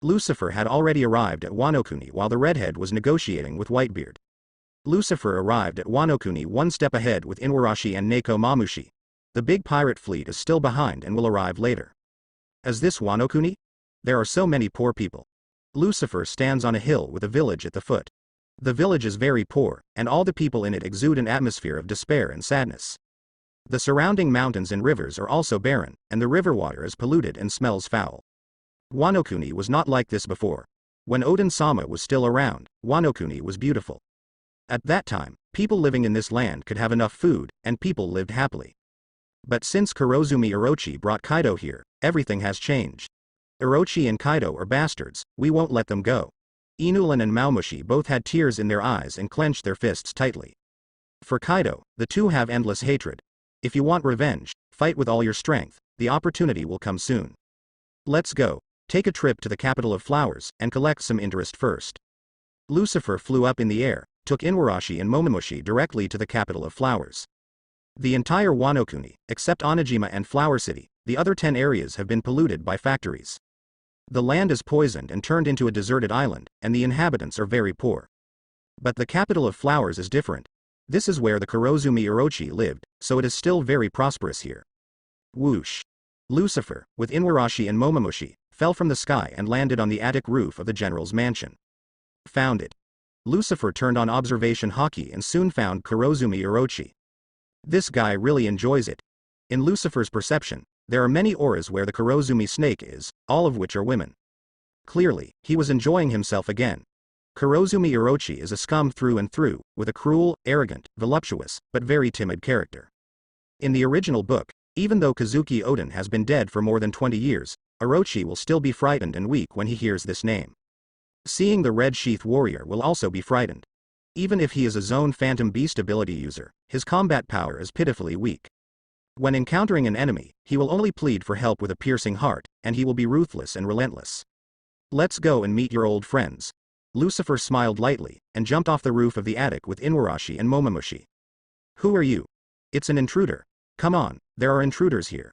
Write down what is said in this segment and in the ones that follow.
Lucifer had already arrived at Wanokuni while the redhead was negotiating with Whitebeard. Lucifer arrived at Wanokuni one step ahead with Inuarashi and Nekomamushi. The big pirate fleet is still behind and will arrive later. Is this Wanokuni? There are so many poor people. Lucifer stands on a hill with a village at the foot. The village is very poor, and all the people in it exude an atmosphere of despair and sadness. The surrounding mountains and rivers are also barren, and the river water is polluted and smells foul. Wanokuni was not like this before. When Odin-sama was still around, Wanokuni was beautiful. At that time, people living in this land could have enough food, and people lived happily. But since Kurozumi Orochi brought Kaido here, everything has changed. Orochi and Kaido are bastards, we won't let them go. Inulan and Maumushi both had tears in their eyes and clenched their fists tightly. For Kaido, the two have endless hatred. If you want revenge, fight with all your strength, the opportunity will come soon. Let's go, take a trip to the capital of flowers, and collect some interest first. Lucifer flew up in the air, took Inuarashi and Momomushi directly to the capital of flowers. The entire Wanokuni, except Onigashima and Flower City, the other 10 areas have been polluted by factories. The land is poisoned and turned into a deserted island, and the inhabitants are very poor. But the capital of flowers is different. This is where the Kurozumi Orochi lived, so it is still very prosperous here. Whoosh! Lucifer, with Inuarashi and Momomushi, fell from the sky and landed on the attic roof of the general's mansion. Found it. Lucifer turned on observation hockey and soon found Kurozumi Orochi. This guy really enjoys it. In Lucifer's perception, there are many auras where the Kurozumi snake is, all of which are women. Clearly, he was enjoying himself again. Kurozumi Orochi is a scum through and through, with a cruel, arrogant, voluptuous, but very timid character. In the original book, even though Kazuki Odin has been dead for more than 20 years, Orochi will still be frightened and weak when he hears this name. Seeing the Red Sheath Warrior will also be frightened. Even if he is a Zone Phantom Beast ability user, his combat power is pitifully weak. When encountering an enemy, he will only plead for help with a piercing heart, and he will be ruthless and relentless. Let's go and meet your old friends. Lucifer smiled lightly, and jumped off the roof of the attic with Inuarashi and Momomushi. Who are you? It's an intruder. Come on, there are intruders here.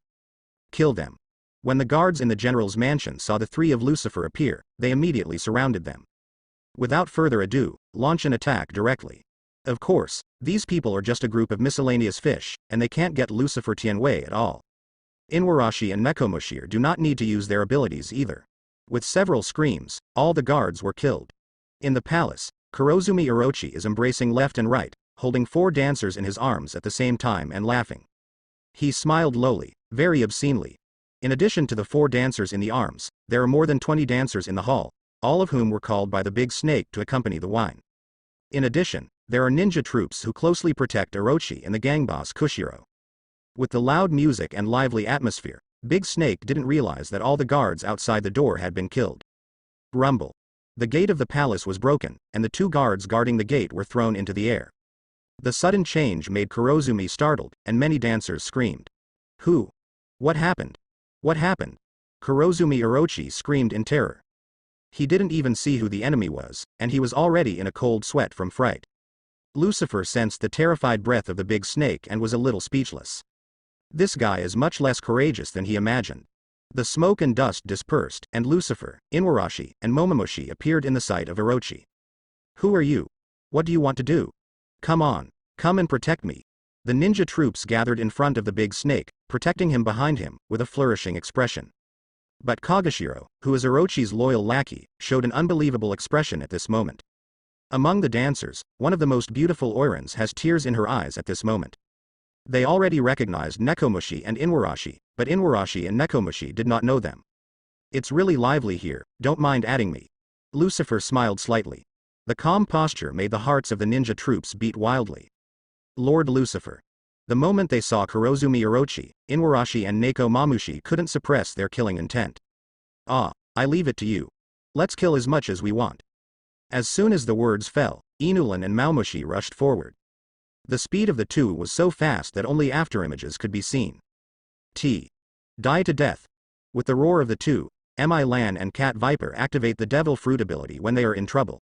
Kill them. When the guards in the general's mansion saw the 3 of Lucifer appear, they immediately surrounded them. Without further ado, launch an attack directly. Of course, these people are just a group of miscellaneous fish, and they can't get Lucifer Tianwei at all. Inuarashi and Nekomushi do not need to use their abilities either. With several screams, all the guards were killed. In the palace, Kurozumi Orochi is embracing left and right, holding 4 dancers in his arms at the same time and laughing. He smiled lowly, very obscenely. In addition to the 4 dancers in the arms, there are more than 20 dancers in the hall, all of whom were called by the big snake to accompany the wine. In addition, there are ninja troops who closely protect Orochi and the gang boss Kushiro. With the loud music and lively atmosphere, Big Snake didn't realize that all the guards outside the door had been killed. Rumble. The gate of the palace was broken, and the 2 guards guarding the gate were thrown into the air. The sudden change made Kurozumi startled, and many dancers screamed. Who? What happened? What happened? Kurozumi Orochi screamed in terror. He didn't even see who the enemy was, and he was already in a cold sweat from fright. Lucifer sensed the terrified breath of the big snake and was a little speechless. This guy is much less courageous than he imagined. The smoke and dust dispersed, and Lucifer, Inuarashi, and Momomushi appeared in the sight of Orochi. Who are you? What do you want to do? Come on, come and protect me. The ninja troops gathered in front of the big snake, protecting him behind him, with a flourishing expression. But Kagashiro, who is Orochi's loyal lackey, showed an unbelievable expression at this moment. Among the dancers, one of the most beautiful Oirans has tears in her eyes at this moment. They already recognized Nekomushi and Inuarashi, but Inuarashi and Nekomushi did not know them. It's really lively here, don't mind adding me. Lucifer smiled slightly. The calm posture made the hearts of the ninja troops beat wildly. Lord Lucifer. The moment they saw Kurozumi Orochi, Inuarashi and Nekomamushi couldn't suppress their killing intent. Ah, I leave it to you. Let's kill as much as we want. As soon as the words fell, Inulan and Maumushi rushed forward. The speed of the 2 was so fast that only afterimages could be seen. Die to death. With the roar of the 2, Mi-Lan and Cat Viper activate the Devil Fruit ability when they are in trouble.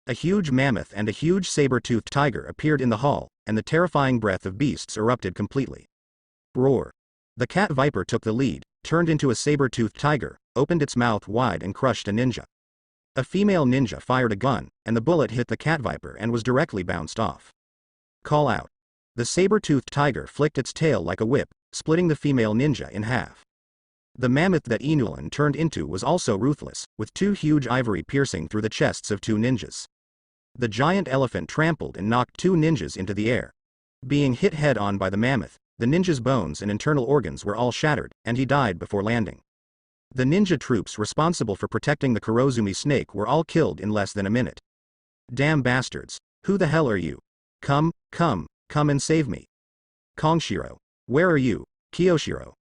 A huge mammoth and a huge saber-toothed tiger appeared in the hall, and the terrifying breath of beasts erupted completely. Roar. The Cat Viper took the lead, turned into a saber-toothed tiger, opened its mouth wide and crushed a ninja. A female ninja fired a gun, and the bullet hit the cat viper and was directly bounced off. Call out. The saber-toothed tiger flicked its tail like a whip, splitting the female ninja in half. The mammoth that Enel turned into was also ruthless, with 2 huge ivory piercing through the chests of 2 ninjas. The giant elephant trampled and knocked 2 ninjas into the air. Being hit head-on by the mammoth, the ninja's bones and internal organs were all shattered, and he died before landing. The ninja troops responsible for protecting the Kurozumi snake were all killed in less than a minute. Damn bastards, who the hell are you? Come and save me. Kongshiro. Where are you, Kiyoshiro?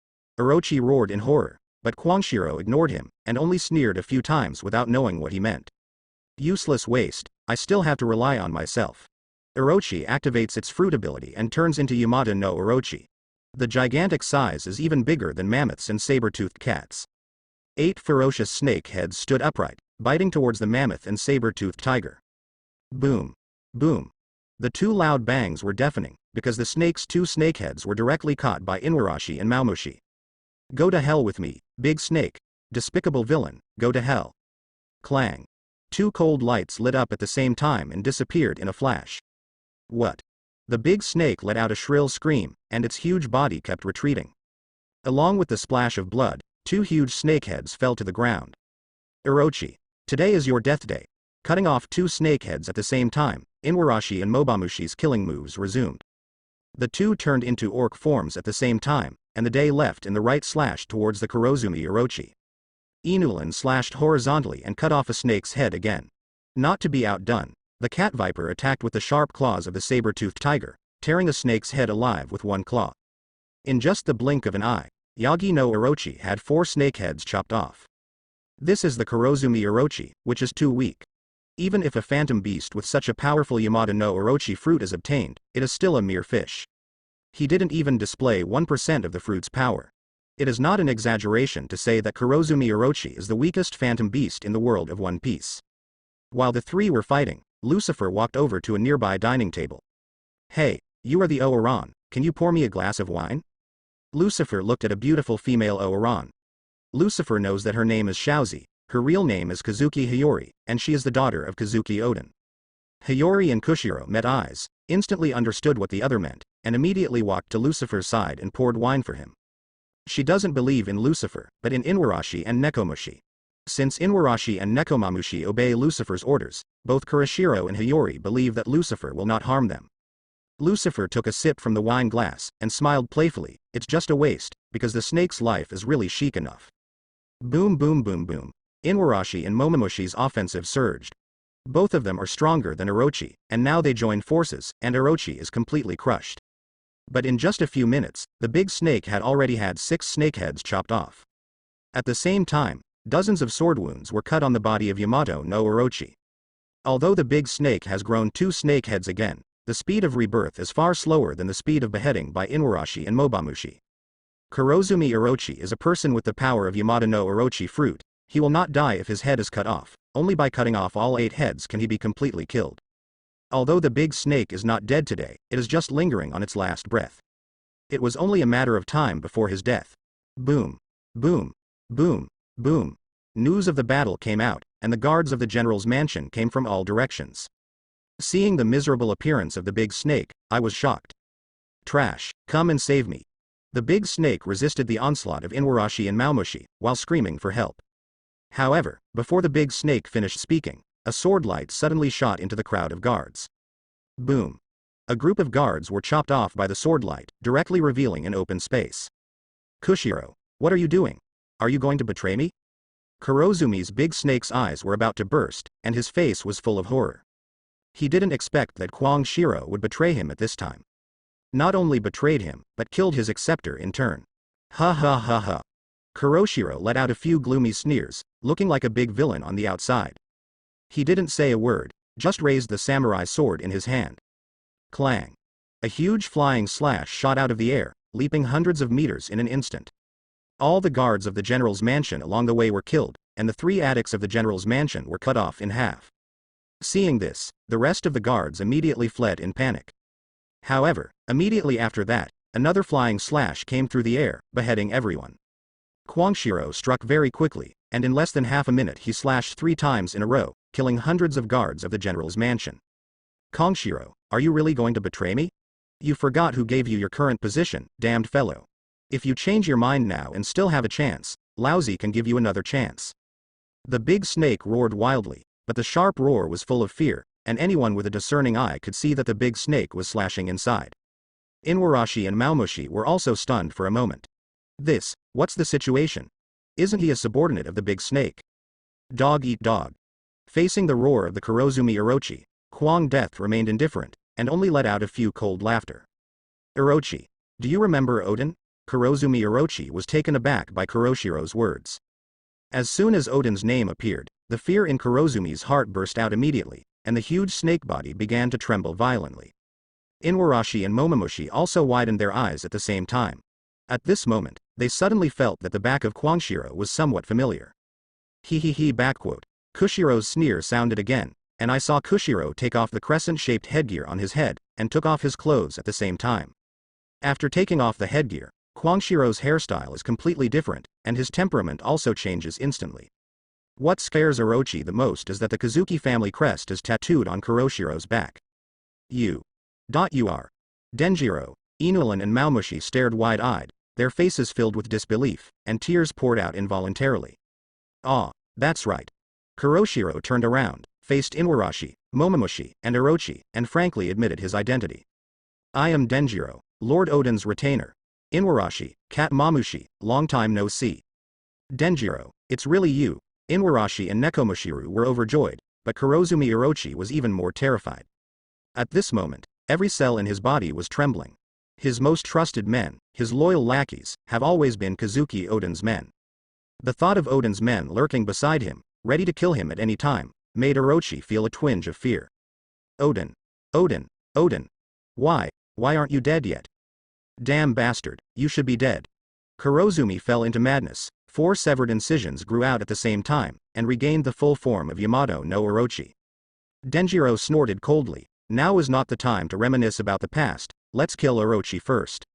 Orochi roared in horror, but Kongshiro ignored him, and only sneered a few times without knowing what he meant. Useless waste, I still have to rely on myself. Orochi activates its fruit ability and turns into Yamato no Orochi. The gigantic size is even bigger than mammoths and saber-toothed cats. 8 ferocious snake heads stood upright, biting towards the mammoth and saber-toothed tiger. Boom. Boom. The 2 loud bangs were deafening, because the snake's 2 snakeheads were directly caught by Inuarashi and Maumushi. Go to hell with me, big snake. Despicable villain, go to hell. Clang. 2 cold lights lit up at the same time and disappeared in a flash. What? The big snake let out a shrill scream, and its huge body kept retreating. Along with the splash of blood, 2 huge snakeheads fell to the ground. Orochi. Today is your death day. Cutting off 2 snakeheads at the same time, Inuarashi and Mobamushi's killing moves resumed. The 2 turned into orc forms at the same time, and the day left in the right slash towards the Kurozumi Orochi. Enel slashed horizontally and cut off a snake's head again. Not to be outdone, the cat viper attacked with the sharp claws of the saber-toothed tiger, tearing a snake's head alive with 1 claw. In just the blink of an eye, Yagi no Orochi had 4 snakeheads chopped off. This is the Kurozumi Orochi, which is too weak. Even if a phantom beast with such a powerful Yamato no Orochi fruit is obtained, it is still a mere fish. He didn't even display 1% of the fruit's power. It is not an exaggeration to say that Kurozumi Orochi is the weakest phantom beast in the world of One Piece. While the 3 were fighting, Lucifer walked over to a nearby dining table. Hey, you are the Oiran, can you pour me a glass of wine? Lucifer looked at a beautiful female Oiran. Lucifer knows that her name is Shaozi, her real name is Kazuki Hiori, and she is the daughter of Kazuki Oden. Hiori and Kushiro met eyes, instantly understood what the other meant, and immediately walked to Lucifer's side and poured wine for him. She doesn't believe in Lucifer, but in Inuarashi and Nekomamushi. Since Inuarashi and Nekomamushi obey Lucifer's orders, both Kurashiro and Hiori believe that Lucifer will not harm them. Lucifer took a sip from the wine glass, and smiled playfully, it's just a waste, because the snake's life is really chic enough. Boom boom boom boom. Inuarashi and Momomushi's offensive surged. Both of them are stronger than Orochi, and now they join forces, and Orochi is completely crushed. But in just a few minutes, the big snake had already had 6 snakeheads chopped off. At the same time, dozens of sword wounds were cut on the body of Yamato no Orochi. Although the big snake has grown 2 snakeheads again, the speed of rebirth is far slower than the speed of beheading by Inuarashi and Mobamushi. Kurozumi Orochi is a person with the power of Yamato no Orochi fruit. He will not die if his head is cut off, only by cutting off all 8 heads can he be completely killed. Although the big snake is not dead today, it is just lingering on its last breath. It was only a matter of time before his death. Boom. Boom. Boom. Boom. News of the battle came out, and the guards of the general's mansion came from all directions. Seeing the miserable appearance of the big snake, I was shocked. Trash, come and save me. The big snake resisted the onslaught of Inuarashi and Maumushi, while screaming for help. However, before the big snake finished speaking, a sword light suddenly shot into the crowd of guards. Boom. A group of guards were chopped off by the sword light, directly revealing an open space. Kushiro, what are you doing? Are you going to betray me? Kurozumi's big snake's eyes were about to burst, and his face was full of horror. He didn't expect that Kongshiro would betray him at this time. Not only betrayed him, but killed his acceptor in turn. Ha ha ha ha. Kuroshiro let out a few gloomy sneers, looking like a big villain on the outside. He didn't say a word, just raised the samurai sword in his hand. Clang. A huge flying slash shot out of the air, leaping hundreds of meters in an instant. All the guards of the general's mansion along the way were killed, and the 3 attics of the general's mansion were cut off in half. Seeing this, the rest of the guards immediately fled in panic. However, immediately after that, another flying slash came through the air, beheading everyone. Kongshiro struck very quickly, and in less than half a minute he slashed 3 times in a row, killing hundreds of guards of the general's mansion. Kongshiro, are you really going to betray me? You forgot who gave you your current position, damned fellow. If you change your mind now and still have a chance, Lousy can give you another chance. The big snake roared wildly, but the sharp roar was full of fear, and anyone with a discerning eye could see that the big snake was slashing inside. Inuarashi and Maomushi were also stunned for a moment. What's the situation? Isn't he a subordinate of the big snake? Dog eat dog. Facing the roar of the Kurozumi Orochi, Kwang Death remained indifferent, and only let out a few cold laughter. Orochi. Do you remember Odin? Kurozumi Orochi was taken aback by Kuroshiro's words. As soon as Odin's name appeared, the fear in Kurozumi's heart burst out immediately, and the huge snake body began to tremble violently. Inuarashi and Momomushi also widened their eyes at the same time. At this moment, they suddenly felt that the back of Kwangshiro was somewhat familiar. He. Kushiro's sneer sounded again, and I saw Kushiro take off the crescent-shaped headgear on his head, and took off his clothes at the same time. After taking off the headgear, Kwangshiro's hairstyle is completely different, and his temperament also changes instantly. What scares Orochi the most is that the Kazuki family crest is tattooed on Kuroshiro's back. You are. Denjiro, Inulan and Maomushi stared wide-eyed, their faces filled with disbelief, and tears poured out involuntarily. Ah, that's right. Kuroshiro turned around, faced Inuarashi, Momomushi, and Orochi, and frankly admitted his identity. I am Denjiro, Lord Odin's retainer. Inuarashi, Kat Mamushi, long time no see. Denjiro, it's really you. Inuarashi and Nekomushiru were overjoyed, but Kurozumi Orochi was even more terrified. At this moment, every cell in his body was trembling. His most trusted men, his loyal lackeys, have always been Kazuki Odin's men. The thought of Odin's men lurking beside him, ready to kill him at any time, made Orochi feel a twinge of fear. Odin. Why aren't you dead yet? Damn bastard, you should be dead. Kurozumi fell into madness, 4 severed incisions grew out at the same time, and regained the full form of Yamato no Orochi. Denjiro snorted coldly, now is not the time to reminisce about the past, let's kill Orochi first.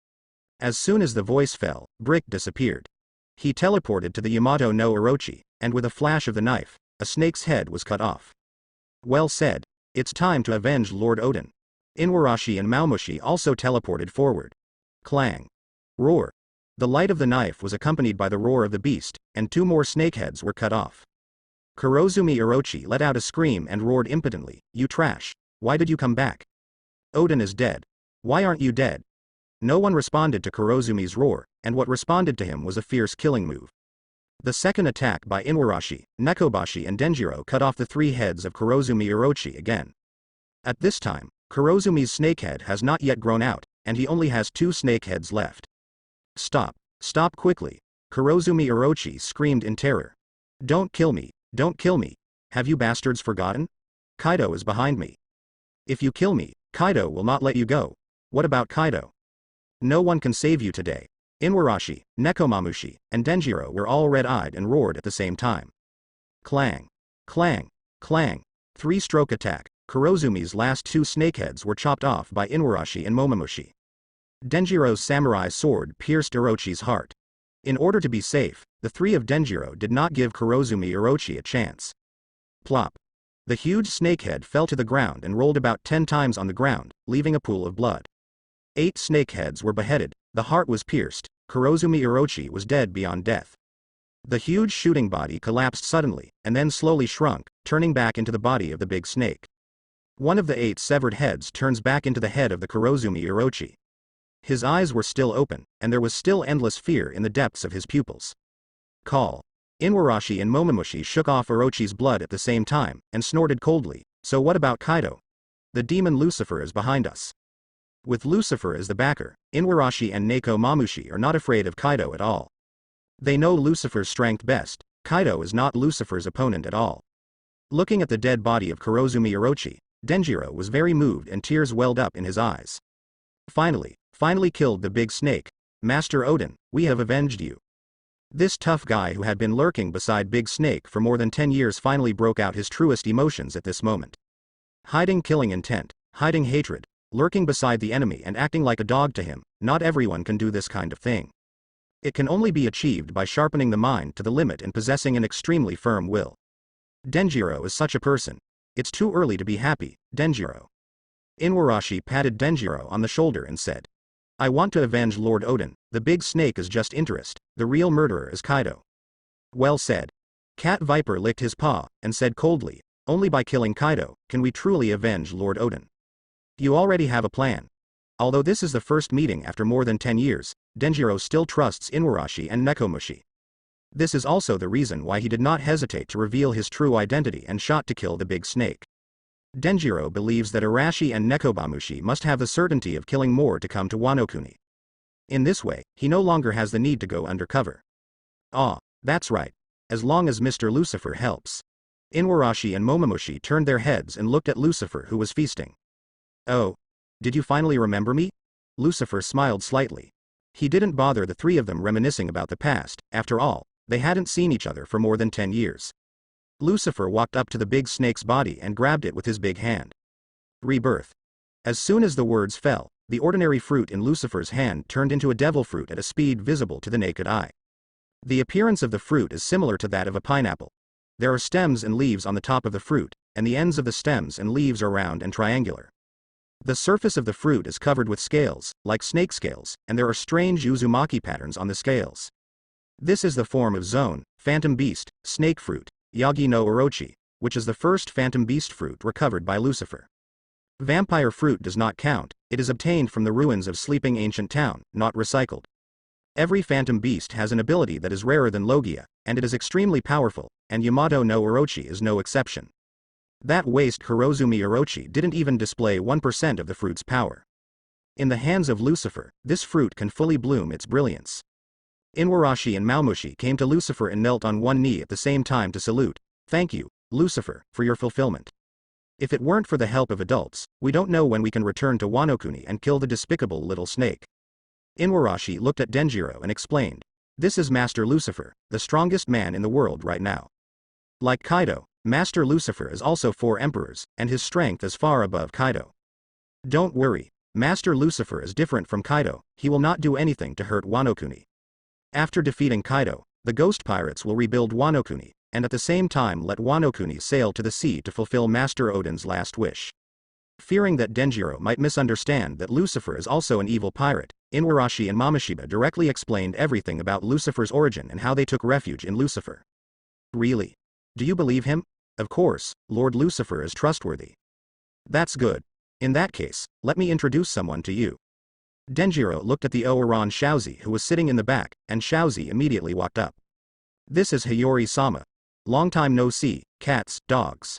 As soon as the voice fell, Brick disappeared. He teleported to the Yamato no Orochi, and with a flash of the knife, a snake's head was cut off. Well said, it's time to avenge Lord Odin. Inuarashi and Maomushi also teleported forward. Clang. Roar. The light of the knife was accompanied by the roar of the beast, and 2 more snakeheads were cut off. Kurozumi Orochi let out a scream and roared impotently, you trash, why did you come back? Odin is dead. Why aren't you dead? No one responded to Kurozumi's roar, and what responded to him was a fierce killing move. The second attack by Inuarashi, Nekobashi and Denjiro cut off the 3 heads of Kurozumi Orochi again. At this time, Kurozumi's snakehead has not yet grown out, and he only has 2 snakeheads left. Stop quickly. Kurozumi Orochi screamed in terror. Don't kill me, have you bastards forgotten? Kaido is behind me. If you kill me, Kaido will not let you go. What about Kaido? No one can save you today. Inuarashi, Nekomamushi, and Denjiro were all red-eyed and roared at the same time. Clang. 3-stroke attack. Kurozumi's last 2 snakeheads were chopped off by Inuarashi and Momomushi. Denjiro's samurai sword pierced Orochi's heart. In order to be safe, the 3 of Denjiro did not give Kurozumi Orochi a chance. Plop. The huge snakehead fell to the ground and rolled about 10 times on the ground, leaving a pool of blood. 8 snakeheads were beheaded, the heart was pierced, Kurozumi Orochi was dead beyond death. The huge shooting body collapsed suddenly, and then slowly shrunk, turning back into the body of the big snake. One of the 8 severed heads turns back into the head of the Kurozumi Orochi. His eyes were still open, and there was still endless fear in the depths of his pupils. Call. Inuarashi and Momomushi shook off Orochi's blood at the same time, and snorted coldly, so what about Kaido? The demon Lucifer is behind us. With Lucifer as the backer, Inuarashi and Nekomamushi are not afraid of Kaido at all. They know Lucifer's strength best, Kaido is not Lucifer's opponent at all. Looking at the dead body of Kurozumi Orochi, Denjiro was very moved and tears welled up in his eyes. Finally killed the big snake. Master Odin, we have avenged you. This tough guy who had been lurking beside Big Snake for more than 10 years finally broke out his truest emotions at this moment. Hiding killing intent, hiding hatred, lurking beside the enemy and acting like a dog to him, not everyone can do this kind of thing. It can only be achieved by sharpening the mind to the limit and possessing an extremely firm will. Denjiro is such a person. It's too early to be happy, Denjiro. Inuarashi patted Denjiro on the shoulder and said, I want to avenge Lord Odin. The big snake is just interest, the real murderer is Kaido. Well said. Cat Viper licked his paw, and said coldly, only by killing Kaido, can we truly avenge Lord Odin. You already have a plan. Although this is the first meeting after more than 10 years, Denjiro still trusts Inuarashi and Nekomamushi. This is also the reason why he did not hesitate to reveal his true identity and shot to kill the big snake. Denjiro believes that Arashi and Nekomamushi must have the certainty of killing more to come to Wanokuni. In this way, he no longer has the need to go undercover. Ah, that's right. As long as Mr. Lucifer helps. Inuarashi and Momomushi turned their heads and looked at Lucifer, who was feasting. Oh. Did you finally remember me? Lucifer smiled slightly. He didn't bother the three of them reminiscing about the past. After all, they hadn't seen each other for more than 10 years. Lucifer walked up to the big snake's body and grabbed it with his big hand. Rebirth. As soon as the words fell, the ordinary fruit in Lucifer's hand turned into a devil fruit at a speed visible to the naked eye. The appearance of the fruit is similar to that of a pineapple. There are stems and leaves on the top of the fruit, and the ends of the stems and leaves are round and triangular. The surface of the fruit is covered with scales, like snake scales, and there are strange Uzumaki patterns on the scales. This is the form of Zone, Phantom Beast, Snake Fruit, Yagi no Orochi, which is the first Phantom Beast fruit recovered by Lucifer. Vampire fruit does not count, it is obtained from the ruins of Sleeping Ancient Town, not recycled. Every Phantom Beast has an ability that is rarer than Logia, and it is extremely powerful, and Yamato no Orochi is no exception. That waste Hirozumi Orochi didn't even display 1% of the fruit's power. In the hands of Lucifer, this fruit can fully bloom its brilliance. Inuarashi and Malmushi came to Lucifer and knelt on one knee at the same time to salute. Thank you, Lucifer, for your fulfillment. If it weren't for the help of adults, we don't know when we can return to Wanokuni and kill the despicable little snake. Inuarashi looked at Denjiro and explained. This is Master Lucifer, the strongest man in the world right now. Like Kaido, Master Lucifer is also 4 emperors, and his strength is far above Kaido. Don't worry, Master Lucifer is different from Kaido, he will not do anything to hurt Wanokuni. After defeating Kaido, the ghost pirates will rebuild Wanokuni, and at the same time let Wanokuni sail to the sea to fulfill Master Odin's last wish. Fearing that Denjiro might misunderstand that Lucifer is also an evil pirate, Inuarashi and Momoshima directly explained everything about Lucifer's origin and how they took refuge in Lucifer. Really? Do you believe him? Of course, Lord Lucifer is trustworthy. That's good. In that case, let me introduce someone to you. Denjiro looked at the Ouran Shaozi who was sitting in the back, and Shaozi immediately walked up. This is Hiori-sama. Long time no see, cats, dogs.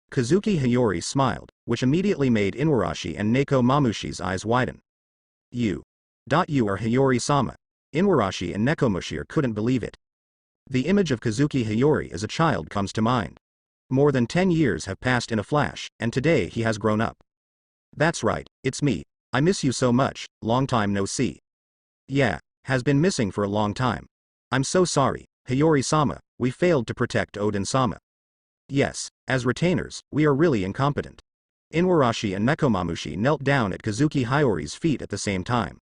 Kazuki Hiori smiled, which immediately made Inuarashi and Nekomamushi's eyes widen. You are Hiori-sama. Inuarashi and Nekomamushi couldn't believe it. The image of Kazuki Hiori as a child comes to mind. More than 10 years have passed in a flash, and today he has grown up. That's right, it's me. I miss you so much, long time no see. Yeah, has been missing for a long time. I'm so sorry, Hiori-sama, we failed to protect Odin-sama. Yes, as retainers, we are really incompetent. Inuarashi and Nekomamushi knelt down at Kazuki Hiori's feet at the same time.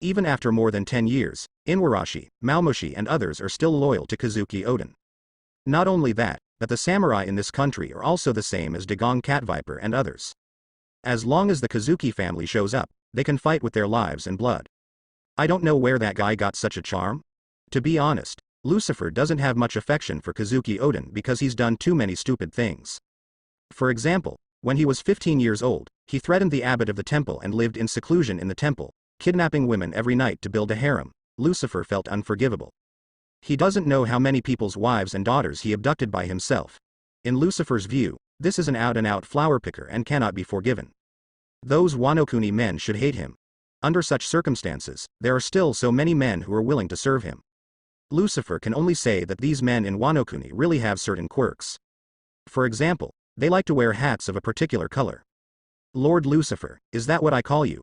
Even after more than 10 years, Inuarashi, Malmushi and others are still loyal to Kazuki Odin. Not only that, but the samurai in this country are also the same as Dagong Catviper and others. As long as the Kazuki family shows up, they can fight with their lives and blood. I don't know where that guy got such a charm. To be honest, Lucifer doesn't have much affection for Kazuki Odin because he's done too many stupid things. For example, when he was 15 years old, he threatened the abbot of the temple and lived in seclusion in the temple, kidnapping women every night to build a harem. Lucifer felt unforgivable. He doesn't know how many people's wives and daughters he abducted by himself. In Lucifer's view, this is an out-and-out flower picker and cannot be forgiven. Those Wanokuni men should hate him. Under such circumstances, there are still so many men who are willing to serve him. Lucifer can only say that these men in Wanokuni really have certain quirks. For example, they like to wear hats of a particular color. Lord Lucifer, is that what I call you?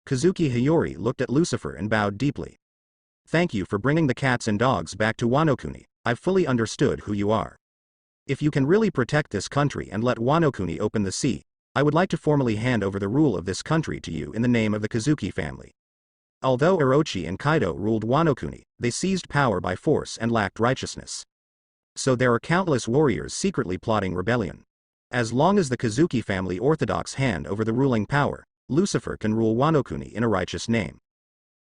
Kazuki Hiori looked at Lucifer and bowed deeply. Thank you for bringing the cats and dogs back to Wanokuni, I've fully understood who you are. If you can really protect this country and let Wanokuni open the sea, I would like to formally hand over the rule of this country to you in the name of the Kazuki family. Although Orochi and Kaido ruled Wanokuni, they seized power by force and lacked righteousness. So there are countless warriors secretly plotting rebellion. As long as the Kazuki family orthodox hand over the ruling power, Lucifer can rule Wanokuni in a righteous name.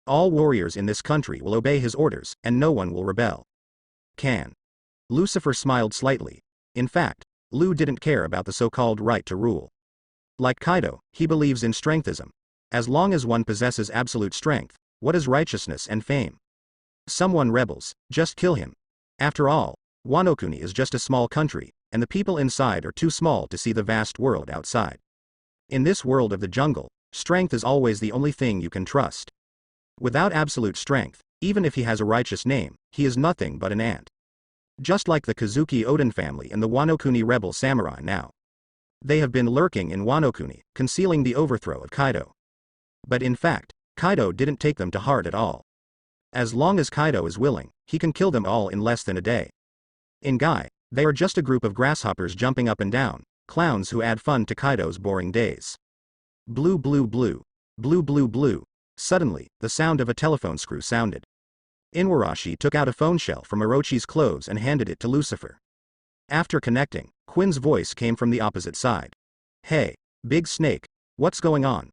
All warriors in this country will obey his orders, and no one will rebel. Can. Lucifer smiled slightly. In fact, Lu didn't care about the so-called right to rule. Like Kaido, he believes in strengthism. As long as one possesses absolute strength, what is righteousness and fame? Someone rebels, just kill him. After all, Wanokuni is just a small country, and the people inside are too small to see the vast world outside. In this world of the jungle, strength is always the only thing you can trust. Without absolute strength, even if he has a righteous name, he is nothing but an ant. Just like the Kazuki Oden family and the Wanokuni rebel samurai now. They have been lurking in Wanokuni, concealing the overthrow of Kaido. But in fact, Kaido didn't take them to heart at all. As long as Kaido is willing, he can kill them all in less than a day. In Guy, they are just a group of grasshoppers jumping up and down, clowns who add fun to Kaido's boring days. Blue blue blue. Blue blue blue. Suddenly, the sound of a telephone screw sounded. Inuarashi took out a phone shell from Orochi's clothes and handed it to Lucifer. After connecting, Quinn's voice came from the opposite side. Hey, Big Snake, what's going on?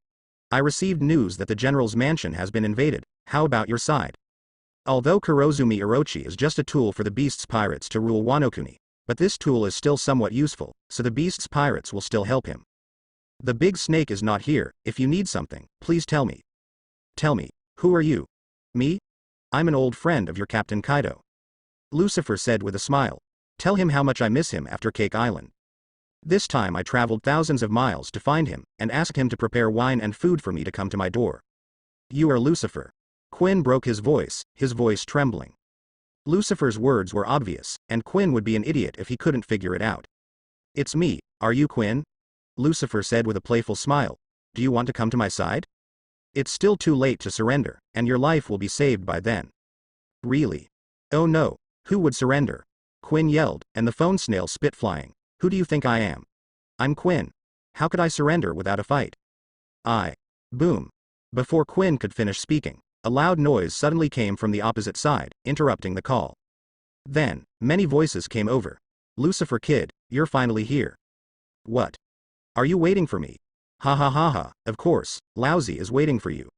I received news that the general's mansion has been invaded. How about your side? Although Kurozumi Orochi is just a tool for the Beast's pirates to rule Wanokuni, but this tool is still somewhat useful, so the Beast's pirates will still help him. The Big Snake is not here. If you need something, please tell me. Tell me, who are you? Me? I'm an old friend of your Captain Kaido. Lucifer said with a smile. Tell him how much I miss him after Cake Island. This time I traveled thousands of miles to find him, and asked him to prepare wine and food for me to come to my door. You are Lucifer. Quinn broke his voice trembling. Lucifer's words were obvious, and Quinn would be an idiot if he couldn't figure it out. It's me, are you Quinn? Lucifer said with a playful smile. Do you want to come to my side? It's still too late to surrender, and your life will be saved by then. Really? Oh no, who would surrender? Quinn yelled, and the phone snail spit flying. Who do you think I am? I'm Quinn. How could I surrender without a fight? Boom. Before Quinn could finish speaking, a loud noise suddenly came from the opposite side, interrupting the call. Then, many voices came over. Lucifer kid, you're finally here. What? Are you waiting for me? Ha ha ha ha, of course, Lousy is waiting for you.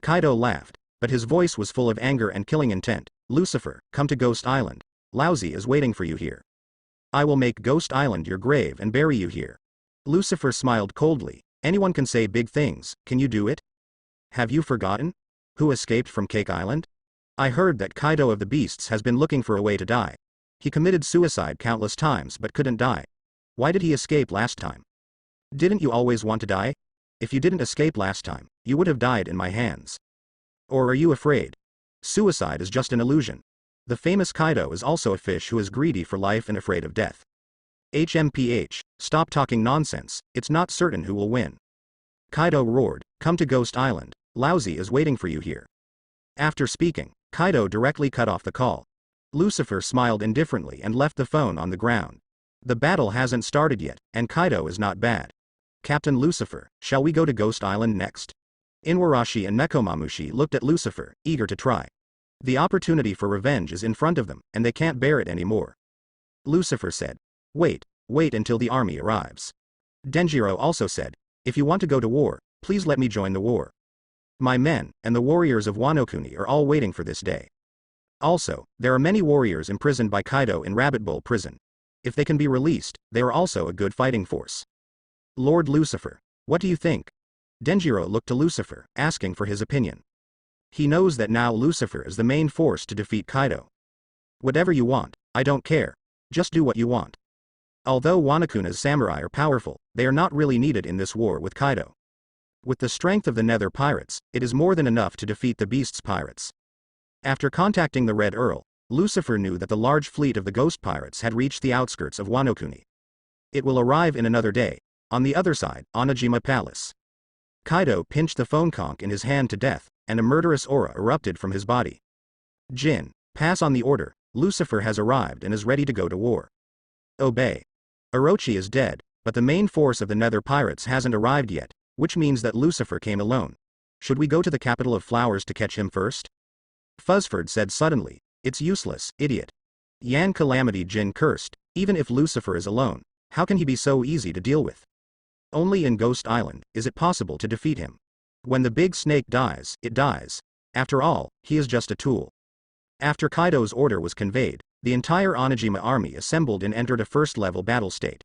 Kaido laughed, but his voice was full of anger and killing intent. Lucifer, come to Ghost Island. Lousy is waiting for you here. I will make Ghost Island your grave and bury you here. Lucifer smiled coldly. Anyone can say big things, can you do it? Have you forgotten? Who escaped from Cake Island? I heard that Kaido of the Beasts has been looking for a way to die. He committed suicide countless times but couldn't die. Why did he escape last time? Didn't you always want to die? If you didn't escape last time, you would have died in my hands. Or are you afraid? Suicide is just an illusion. The famous Kaido is also a fish who is greedy for life and afraid of death. HMPH, stop talking nonsense, it's not certain who will win. Kaido roared, come to Ghost Island, Lousy is waiting for you here. After speaking, Kaido directly cut off the call. Lucifer smiled indifferently and left the phone on the ground. The battle hasn't started yet, and Kaido is not bad. Captain Lucifer, shall we go to Ghost Island next? Inuarashi and Nekomamushi looked at Lucifer, eager to try. The opportunity for revenge is in front of them, and they can't bear it anymore. Lucifer said. Wait until the army arrives. Denjiro also said, if you want to go to war, please let me join the war. My men, and the warriors of Wanokuni are all waiting for this day. Also, there are many warriors imprisoned by Kaido in Rabbit Bowl prison. If they can be released, they are also a good fighting force. Lord Lucifer, what do you think? Denjiro looked to Lucifer, asking for his opinion. He knows that now Lucifer is the main force to defeat Kaido. Whatever you want, I don't care. Just do what you want. Although Wanokuna's samurai are powerful, they are not really needed in this war with Kaido. With the strength of the Nether pirates, it is more than enough to defeat the Beast's pirates. After contacting the Red Earl, Lucifer knew that the large fleet of the Ghost Pirates had reached the outskirts of Wanokuni. It will arrive in another day, on the other side, Onigashima Palace. Kaido pinched the phone conch in his hand to death, and a murderous aura erupted from his body. Jin, pass on the order, Lucifer has arrived and is ready to go to war. Obey. Orochi is dead, but the main force of the Nether Pirates hasn't arrived yet, which means that Lucifer came alone. Should we go to the capital of flowers to catch him first? Fuzzford said suddenly. It's useless, idiot. Yan Calamity Jin cursed. Even if Lucifer is alone, how can he be so easy to deal with? Only in Ghost Island is it possible to defeat him. When the big snake dies, it dies. After all, he is just a tool. After Kaido's order was conveyed, the entire Onigashima army assembled and entered a first-level battle state.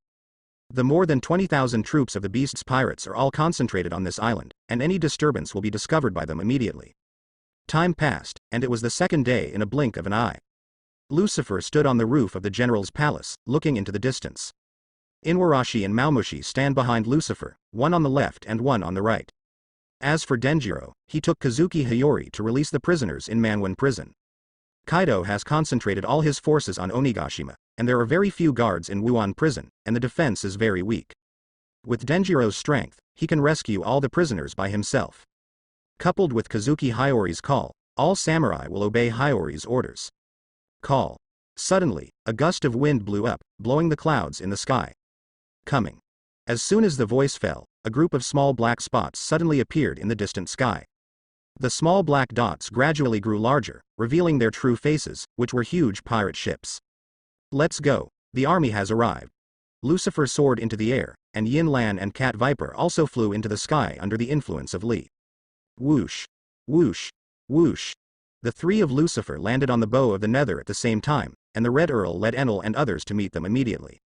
The more than 20,000 troops of the Beast's pirates are all concentrated on this island, and any disturbance will be discovered by them immediately. Time passed, and it was the second day in a blink of an eye. Lucifer stood on the roof of the general's palace, looking into the distance. Inuarashi and Maumushi stand behind Lucifer, one on the left and one on the right. As for Denjiro, he took Kazuki Hiori to release the prisoners in Manwin prison. Kaido has concentrated all his forces on Onigashima, and there are very few guards in Wuan prison, and the defense is very weak. With Denjiro's strength, he can rescue all the prisoners by himself. Coupled with Kazuki Hiori's call, all samurai will obey Hiori's orders. Call. Suddenly, a gust of wind blew up, blowing the clouds in the sky. Coming. As soon as the voice fell, a group of small black spots suddenly appeared in the distant sky. The small black dots gradually grew larger, revealing their true faces, which were huge pirate ships. Let's go. The army has arrived. Lucifer soared into the air, and Yin Lan and Cat Viper also flew into the sky under the influence of Li. Whoosh. Whoosh. Whoosh. The three of Lucifer landed on the bow of the Nether at the same time, and the Red Earl led Enel and others to meet them immediately.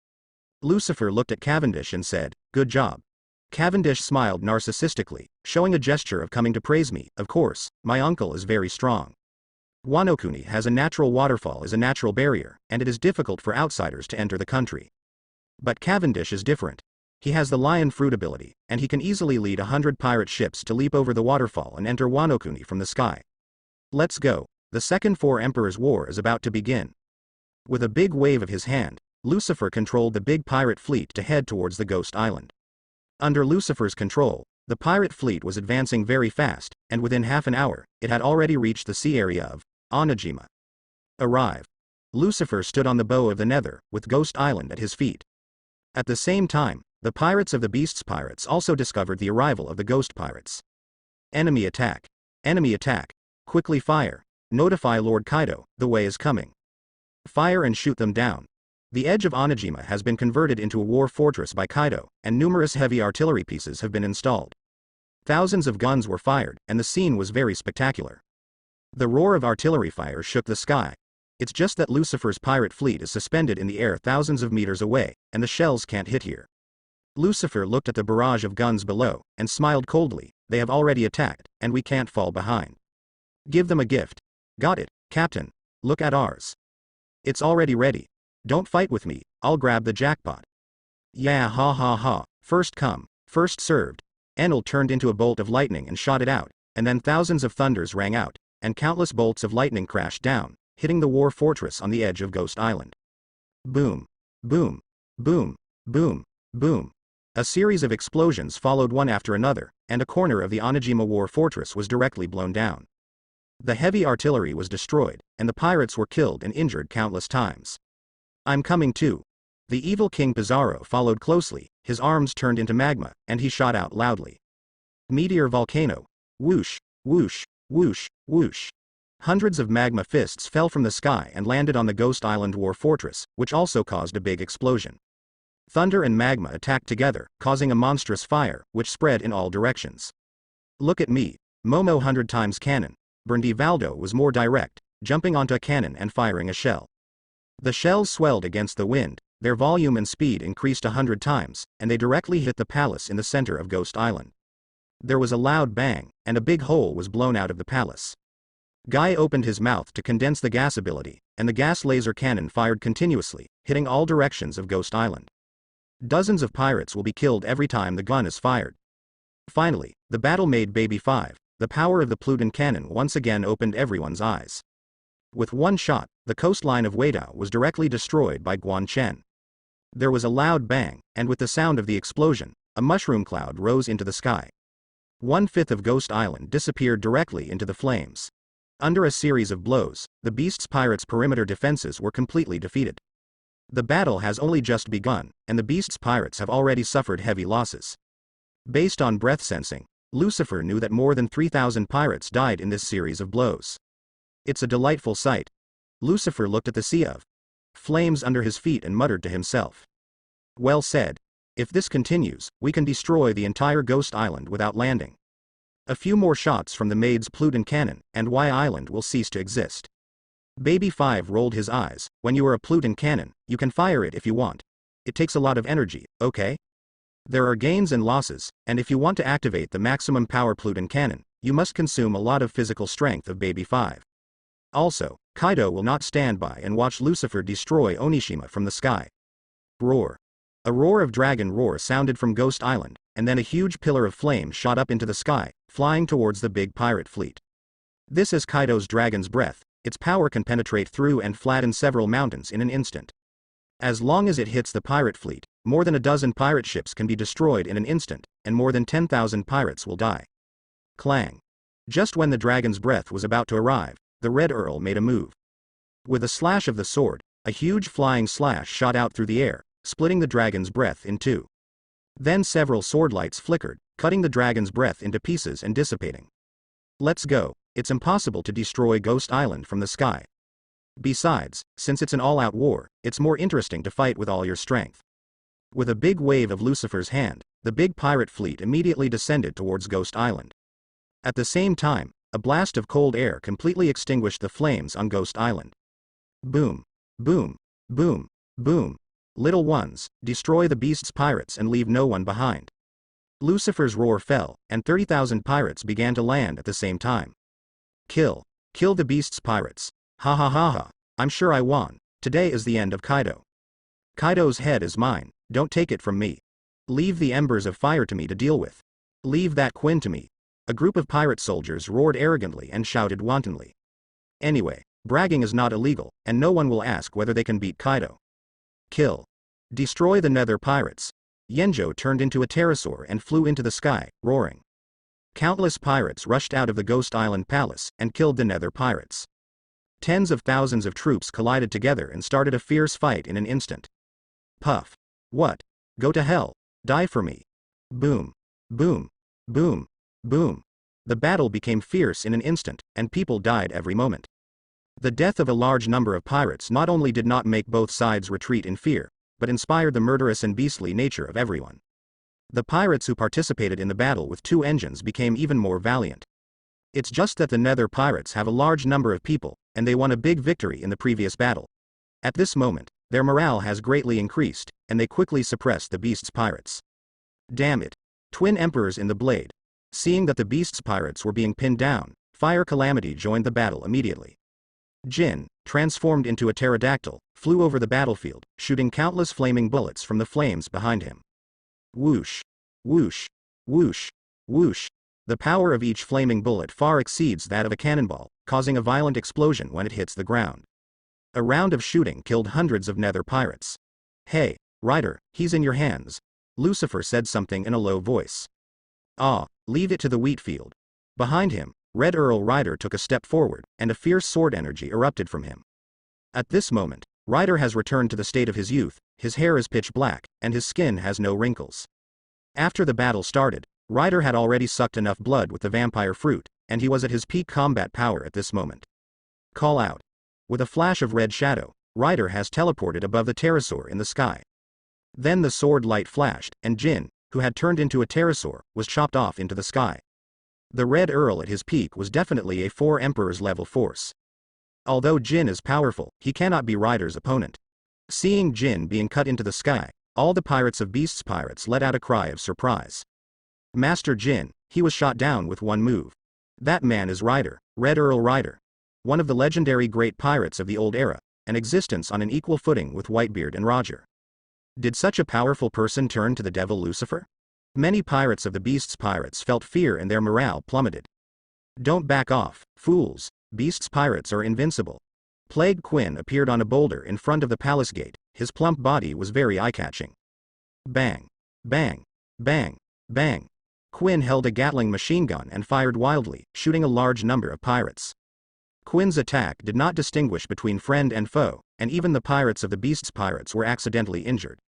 Lucifer looked at Cavendish and said, "Good job." Cavendish smiled narcissistically, showing a gesture of coming to praise me. Of course, my uncle is very strong. Wanokuni has a natural waterfall as a natural barrier, and it is difficult for outsiders to enter the country. But Cavendish is different. He has the lion fruit ability, and he can easily lead 100 pirate ships to leap over the waterfall and enter Wanokuni from the sky. Let's go. The Second Four Emperors' War is about to begin. With a big wave of his hand, Lucifer controlled the big pirate fleet to head towards the Ghost Island. Under Lucifer's control, the pirate fleet was advancing very fast, and within half an hour, it had already reached the sea area of Onigashima. Arrive. Lucifer stood on the bow of the Nether, with Ghost Island at his feet. At the same time, the pirates of the Beast's pirates also discovered the arrival of the Ghost pirates. Enemy attack. Enemy attack. Quickly fire. Notify Lord Kaido, the way is coming. Fire and shoot them down. The edge of Onigashima has been converted into a war fortress by Kaido, and numerous heavy artillery pieces have been installed. Thousands of guns were fired, and the scene was very spectacular. The roar of artillery fire shook the sky. It's just that Lucifer's pirate fleet is suspended in the air thousands of meters away, and the shells can't hit here. Lucifer looked at the barrage of guns below, and smiled coldly. They have already attacked, and we can't fall behind. Give them a gift. Got it, Captain. Look at ours. It's already ready. Don't fight with me, I'll grab the jackpot. Yeah, ha ha ha, first come, first served. Enel turned into a bolt of lightning and shot it out, and then thousands of thunders rang out, and countless bolts of lightning crashed down, hitting the war fortress on the edge of Ghost Island. Boom. Boom. Boom. Boom. Boom. A series of explosions followed one after another, and a corner of the Onigashima war fortress was directly blown down. The heavy artillery was destroyed, and the pirates were killed and injured countless times. I'm coming too. The evil King Pizarro followed closely, his arms turned into magma, and he shot out loudly. Meteor volcano. Whoosh, whoosh, whoosh, whoosh. Hundreds of magma fists fell from the sky and landed on the Ghost Island war fortress, which also caused a big explosion. Thunder and magma attacked together, causing a monstrous fire, which spread in all directions. Look at me. Momo 100 times cannon. Berndivaldo was more direct, jumping onto a cannon and firing a shell. The shells swelled against the wind, their volume and speed increased 100 times, and they directly hit the palace in the center of Ghost Island. There was a loud bang, and a big hole was blown out of the palace. Guy opened his mouth to condense the gas ability, and the gas laser cannon fired continuously, hitting all directions of Ghost Island. Dozens of pirates will be killed every time the gun is fired. Finally, the battle made Baby 5, the power of the Pluton cannon once again opened everyone's eyes. With one shot, the coastline of Weidao was directly destroyed by Guan Chen. There was a loud bang, and with the sound of the explosion, a mushroom cloud rose into the sky. 1/5 of Ghost Island disappeared directly into the flames. Under a series of blows, the Beast's pirates' perimeter defenses were completely defeated. The battle has only just begun, and the Beast's pirates have already suffered heavy losses. Based on breath sensing, Lucifer knew that more than 3,000 pirates died in this series of blows. It's a delightful sight. Lucifer looked at the sea of flames under his feet and muttered to himself. Well said. If this continues, we can destroy the entire Ghost Island without landing. A few more shots from the maid's Pluton cannon, and Y Island will cease to exist. Baby 5 rolled his eyes. When you are a Pluton cannon, you can fire it if you want. It takes a lot of energy, okay? There are gains and losses, and if you want to activate the maximum power Pluton cannon, you must consume a lot of physical strength of Baby 5. Also, Kaido will not stand by and watch Lucifer destroy Onigashima from the sky. Roar. A roar of dragon roar sounded from Ghost Island, and then a huge pillar of flame shot up into the sky, flying towards the big pirate fleet. This is Kaido's dragon's breath. Its power can penetrate through and flatten several mountains in an instant. As long as it hits the pirate fleet, more than a dozen pirate ships can be destroyed in an instant, and more than 10,000 pirates will die. Clang. Just when the dragon's breath was about to arrive, the Red Earl made a move. With a slash of the sword, a huge flying slash shot out through the air, splitting the dragon's breath in two. Then several sword lights flickered, cutting the dragon's breath into pieces and dissipating. Let's go. It's impossible to destroy Ghost Island from the sky. Besides, since it's an all-out war, it's more interesting to fight with all your strength. With a big wave of Lucifer's hand, the big pirate fleet immediately descended towards Ghost Island. At the same time, a blast of cold air completely extinguished the flames on Ghost Island. Boom. Boom. Boom. Boom. Little ones, destroy the beast's pirates and leave no one behind. Lucifer's roar fell, and 30,000 pirates began to land at the same time. Kill. Kill the beast's pirates. Ha ha ha ha. I'm sure I won. Today is the end of Kaido. Kaido's head is mine. Don't take it from me. Leave the embers of fire to me to deal with. Leave that Quinn to me. A group of pirate soldiers roared arrogantly and shouted wantonly. Anyway, bragging is not illegal, and no one will ask whether they can beat Kaido. Kill. Destroy the nether pirates. Yenjo turned into a pterosaur and flew into the sky, roaring. Countless pirates rushed out of the Ghost Island palace and killed the nether pirates. Tens of thousands of troops collided together and started a fierce fight in an instant. Puff. What? Go to hell. Die for me. Boom. Boom. Boom. Boom. The battle became fierce in an instant, and people died every moment. The death of a large number of pirates not only did not make both sides retreat in fear, but inspired the murderous and beastly nature of everyone. The pirates who participated in the battle with 2 engines became even more valiant. It's just that the nether pirates have a large number of people, and they won a big victory in the previous battle. At this moment, their morale has greatly increased, and they quickly suppressed the beast's pirates. Damn it. Twin Emperors in the blade. Seeing that the beast's pirates were being pinned down, Fire Calamity joined the battle immediately. Jin, transformed into a pterodactyl, flew over the battlefield, shooting countless flaming bullets from the flames behind him. Whoosh. Whoosh. Whoosh. Whoosh. The power of each flaming bullet far exceeds that of a cannonball, causing a violent explosion when it hits the ground. A round of shooting killed hundreds of nether pirates. Hey, Ryder, he's in your hands. Lucifer said something in a low voice. Ah, leave it to the wheat field. Behind him, Red Earl Ryder took a step forward, and a fierce sword energy erupted from him. At this moment, Ryder has returned to the state of his youth, his hair is pitch black, and his skin has no wrinkles. After the battle started, Ryder had already sucked enough blood with the vampire fruit, and he was at his peak combat power at this moment. Call out. With a flash of red shadow, Ryder has teleported above the pterosaur in the sky. Then the sword light flashed, and Jin, who had turned into a pterosaur, was chopped off into the sky. The Red Earl at his peak was definitely a 4 Emperors level force. Although Jin is powerful, he cannot be Ryder's opponent. Seeing Jin being cut into the sky, all the pirates of Beast's pirates let out a cry of surprise. Master Jin, he was shot down with one move. That man is Ryder, Red Earl Ryder. One of the legendary great pirates of the old era, an existence on an equal footing with Whitebeard and Roger. Did such a powerful person turn to the devil Lucifer? Many pirates of the Beast's pirates felt fear and their morale plummeted. Don't back off, fools, Beast's pirates are invincible. Plague Quinn appeared on a boulder in front of the palace gate, his plump body was very eye-catching. Bang. Bang. Bang. Bang. Quinn held a Gatling machine gun and fired wildly, shooting a large number of pirates. Quinn's attack did not distinguish between friend and foe, and even the pirates of the Beast's pirates were accidentally injured.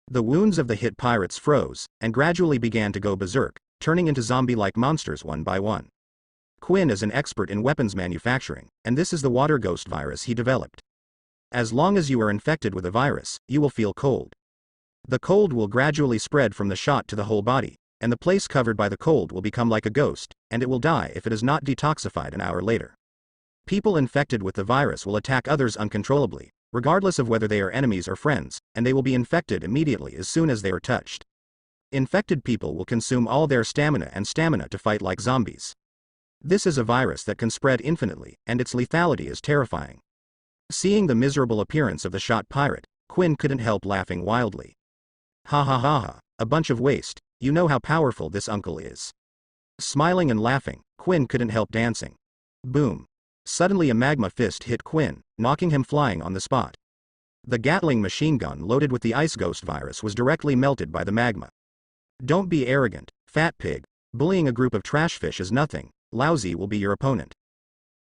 The wounds of the hit pirates froze, and gradually began to go berserk, turning into zombie-like monsters one by one. Quinn is an expert in weapons manufacturing, and this is the water ghost virus he developed. As long as you are infected with a virus, you will feel cold. The cold will gradually spread from the shot to the whole body, and the place covered by the cold will become like a ghost, and it will die if it is not detoxified an hour later. People infected with the virus will attack others uncontrollably, regardless of whether they are enemies or friends, and they will be infected immediately as soon as they are touched. Infected people will consume all their stamina to fight like zombies. This is a virus that can spread infinitely, and its lethality is terrifying. Seeing the miserable appearance of the shot pirate, Quinn couldn't help laughing wildly. Ha ha ha ha, a bunch of waste, you know how powerful this uncle is. Smiling and laughing, Quinn couldn't help dancing. Boom. Suddenly a magma fist hit Quinn, knocking him flying on the spot. The Gatling machine gun loaded with the ice ghost virus was directly melted by the magma. Don't be arrogant, fat pig. Bullying a group of trash fish is nothing. Lousy will be your opponent.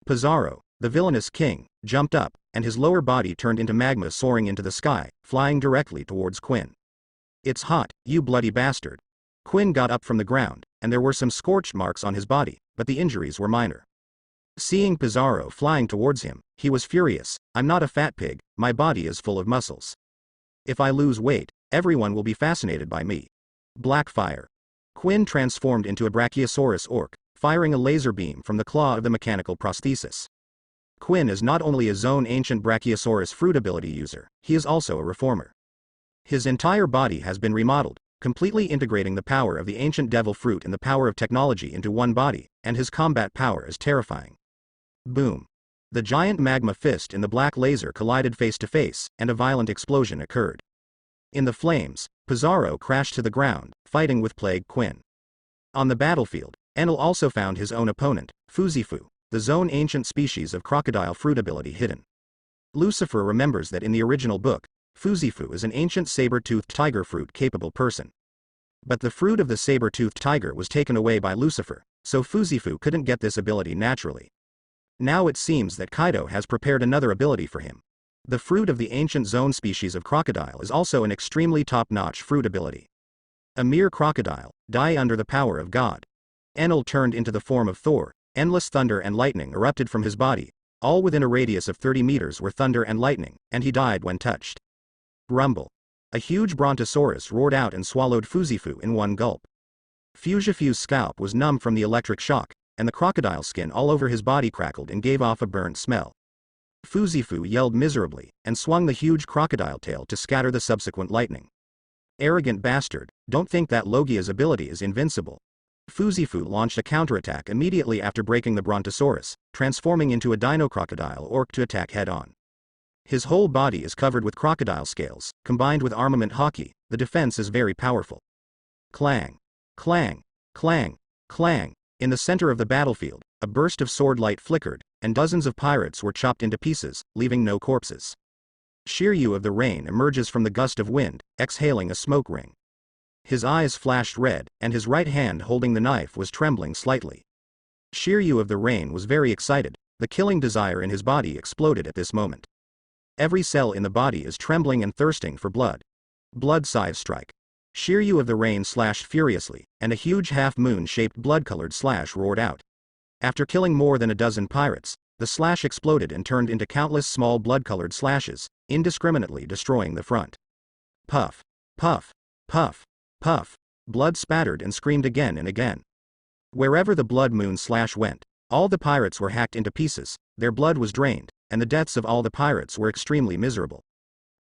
Pizarro, the villainous king, jumped up, and his lower body turned into magma soaring into the sky, flying directly towards Quinn. It's hot, you bloody bastard. Quinn got up from the ground, and there were some scorched marks on his body, but the injuries were minor. Seeing Pizarro flying towards him, he was furious. I'm not a fat pig, my body is full of muscles. If I lose weight, everyone will be fascinated by me. Black fire. Quinn transformed into a Brachiosaurus orc, firing a laser beam from the claw of the mechanical prosthesis. Quinn is not only a Zone Ancient Brachiosaurus fruit ability user, he is also a reformer. His entire body has been remodeled, completely integrating the power of the ancient devil fruit and the power of technology into one body, and his combat power is terrifying. Boom. The giant magma fist and the black laser collided face to face, and a violent explosion occurred. In the flames, Pizarro crashed to the ground, fighting with Plague Quinn. On the battlefield, Enel also found his own opponent, Fuzifu, the Zone Ancient species of crocodile fruit ability hidden. Lucifer remembers that in the original book, Fuzifu is an ancient saber-toothed tiger fruit-capable person. But the fruit of the saber-toothed tiger was taken away by Lucifer, so Fuzifu couldn't get this ability naturally. Now it seems that Kaido has prepared another ability for him. The fruit of the ancient zone species of crocodile is also an extremely top-notch fruit ability. A mere crocodile, die under the power of God. Enel turned into the form of Thor, endless thunder and lightning erupted from his body, all within a radius of 30 meters were thunder and lightning, and he died when touched. Rumble. A huge brontosaurus roared out and swallowed Fuzifu in one gulp. Fuzifu's scalp was numb from the electric shock, and the crocodile skin all over his body crackled and gave off a burnt smell. Fuzifu yelled miserably, and swung the huge crocodile tail to scatter the subsequent lightning. Arrogant bastard, don't think that Logia's ability is invincible. Fuzifu launched a counterattack immediately after breaking the brontosaurus, transforming into a dino-crocodile orc to attack head-on. His whole body is covered with crocodile scales, combined with armament hockey, the defense is very powerful. Clang. Clang. Clang. Clang. In the center of the battlefield, a burst of sword light flickered, and dozens of pirates were chopped into pieces, leaving no corpses. Shiryu of the Rain emerges from the gust of wind, exhaling a smoke ring. His eyes flashed red, and his right hand holding the knife was trembling slightly. Shiryu of the Rain was very excited, the killing desire in his body exploded at this moment. Every cell in the body is trembling and thirsting for blood. Blood scythe strike. Shiryu of the Rain slashed furiously, and a huge half-moon-shaped blood-colored slash roared out. After killing more than a dozen pirates, the slash exploded and turned into countless small blood-colored slashes, indiscriminately destroying the front. Puff. Puff. Puff. Puff. Blood spattered and screamed again and again. Wherever the blood moon slash went, all the pirates were hacked into pieces, their blood was drained, and the deaths of all the pirates were extremely miserable.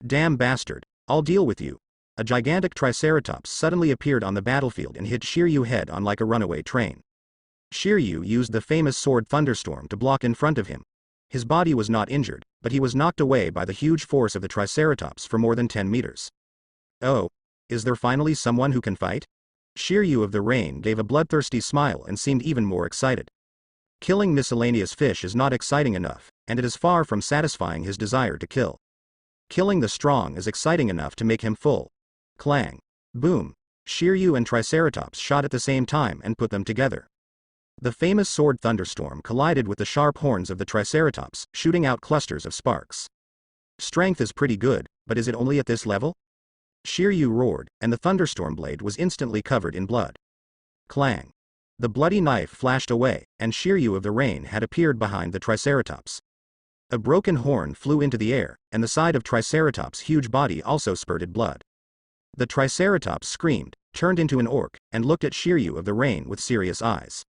Damn bastard, I'll deal with you. A gigantic triceratops suddenly appeared on the battlefield and hit Shiryu head on like a runaway train. Shiryu used the famous sword thunderstorm to block in front of him. His body was not injured, but he was knocked away by the huge force of the triceratops for more than 10 meters. Oh, is there finally someone who can fight? Shiryu of the Rain gave a bloodthirsty smile and seemed even more excited. Killing miscellaneous fish is not exciting enough, and it is far from satisfying his desire to kill. Killing the strong is exciting enough to make him full. Clang. Boom. Shiryu and Triceratops shot at the same time and put them together. The famous sword thunderstorm collided with the sharp horns of the Triceratops, shooting out clusters of sparks. Strength is pretty good, but is it only at this level? Shiryu roared, and the thunderstorm blade was instantly covered in blood. Clang. The bloody knife flashed away, and Shiryu of the Rain had appeared behind the Triceratops. A broken horn flew into the air, and the side of Triceratops' huge body also spurted blood. The Triceratops screamed, turned into an orc, and looked at Shiryu of the Rain with serious eyes.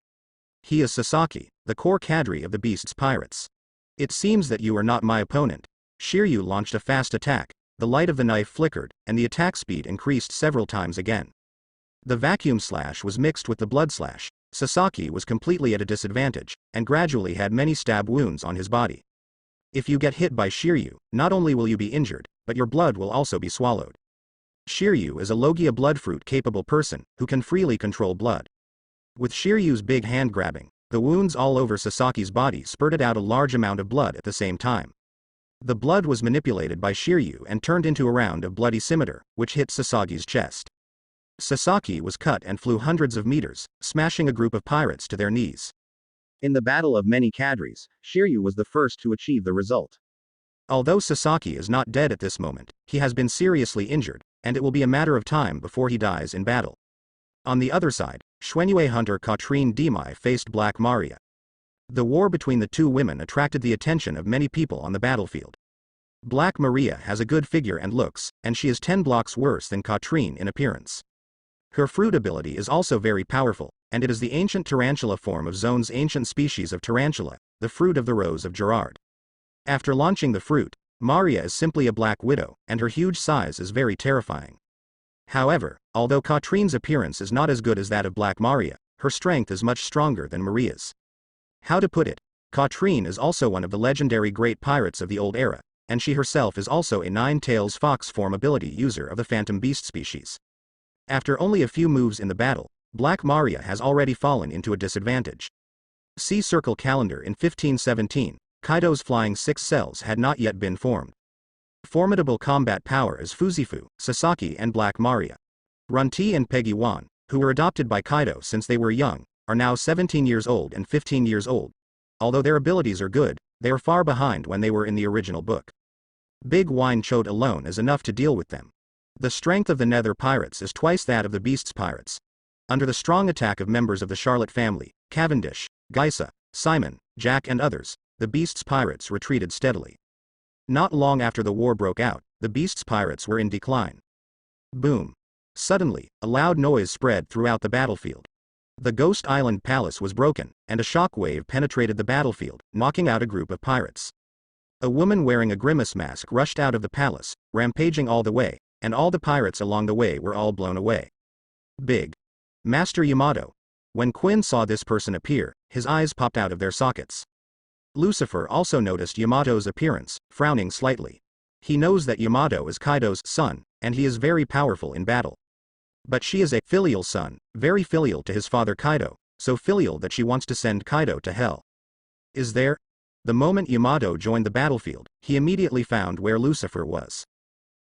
He is Sasaki, the core cadre of the Beast's pirates. It seems that you are not my opponent. Shiryu launched a fast attack, the light of the knife flickered, and the attack speed increased several times again. The vacuum slash was mixed with the blood slash. Sasaki was completely at a disadvantage, and gradually had many stab wounds on his body. If you get hit by Shiryu, not only will you be injured, but your blood will also be swallowed. Shiryu is a Logia bloodfruit-capable person, who can freely control blood. With Shiryu's big hand grabbing, the wounds all over Sasaki's body spurted out a large amount of blood at the same time. The blood was manipulated by Shiryu and turned into a round of bloody scimitar, which hit Sasaki's chest. Sasaki was cut and flew hundreds of meters, smashing a group of pirates to their knees. In the battle of many cadres, Shiryu was the first to achieve the result. Although Sasaki is not dead at this moment, he has been seriously injured, and it will be a matter of time before he dies in battle. On the other side, Xuanyue hunter Katrine Demai faced Black Maria. The war between the two women attracted the attention of many people on the battlefield. Black Maria has a good figure and looks, and she is 10 blocks worse than Katrine in appearance. Her fruit ability is also very powerful, and it is the ancient tarantula form of Zone's ancient species of tarantula, the fruit of the Rose of Gerard. After launching the fruit, Maria is simply a black widow, and her huge size is very terrifying. However, although Katrine's appearance is not as good as that of Black Maria, her strength is much stronger than Maria's. How to put it, Katrine is also one of the legendary great pirates of the old era, and she herself is also a Nine-Tails Fox form ability user of the Phantom Beast species. After only a few moves in the battle, Black Maria has already fallen into a disadvantage. See Circle Calendar in 1517, Kaido's flying 6 cells had not yet been formed. Formidable combat power as Fuzifu, Sasaki and Black Maria. Runti and Peggy Wan, who were adopted by Kaido since they were young, are now 17 years old and 15 years old. Although their abilities are good, they are far behind when they were in the original book. Big Wine Chode alone is enough to deal with them. The strength of the Nether Pirates is twice that of the Beast's Pirates. Under the strong attack of members of the Charlotte family, Cavendish, Geisa, Simon, Jack and others, the Beast's Pirates retreated steadily. Not long after the war broke out, the Beast's Pirates were in decline. Boom. Suddenly, a loud noise spread throughout the battlefield. The Ghost Island Palace was broken, and a shockwave penetrated the battlefield, knocking out a group of pirates. A woman wearing a grimace mask rushed out of the palace, rampaging all the way, and all the pirates along the way were all blown away. Big. Master Yamato. When Quinn saw this person appear, his eyes popped out of their sockets. Lucifer also noticed Yamato's appearance, frowning slightly. He knows that Yamato is Kaido's son, and he is very powerful in battle. But she is a filial son, very filial to his father Kaido, so filial that she wants to send Kaido to hell. Is there? The moment Yamato joined the battlefield, he immediately found where Lucifer was.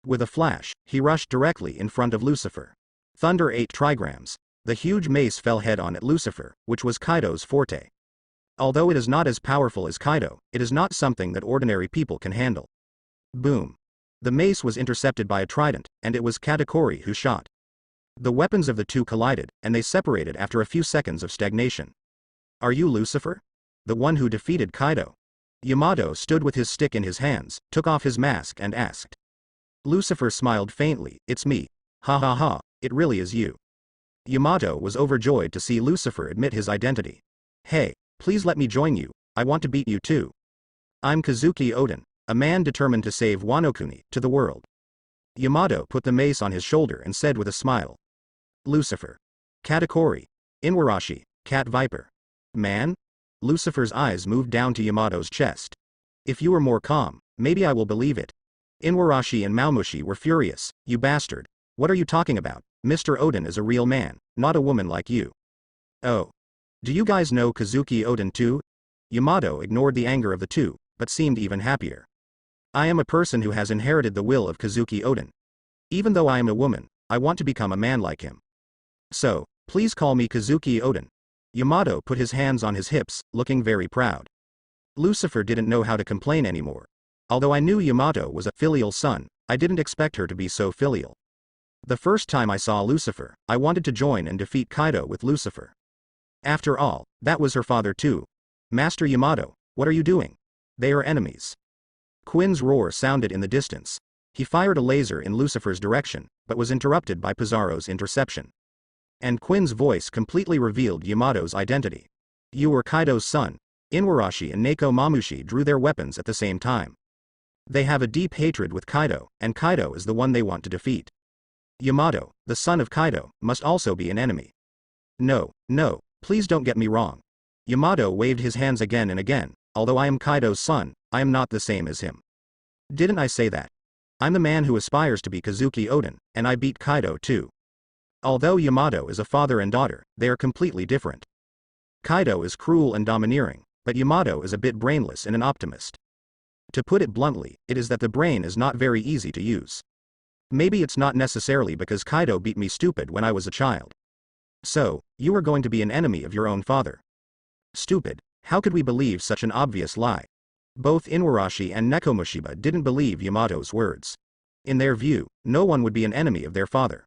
With a flash, he rushed directly in front of Lucifer. Thunder 8 trigrams. The huge mace fell head-on at Lucifer, which was Kaido's forte. Although it is not as powerful as Kaido, it is not something that ordinary people can handle. Boom. The mace was intercepted by a trident, and it was Katakuri who shot. The weapons of the two collided, and they separated after a few seconds of stagnation. Are you Lucifer? The one who defeated Kaido? Yamato stood with his stick in his hands, took off his mask and asked. Lucifer smiled faintly, it's me. Ha ha ha, it really is you. Yamato was overjoyed to see Lucifer admit his identity. Hey, please let me join you, I want to beat you too. I'm Kazuki Oden, a man determined to save Wanokuni to the world. Yamato put the mace on his shoulder and said with a smile. Lucifer. Katakuri. Inwarashi, Cat Viper. Man? Lucifer's eyes moved down to Yamato's chest. If you were more calm, maybe I will believe it. Inwarashi and Maumushi were furious. You bastard. What are you talking about? Mr. Oden is a real man, not a woman like you. Oh. Do you guys know Kazuki Oden too? Yamato ignored the anger of the two, but seemed even happier. I am a person who has inherited the will of Kazuki Oden. Even though I am a woman, I want to become a man like him. So, please call me Kazuki Oden. Yamato put his hands on his hips, looking very proud. Lucifer didn't know how to complain anymore. Although I knew Yamato was a filial son, I didn't expect her to be so filial. The first time I saw Lucifer, I wanted to join and defeat Kaido with Lucifer. After all, that was her father too. Master Yamato, what are you doing? They are enemies. Quinn's roar sounded in the distance. He fired a laser in Lucifer's direction, but was interrupted by Pizarro's interception. And Quinn's voice completely revealed Yamato's identity. You were Kaido's son. Inuarashi and Neko Mamushi drew their weapons at the same time. They have a deep hatred with Kaido, and Kaido is the one they want to defeat. Yamato, the son of Kaido, must also be an enemy. No, please don't get me wrong. Yamato waved his hands again and again. Although I am Kaido's son, I am not the same as him. Didn't I say that? I'm the man who aspires to be Kazuki Oden, and I beat Kaido too. Although Yamato is a father and daughter, they are completely different. Kaido is cruel and domineering, but Yamato is a bit brainless and an optimist. To put it bluntly, it is that the brain is not very easy to use. Maybe it's not necessarily because Kaido beat me stupid when I was a child. So, you are going to be an enemy of your own father. Stupid, how could we believe such an obvious lie? Both Inuarashi and Nekomamushi didn't believe Yamato's words. In their view, no one would be an enemy of their father.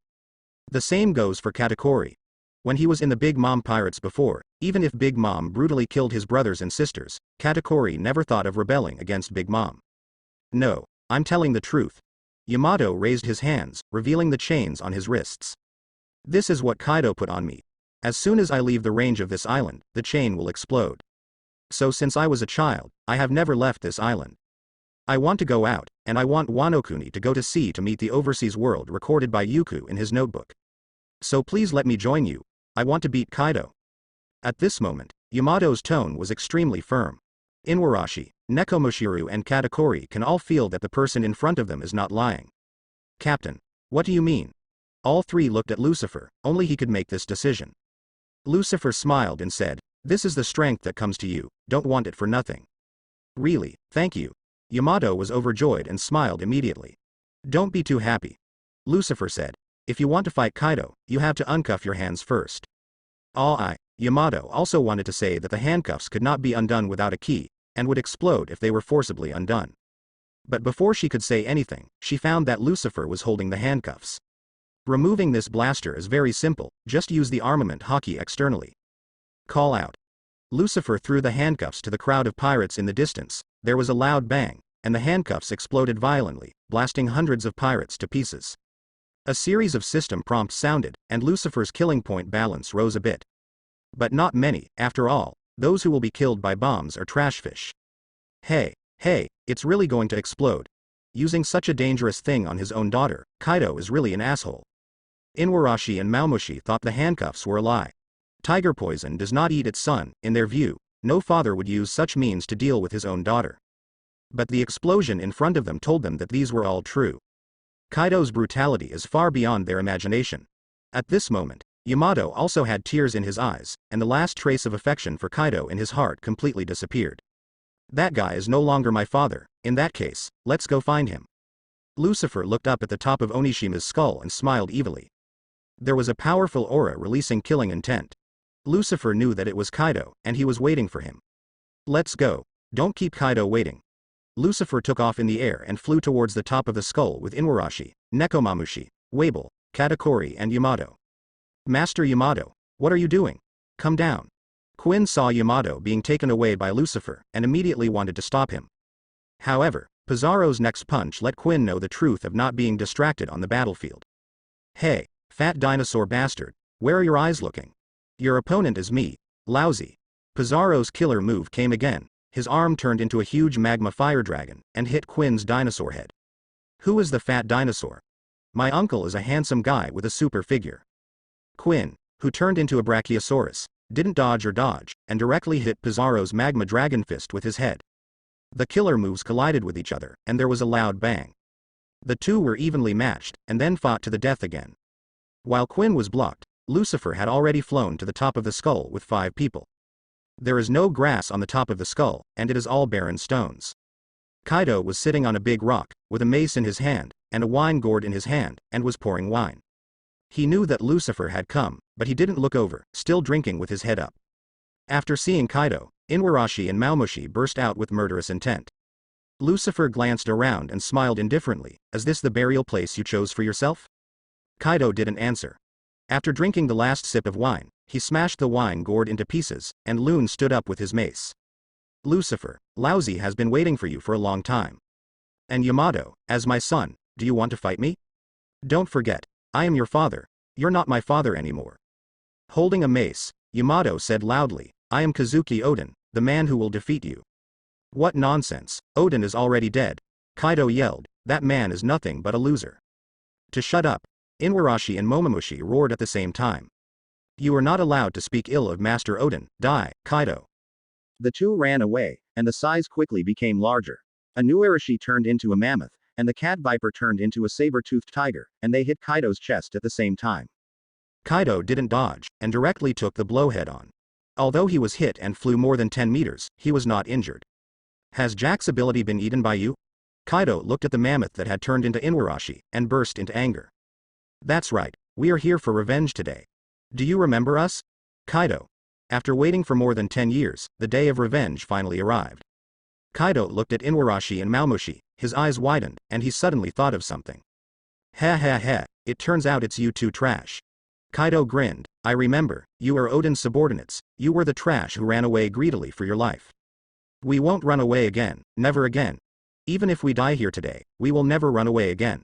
The same goes for Katakuri. When he was in the Big Mom Pirates before, even if Big Mom brutally killed his brothers and sisters, Katakuri never thought of rebelling against Big Mom. No, I'm telling the truth. Yamato raised his hands, revealing the chains on his wrists. This is what Kaido put on me. As soon as I leave the range of this island, the chain will explode. So since I was a child, I have never left this island. I want to go out, and I want Wanokuni to go to sea to meet the overseas world recorded by Yuku in his notebook. So please let me join you. I want to beat Kaido. At this moment, Yamato's tone was extremely firm. Inuarashi, Nekomamushi and Katakuri can all feel that the person in front of them is not lying. Captain, what do you mean? All three looked at Lucifer, only he could make this decision. Lucifer smiled and said, this is the strength that comes to you, don't want it for nothing. Really, thank you. Yamato was overjoyed and smiled immediately. Don't be too happy. Lucifer said, if you want to fight Kaido, you have to uncuff your hands first. Yamato also wanted to say that the handcuffs could not be undone without a key, and would explode if they were forcibly undone. But before she could say anything, she found that Lucifer was holding the handcuffs. Removing this blaster is very simple, just use the armament hockey externally. Call out. Lucifer threw the handcuffs to the crowd of pirates in the distance. There was a loud bang, and the handcuffs exploded violently, blasting hundreds of pirates to pieces. A series of system prompts sounded, and Lucifer's killing point balance rose a bit. But not many, after all, those who will be killed by bombs are trashfish. Hey, it's really going to explode. Using such a dangerous thing on his own daughter, Kaido is really an asshole. Inuarashi and Mamushi thought the handcuffs were a lie. Tiger poison does not eat its son, in their view, no father would use such means to deal with his own daughter. But the explosion in front of them told them that these were all true. Kaido's brutality is far beyond their imagination. At this moment, Yamato also had tears in his eyes, and the last trace of affection for Kaido in his heart completely disappeared. That guy is no longer my father, in that case, let's go find him. Lucifer looked up at the top of Onishima's skull and smiled evilly. There was a powerful aura releasing killing intent. Lucifer knew that it was Kaido, and he was waiting for him. Let's go, don't keep Kaido waiting. Lucifer took off in the air and flew towards the top of the skull with Inuarashi, Nekomamushi, Weevil, Katakuri and Yamato. Master Yamato, what are you doing? Come down. Quinn saw Yamato being taken away by Lucifer, and immediately wanted to stop him. However, Pizarro's next punch let Quinn know the truth of not being distracted on the battlefield. Hey, fat dinosaur bastard, where are your eyes looking? Your opponent is me, lousy. Pizarro's killer move came again. His arm turned into a huge magma fire dragon, and hit Quinn's dinosaur head. Who is the fat dinosaur? My uncle is a handsome guy with a super figure. Quinn, who turned into a brachiosaurus, didn't dodge or dodge, and directly hit Pizarro's magma dragon fist with his head. The killer moves collided with each other, and there was a loud bang. The two were evenly matched, and then fought to the death again. While Quinn was blocked, Lucifer had already flown to the top of the skull with 5 people. There is no grass on the top of the skull, and it is all barren stones. Kaido was sitting on a big rock, with a mace in his hand, and a wine gourd in his hand, and was pouring wine. He knew that Lucifer had come, but he didn't look over, still drinking with his head up. After seeing Kaido, Inuarashi and Mamushi burst out with murderous intent. Lucifer glanced around and smiled indifferently. Is this the burial place you chose for yourself? Kaido didn't answer. After drinking the last sip of wine, he smashed the wine gourd into pieces, and Loon stood up with his mace. Lucifer, Lousy has been waiting for you for a long time. And Yamato, as my son, do you want to fight me? Don't forget, I am your father, you're not my father anymore. Holding a mace, Yamato said loudly, I am Kazuki Oden, the man who will defeat you. What nonsense, Oden is already dead. Kaido yelled, that man is nothing but a loser. To shut up, Inuarashi and Momomushi roared at the same time. You are not allowed to speak ill of Master Oden, die, Kaido. The two ran away, and the size quickly became larger. Inuarashi turned into a mammoth, and the cat viper turned into a saber-toothed tiger, and they hit Kaido's chest at the same time. Kaido didn't dodge, and directly took the blow head-on. Although he was hit and flew more than 10 meters, he was not injured. Has Jack's ability been eaten by you? Kaido looked at the mammoth that had turned into Inuarashi, and burst into anger. That's right, we are here for revenge today. Do you remember us? Kaido. After waiting for more than 10 years, the day of revenge finally arrived. Kaido looked at Inuarashi and Momomushi, his eyes widened, and he suddenly thought of something. Ha ha ha, it turns out it's you two trash. Kaido grinned, I remember, you are Oden's subordinates, you were the trash who ran away greedily for your life. We won't run away again, never again. Even if we die here today, we will never run away again.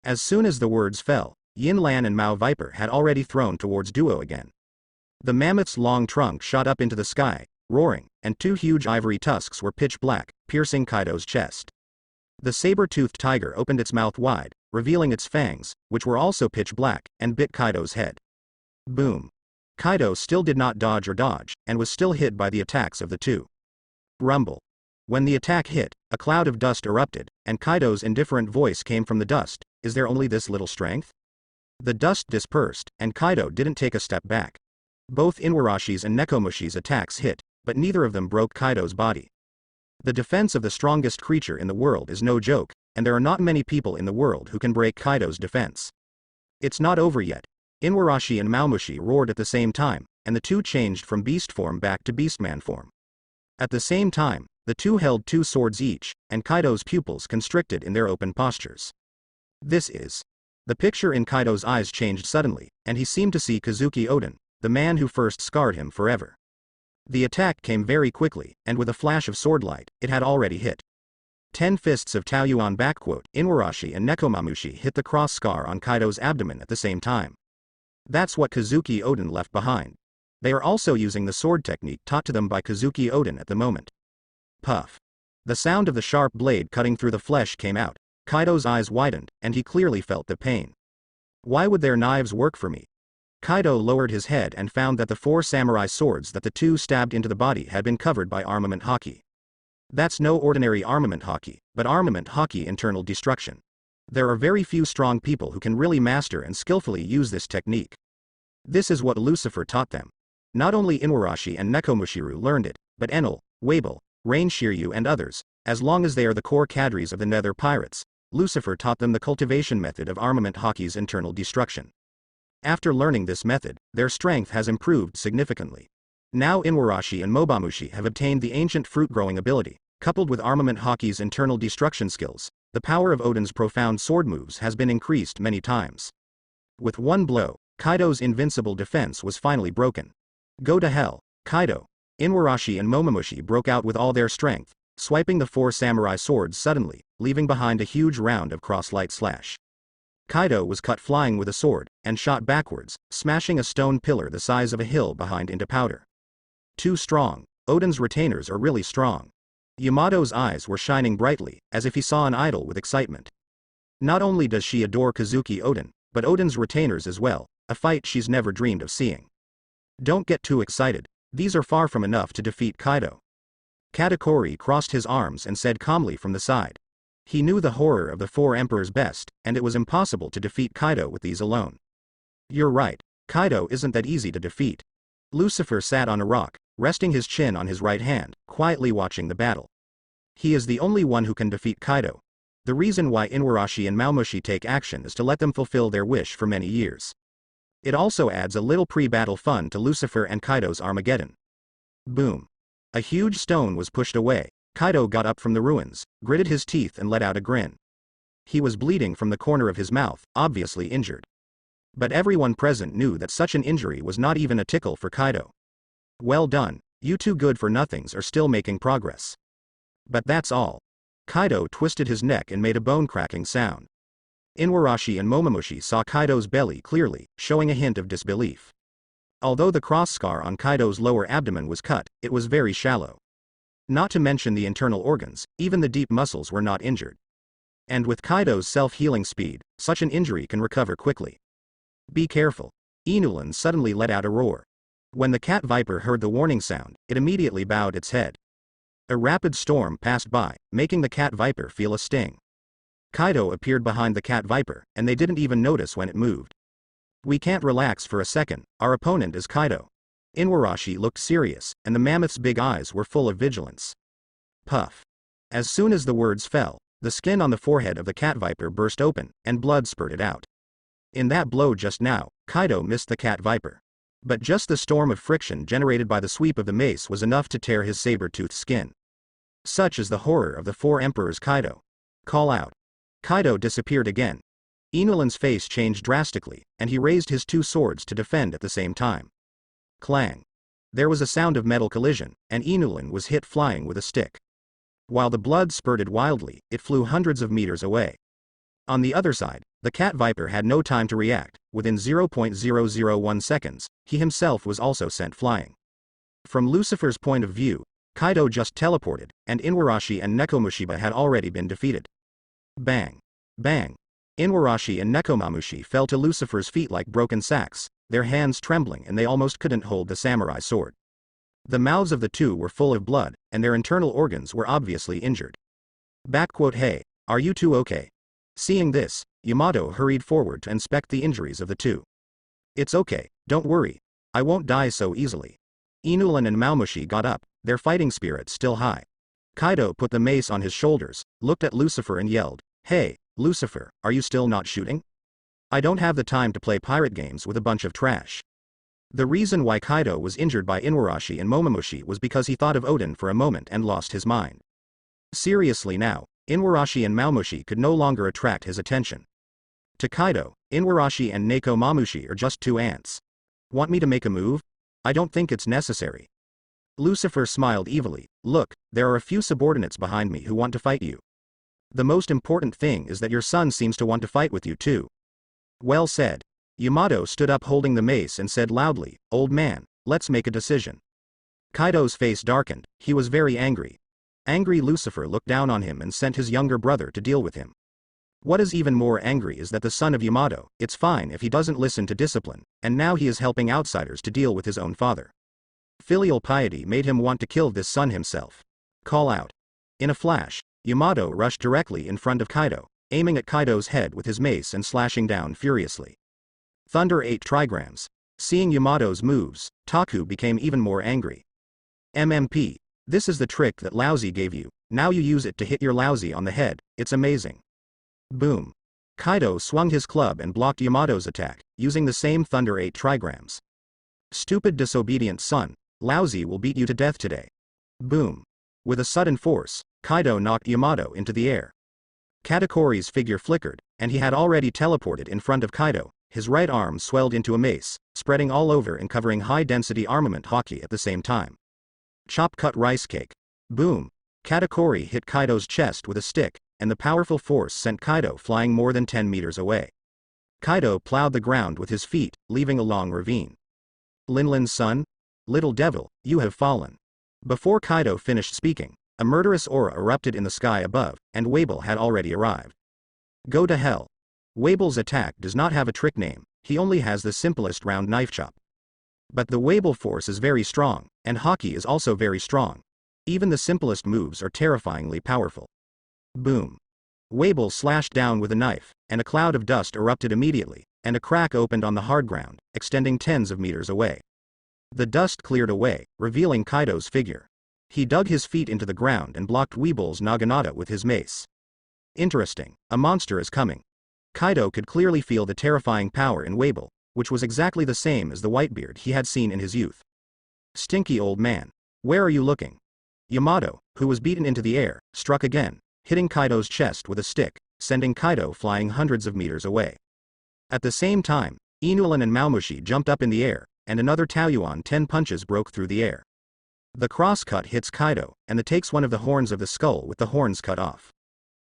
As soon as the words fell, Yin Lan and Mao Viper had already thrown towards Duo again. The mammoth's long trunk shot up into the sky, roaring, and two huge ivory tusks were pitch black, piercing Kaido's chest. The saber-toothed tiger opened its mouth wide, revealing its fangs, which were also pitch black, and bit Kaido's head. Boom. Kaido still did not dodge or dodge, and was still hit by the attacks of the two. Rumble. When the attack hit, a cloud of dust erupted, and Kaido's indifferent voice came from the dust, is there only this little strength? The dust dispersed, and Kaido didn't take a step back. Both Inuarashi's and Nekomushi's attacks hit, but neither of them broke Kaido's body. The defense of the strongest creature in the world is no joke, and there are not many people in the world who can break Kaido's defense. It's not over yet. Inuarashi and Momomushi roared at the same time, and the two changed from beast form back to beastman form. At the same time, the two held two swords each, and Kaido's pupils constricted in their open postures. This is. The picture in Kaido's eyes changed suddenly, and he seemed to see Kazuki Oden, the man who first scarred him forever. The attack came very quickly, and with a flash of swordlight, it had already hit. 10 fists of Taoyuan Inuarashi and Nekomamushi hit the cross scar on Kaido's abdomen at the same time. That's what Kazuki Oden left behind. They are also using the sword technique taught to them by Kazuki Oden at the moment. Puff. The sound of the sharp blade cutting through the flesh came out. Kaido's eyes widened, and he clearly felt the pain. Why would their knives work for me? Kaido lowered his head and found that the 4 samurai swords that the two stabbed into the body had been covered by armament haki. That's no ordinary armament haki, but armament haki internal destruction. There are very few strong people who can really master and skillfully use this technique. This is what Lucifer taught them. Not only Inuarashi and Nekomushiru learned it, but Enel, Weevil, Rain Shiryu and others, as long as they are the core cadres of the Nether Pirates, Lucifer taught them the cultivation method of armament haki's internal destruction. After learning this method, their strength has improved significantly. Now Inuarashi and Momomushi have obtained the ancient fruit-growing ability, coupled with armament haki's internal destruction skills. The power of Oden's profound sword moves has been increased many times. With one blow, Kaido's invincible defense was finally broken. Go to hell, Kaido. Inuarashi and Momomushi broke out with all their strength, swiping the 4 samurai swords suddenly, leaving behind a huge round of cross-light slash. Kaido was cut flying with a sword, and shot backwards, smashing a stone pillar the size of a hill behind into powder. Too strong. Oden's retainers are really strong. Yamato's eyes were shining brightly, as if he saw an idol with excitement. Not only does she adore Kazuki Oden, but Oden's retainers as well, a fight she's never dreamed of seeing. Don't get too excited, these are far from enough to defeat Kaido. Katakuri crossed his arms and said calmly from the side. He knew the horror of the 4 emperors best, and it was impossible to defeat Kaido with these alone. You're right, Kaido isn't that easy to defeat. Lucifer sat on a rock, resting his chin on his right hand, quietly watching the battle. He is the only one who can defeat Kaido. The reason why Inuarashi and Momomushi take action is to let them fulfill their wish for many years. It also adds a little pre-battle fun to Lucifer and Kaido's Armageddon. Boom. A huge stone was pushed away. Kaido got up from the ruins, gritted his teeth and let out a grin. He was bleeding from the corner of his mouth, obviously injured. But everyone present knew that such an injury was not even a tickle for Kaido. Well done, you two good-for-nothings are still making progress. But that's all. Kaido twisted his neck and made a bone-cracking sound. Inuarashi and Momomoshi saw Kaido's belly clearly, showing a hint of disbelief. Although the cross scar on Kaido's lower abdomen was cut, it was very shallow. Not to mention the internal organs, even the deep muscles were not injured. And with Kaido's self-healing speed, such an injury can recover quickly. Be careful. Inulan suddenly let out a roar. When the cat viper heard the warning sound, it immediately bowed its head. A rapid storm passed by, making the cat viper feel a sting. Kaido appeared behind the cat viper, and they didn't even notice when it moved. We can't relax for a second, our opponent is Kaido. Inuarashi looked serious, and the mammoth's big eyes were full of vigilance. Puff. As soon as the words fell, the skin on the forehead of the cat viper burst open, and blood spurted out. In that blow just now, Kaido missed the cat viper. But just the storm of friction generated by the sweep of the mace was enough to tear his saber-toothed skin. Such is the horror of the four emperors Kaido. Call out. Kaido disappeared again. Inulan's face changed drastically, and he raised his two swords to defend at the same time. Clang. There was a sound of metal collision, and Inulan was hit flying with a stick. While the blood spurted wildly, it flew hundreds of meters away. On the other side, the cat viper had no time to react. Within 0.001 seconds, he himself was also sent flying. From Lucifer's point of view, Kaido just teleported, and Inuarashi and Nekomushiba had already been defeated. Bang. Bang. Inuarashi and Nekomamushi fell to Lucifer's feet like broken sacks, their hands trembling, and they almost couldn't hold the samurai sword. The mouths of the two were full of blood, and their internal organs were obviously injured. Hey, are you two okay? Seeing this, Yamato hurried forward to inspect the injuries of the two. It's okay, don't worry. I won't die so easily. Inulan and Maumushi got up, their fighting spirit still high. Kaido put the mace on his shoulders, looked at Lucifer and yelled, "Hey, Lucifer, are you still not shooting? I don't have the time to play pirate games with a bunch of trash." The reason why Kaido was injured by Inuarashi and Momomoshi was because he thought of Odin for a moment and lost his mind. Seriously now, Inuarashi and Maumushi could no longer attract his attention. To Kaido, Inuarashi and Nekomamushi are just two ants. Want me to make a move? I don't think it's necessary. Lucifer smiled evilly. Look, there are a few subordinates behind me who want to fight you. The most important thing is that your son seems to want to fight with you too. Well said. Yamato stood up holding the mace and said loudly, "Old man, let's make a decision." Kaido's face darkened, he was very angry. Angry Lucifer looked down on him and sent his younger brother to deal with him. What is even more angry is that the son of Yamato, it's fine if he doesn't listen to discipline, and now he is helping outsiders to deal with his own father. Filial piety made him want to kill this son himself. Call out. In a flash, Yamato rushed directly in front of Kaido, aiming at Kaido's head with his mace and slashing down furiously. Thunder 8 trigrams. Seeing Yamato's moves, Taku became even more angry. MMP. This is the trick that Lousy gave you, now you use it to hit your Lousy on the head, it's amazing. Boom. Kaido swung his club and blocked Yamato's attack, using the same Thunder 8 trigrams. Stupid disobedient son, Lousy will beat you to death today. Boom. With a sudden force, Kaido knocked Yamato into the air. Katakuri's figure flickered, and he had already teleported in front of Kaido, his right arm swelled into a mace, spreading all over and covering high-density armament hockey at the same time. Chop-cut rice cake. Boom. Katakuri hit Kaido's chest with a stick, and the powerful force sent Kaido flying more than 10 meters away. Kaido plowed the ground with his feet, leaving a long ravine. Linlin's son? Little devil, you have fallen. Before Kaido finished speaking, a murderous aura erupted in the sky above, and Weevil had already arrived. Go to hell. Weevil's attack does not have a trick name, he only has the simplest round knife chop. But the Weevil force is very strong, and hockey is also very strong. Even the simplest moves are terrifyingly powerful. Boom. Weevil slashed down with a knife, and a cloud of dust erupted immediately, and a crack opened on the hard ground, extending tens of meters away. The dust cleared away, revealing Kaido's figure. He dug his feet into the ground and blocked Weevil's naginata with his mace. Interesting, a monster is coming. Kaido could clearly feel the terrifying power in Weevil, which was exactly the same as the Whitebeard he had seen in his youth. Stinky old man. Where are you looking? Yamato, who was beaten into the air, struck again, hitting Kaido's chest with a stick, sending Kaido flying hundreds of meters away. At the same time, Enel and Maomushi jumped up in the air, and another Taoyuan 10 punches broke through the air. The cross-cut hits Kaido, and takes one of the horns of the skull with the horns cut off.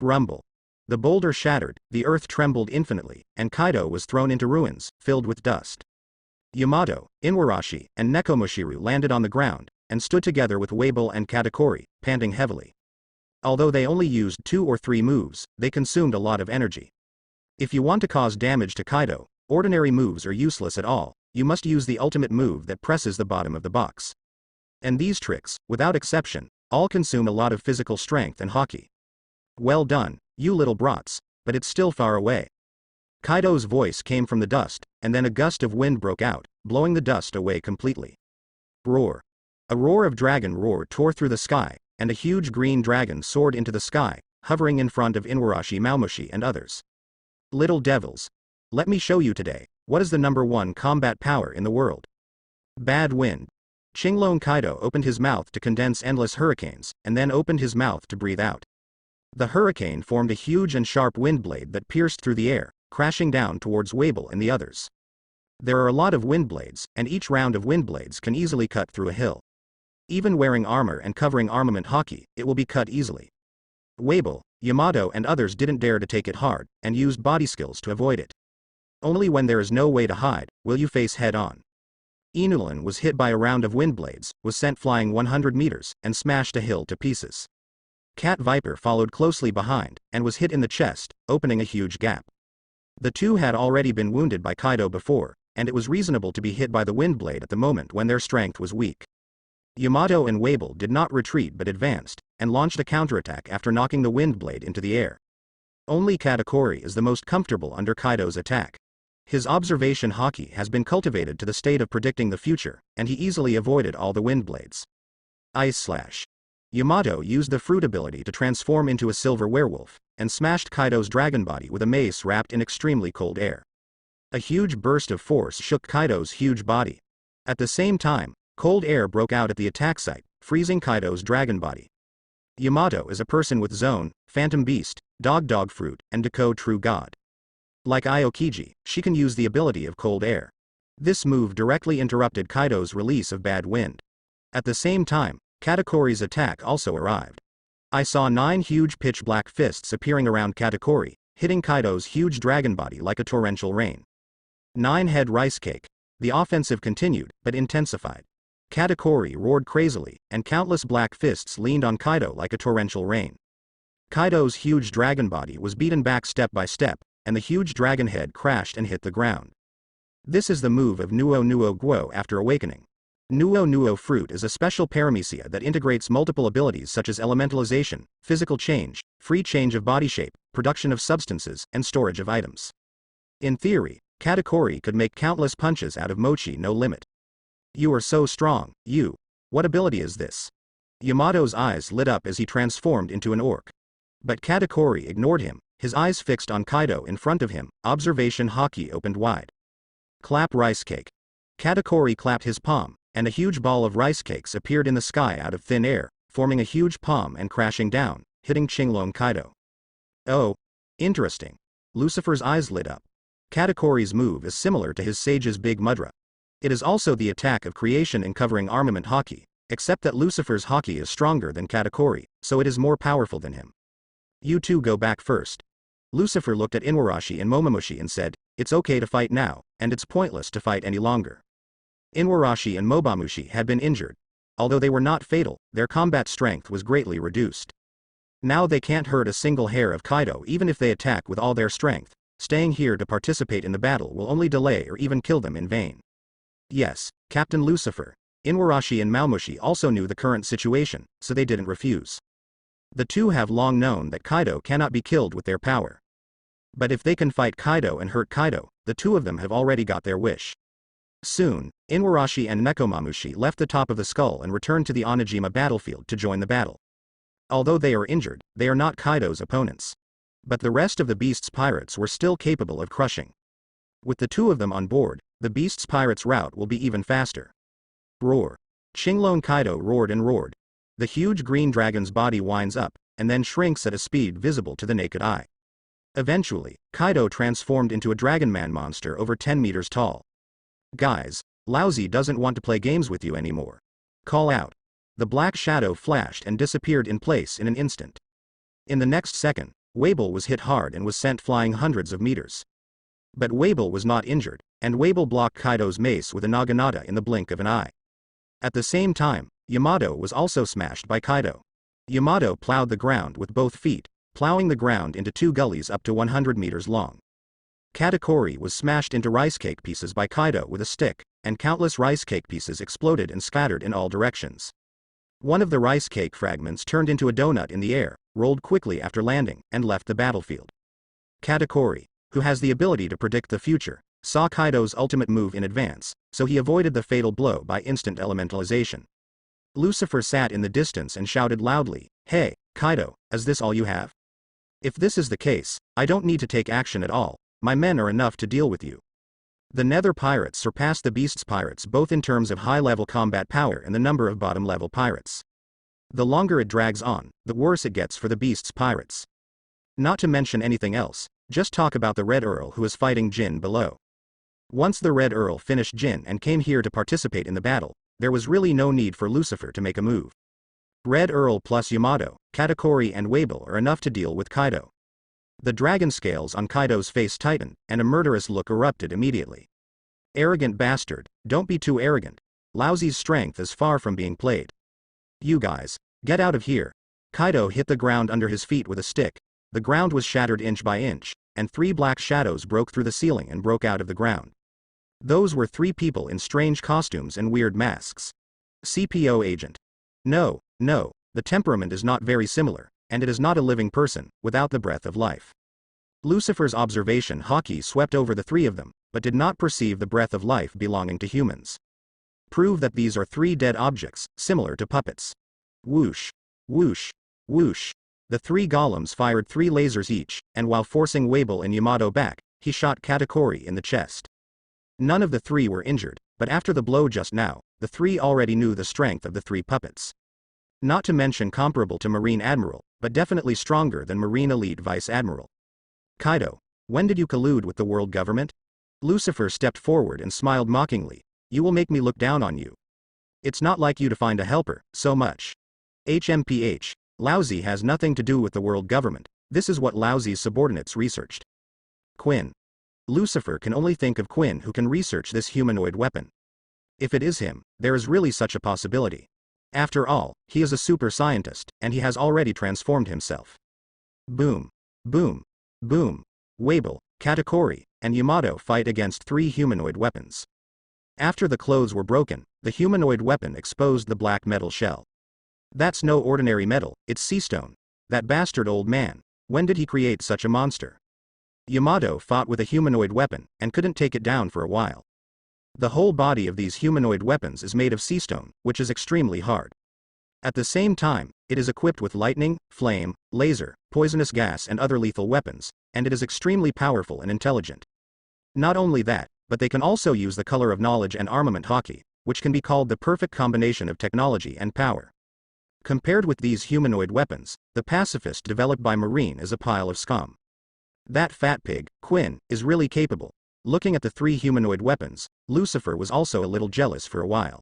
Rumble. The boulder shattered, the earth trembled infinitely, and Kaido was thrown into ruins, filled with dust. Yamato, Inuarashi, and Nekomushiru landed on the ground, and stood together with Weevil and Katakuri, panting heavily. Although they only used 2 or 3 moves, they consumed a lot of energy. If you want to cause damage to Kaido, ordinary moves are useless at all, you must use the ultimate move that presses the bottom of the box. And these tricks, without exception, all consume a lot of physical strength and haki. Well done, you little brats, but it's still far away. Kaido's voice came from the dust, and then a gust of wind broke out, blowing the dust away completely. Roar. A roar of dragon roar tore through the sky, and a huge green dragon soared into the sky, hovering in front of Inuarashi, Maomushi and others. Little devils. Let me show you today, what is the #1 combat power in the world. Bad wind. Shinlone Kaido opened his mouth to condense endless hurricanes, and then opened his mouth to breathe out. The hurricane formed a huge and sharp wind blade that pierced through the air, crashing down towards Weevil and the others. There are a lot of wind blades, and each round of wind blades can easily cut through a hill. Even wearing armor and covering armament haki, it will be cut easily. Weevil, Yamato and others didn't dare to take it hard, and used body skills to avoid it. Only when there is no way to hide, will you face head-on. Enel was hit by a round of wind blades, was sent flying 100 meters, and smashed a hill to pieces. Cat Viper followed closely behind, and was hit in the chest, opening a huge gap. The two had already been wounded by Kaido before, and it was reasonable to be hit by the wind blade at the moment when their strength was weak. Yamato and Weevil did not retreat but advanced, and launched a counterattack after knocking the wind blade into the air. Only Katakuri is the most comfortable under Kaido's attack. His observation haki has been cultivated to the state of predicting the future, and he easily avoided all the wind blades. Ice Slash. Yamato used the fruit ability to transform into a silver werewolf, and smashed Kaido's dragon body with a mace wrapped in extremely cold air. A huge burst of force shook Kaido's huge body. At the same time, cold air broke out at the attack site, freezing Kaido's dragon body. Yamato is a person with Zone, Phantom Beast, Dog Fruit, and Deko True God. Like Aokiji, she can use the ability of cold air. This move directly interrupted Kaido's release of bad wind. At the same time, Katakuri's attack also arrived. I saw 9 huge pitch-black fists appearing around Katakuri, hitting Kaido's huge dragon body like a torrential rain. 9-head rice cake. The offensive continued, but intensified. Katakuri roared crazily, and countless black fists leaned on Kaido like a torrential rain. Kaido's huge dragon body was beaten back step by step, and the huge dragon head crashed and hit the ground. This is the move of Nuo Nuo Guo after awakening. Nuo Nuo Fruit is a special paramecia that integrates multiple abilities such as elementalization, physical change, free change of body shape, production of substances, and storage of items. In theory, Katakuri could make countless punches out of Mochi no limit. You are so strong, you. What ability is this? Yamato's eyes lit up as he transformed into an orc. But Katakuri ignored him, his eyes fixed on Kaido in front of him, observation haki opened wide. Clap rice cake. Katakuri clapped his palm, and a huge ball of rice cakes appeared in the sky out of thin air, forming a huge palm and crashing down, hitting Shinlone Kaido. Oh. Interesting. Lucifer's eyes lit up. Katakuri's move is similar to his Sage's Big Mudra. It is also the attack of creation in covering armament haki, except that Lucifer's haki is stronger than Katakuri, so it is more powerful than him. You two go back first. Lucifer looked at Inuarashi and Momomushi and said, it's okay to fight now, and it's pointless to fight any longer. Inuarashi and Mobamushi had been injured. Although they were not fatal, their combat strength was greatly reduced. Now they can't hurt a single hair of Kaido even if they attack with all their strength. Staying here to participate in the battle will only delay or even kill them in vain. Yes, Captain Lucifer. Inuarashi and Maomushi also knew the current situation, so they didn't refuse. The two have long known that Kaido cannot be killed with their power. But if they can fight Kaido and hurt Kaido, the two of them have already got their wish. Soon, Inuarashi and Nekomamushi left the top of the skull and returned to the Onigashima battlefield to join the battle. Although they are injured, they are not Kaido's opponents. But the rest of the Beast's pirates were still capable of crushing. With the two of them on board, the Beast's pirates' route will be even faster. Roar. Shinlone Kaido roared and roared. The huge green dragon's body winds up, and then shrinks at a speed visible to the naked eye. Eventually, Kaido transformed into a Dragonman monster over 10 meters tall. Guys, Lousy doesn't want to play games with you anymore. Call out. The black shadow flashed and disappeared in place in an instant. In the next second, Weevil was hit hard and was sent flying hundreds of meters. But Weevil was not injured, and Weevil blocked Kaido's mace with a naginata in the blink of an eye. At the same time, Yamato was also smashed by Kaido. Yamato plowed the ground with both feet, plowing the ground into 2 gullies up to 100 meters long. Katakuri was smashed into rice cake pieces by Kaido with a stick, and countless rice cake pieces exploded and scattered in all directions. One of the rice cake fragments turned into a donut in the air, rolled quickly after landing, and left the battlefield. Katakuri, who has the ability to predict the future, saw Kaido's ultimate move in advance, so he avoided the fatal blow by instant elementalization. Lucifer sat in the distance and shouted loudly, "Hey, Kaido, is this all you have? If this is the case, I don't need to take action at all, my men are enough to deal with you." The Nether pirates surpassed the Beast's pirates both in terms of high-level combat power and the number of bottom-level pirates. The longer it drags on, the worse it gets for the Beast's pirates. Not to mention anything else, just talk about the Red Earl who is fighting Jin below. Once the Red Earl finished Jin and came here to participate in the battle, there was really no need for Lucifer to make a move. Red Earl plus Yamato, Katakuri and Weevil are enough to deal with Kaido. The dragon scales on Kaido's face tightened, and a murderous look erupted immediately. "Arrogant bastard, don't be too arrogant. Lousy's strength is far from being played. You guys, get out of here." Kaido hit the ground under his feet with a stick. The ground was shattered inch by inch, and 3 black shadows broke through the ceiling and broke out of the ground. Those were 3 people in strange costumes and weird masks. CPO agent. No, the temperament is not very similar, and it is not a living person, without the breath of life. Lucifer's observation haki swept over the 3 of them, but did not perceive the breath of life belonging to humans. Prove that these are 3 dead objects, similar to puppets. Whoosh, whoosh, whoosh. The 3 golems fired 3 lasers each, and while forcing Weevil and Yamato back, he shot Katakuri in the chest. None of the 3 were injured, but after the blow just now, the 3 already knew the strength of the 3 puppets. Not to mention comparable to Marine Admiral, but definitely stronger than Marine Elite Vice Admiral. "Kaido, when did you collude with the world government?" Lucifer stepped forward and smiled mockingly. "You will make me look down on you. It's not like you to find a helper, so much. HMPH, Lousy has nothing to do with the world government, this is what Lousy's subordinates researched." Quinn. Lucifer can only think of Quinn who can research this humanoid weapon. If it is him, there is really such a possibility. After all, he is a super scientist, and he has already transformed himself. Boom. Boom. Boom. Weevil, Katakuri, and Yamato fight against 3 humanoid weapons. After the clothes were broken, the humanoid weapon exposed the black metal shell. That's no ordinary metal, it's sea stone. That bastard old man, when did he create such a monster? Yamato fought with a humanoid weapon, and couldn't take it down for a while. The whole body of these humanoid weapons is made of sea stone, which is extremely hard. At the same time, it is equipped with lightning, flame, laser, poisonous gas and other lethal weapons, and it is extremely powerful and intelligent. Not only that, but they can also use the color of knowledge and armament haki, which can be called the perfect combination of technology and power. Compared with these humanoid weapons, the pacifist developed by Marine is a pile of scum. That fat pig, Quinn, is really capable. Looking at the 3 humanoid weapons, Lucifer was also a little jealous for a while.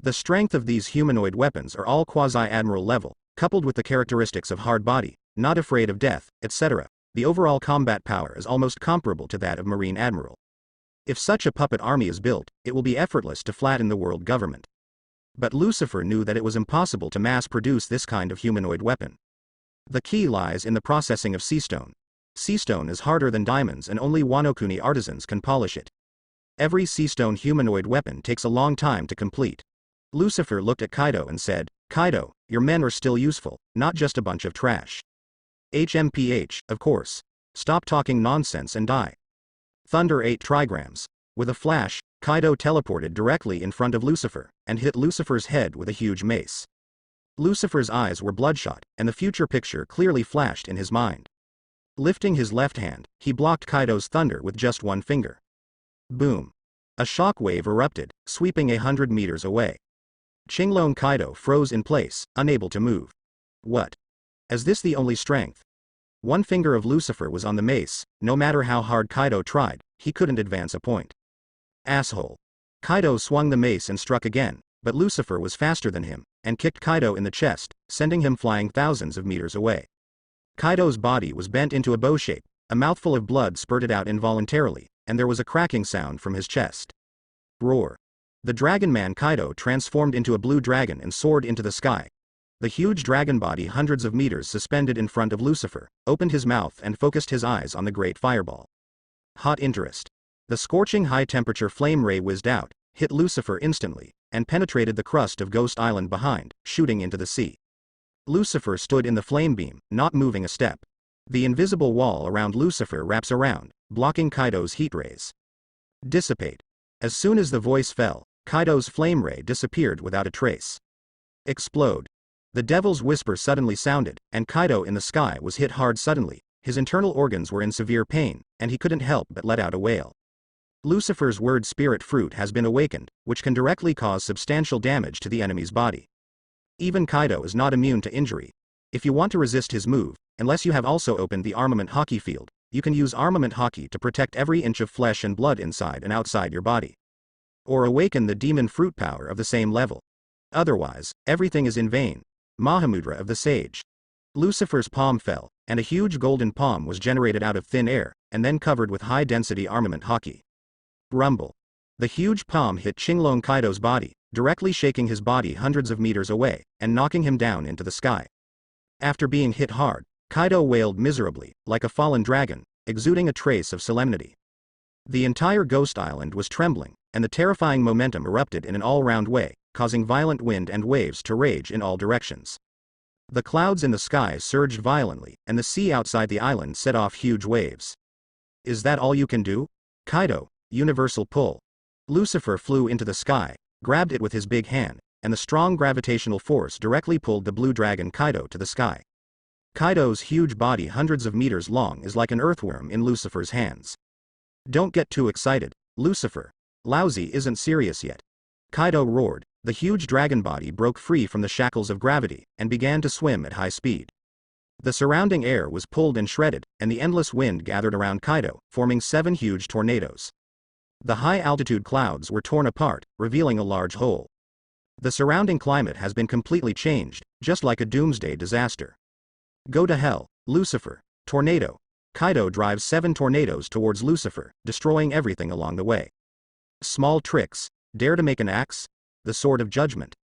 The strength of these humanoid weapons are all quasi-admiral level, coupled with the characteristics of hard body, not afraid of death, etc. The overall combat power is almost comparable to that of Marine Admiral. If such a puppet army is built, it will be effortless to flatten the world government. But Lucifer knew that it was impossible to mass-produce this kind of humanoid weapon. The key lies in the processing of sea stone. Sea stone is harder than diamonds and only Wanokuni artisans can polish it. Every sea stone humanoid weapon takes a long time to complete. Lucifer looked at Kaido and said, "Kaido, your men are still useful, not just a bunch of trash." HMPH, of course. Stop talking nonsense and die. Thunder 8 trigrams. With a flash, Kaido teleported directly in front of Lucifer, and hit Lucifer's head with a huge mace. Lucifer's eyes were bloodshot, and the future picture clearly flashed in his mind. Lifting his left hand, he blocked Kaido's thunder with just one finger. Boom. A shock wave erupted, sweeping 100 meters away. Chinglong Kaido froze in place, unable to move. What? Is this the only strength? One finger of Lucifer was on the mace. No matter how hard Kaido tried, he couldn't advance a point. Asshole. Kaido swung the mace and struck again, but Lucifer was faster than him, and kicked Kaido in the chest, sending him flying thousands of meters away. Kaido's body was bent into a bow shape, a mouthful of blood spurted out involuntarily, and there was a cracking sound from his chest. Roar. The Dragon Man Kaido transformed into a blue dragon and soared into the sky. The huge dragon body, hundreds of meters suspended in front of Lucifer, opened his mouth and focused his eyes on the great fireball. Hot interest. The scorching high-temperature flame ray whizzed out, hit Lucifer instantly, and penetrated the crust of Ghost Island behind, shooting into the sea. Lucifer stood in the flame beam, not moving a step. The invisible wall around Lucifer wraps around, blocking Kaido's heat rays. Dissipate. As soon as the voice fell, Kaido's flame ray disappeared without a trace. Explode. The Devil's Whisper suddenly sounded, and Kaido in the sky was hit hard suddenly. His internal organs were in severe pain, and he couldn't help but let out a wail. Lucifer's word Spirit Fruit has been awakened, which can directly cause substantial damage to the enemy's body. Even Kaido is not immune to injury. If you want to resist his move, unless you have also opened the armament hockey field, you can use armament hockey to protect every inch of flesh and blood inside and outside your body. Or awaken the demon fruit power of the same level. Otherwise, everything is in vain. Mahamudra of the Sage. Lucifer's palm fell, and a huge golden palm was generated out of thin air, and then covered with high-density armament hockey. Rumble. The huge palm hit Chinglong Kaido's body, directly shaking his body hundreds of meters away, and knocking him down into the sky. After being hit hard, Kaido wailed miserably, like a fallen dragon, exuding a trace of solemnity. The entire Ghost Island was trembling, and the terrifying momentum erupted in an all-round way, causing violent wind and waves to rage in all directions. The clouds in the sky surged violently, and the sea outside the island set off huge waves. Is that all you can do? Kaido, universal pull. Lucifer flew into the sky, grabbed it with his big hand, and the strong gravitational force directly pulled the blue dragon Kaido to the sky. Kaido's huge body, hundreds of meters long, is like an earthworm in Lucifer's hands. Don't get too excited, Lucifer. Lousy isn't serious yet. Kaido roared. The huge dragon body broke free from the shackles of gravity, and began to swim at high speed. The surrounding air was pulled and shredded, and the endless wind gathered around Kaido, forming 7 huge tornadoes. The high-altitude clouds were torn apart, revealing a large hole. The surrounding climate has been completely changed, just like a doomsday disaster. Go to hell, Lucifer. Tornado. Kaido drives 7 tornadoes towards Lucifer, destroying everything along the way. Small tricks. Dare to make an axe? The Sword of Judgment.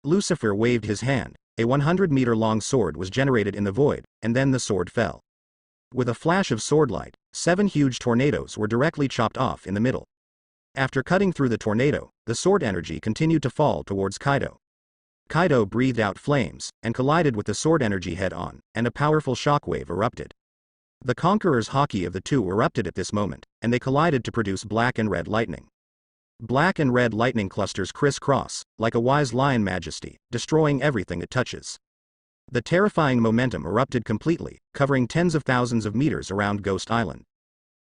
Lucifer waved his hand. A 100-meter-long sword was generated in the void, and then the sword fell. With a flash of swordlight, 7 huge tornadoes were directly chopped off in the middle. After cutting through the tornado, the sword energy continued to fall towards Kaido. Kaido breathed out flames, and collided with the sword energy head-on, and a powerful shockwave erupted. The conquerors' hockey of the two erupted at this moment, and they collided to produce black and red lightning. Black and red lightning clusters crisscross, like a wise lion majesty, destroying everything it touches. The terrifying momentum erupted completely, covering tens of thousands of meters around Ghost Island.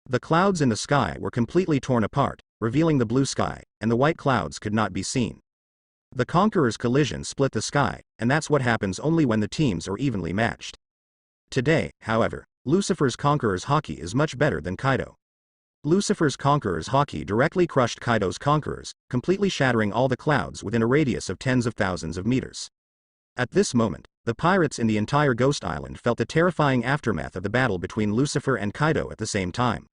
The clouds in the sky were completely torn apart, revealing the blue sky, and the white clouds could not be seen. The conquerors' collision split the sky, and that's what happens only when the teams are evenly matched. Today, however, Lucifer's conquerors' hockey is much better than Kaido. Lucifer's conquerors' hockey directly crushed Kaido's conquerors, completely shattering all the clouds within a radius of tens of thousands of meters. At this moment, the pirates in the entire Ghost Island felt the terrifying aftermath of the battle between Lucifer and Kaido at the same time.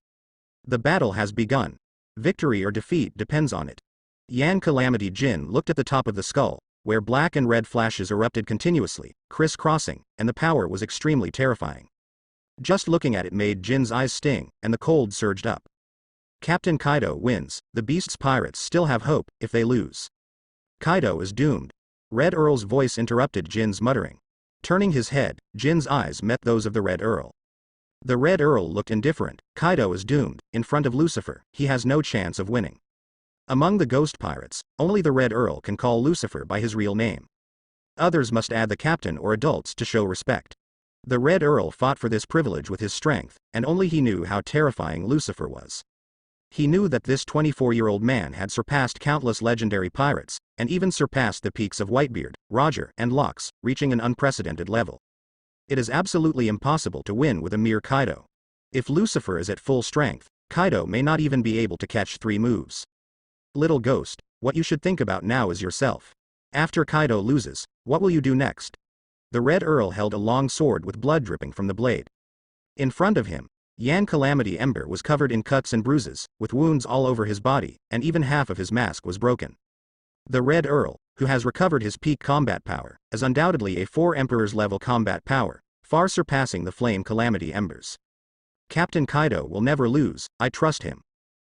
The battle has begun. Victory or defeat depends on it. Yan Calamity Jin looked at the top of the skull, where black and red flashes erupted continuously, crisscrossing, and the power was extremely terrifying. Just looking at it made Jin's eyes sting, and the cold surged up. Captain Kaido wins. The Beast's pirates still have hope if they lose. Kaido is doomed. Red Earl's voice interrupted Jin's muttering. Turning his head, Jin's eyes met those of the Red Earl. The Red Earl looked indifferent. Kaido is doomed. In front of Lucifer, he has no chance of winning. Among the ghost pirates, only the Red Earl can call Lucifer by his real name. Others must add the captain or adults to show respect. The Red Earl fought for this privilege with his strength, and only he knew how terrifying Lucifer was. He knew that this 24-year-old man had surpassed countless legendary pirates, and even surpassed the peaks of Whitebeard, Roger, and Locks, reaching an unprecedented level. It is absolutely impossible to win with a mere Kaido. If Lucifer is at full strength, Kaido may not even be able to catch 3 moves. Little ghost, what you should think about now is yourself. After Kaido loses, what will you do next? The Red Earl held a long sword with blood dripping from the blade. In front of him, Yan Calamity Ember was covered in cuts and bruises, with wounds all over his body, and even half of his mask was broken. The Red Earl, who has recovered his peak combat power, is undoubtedly a 4 Emperor's level combat power, far surpassing the Flame Calamity Embers. Captain Kaido will never lose, I trust him.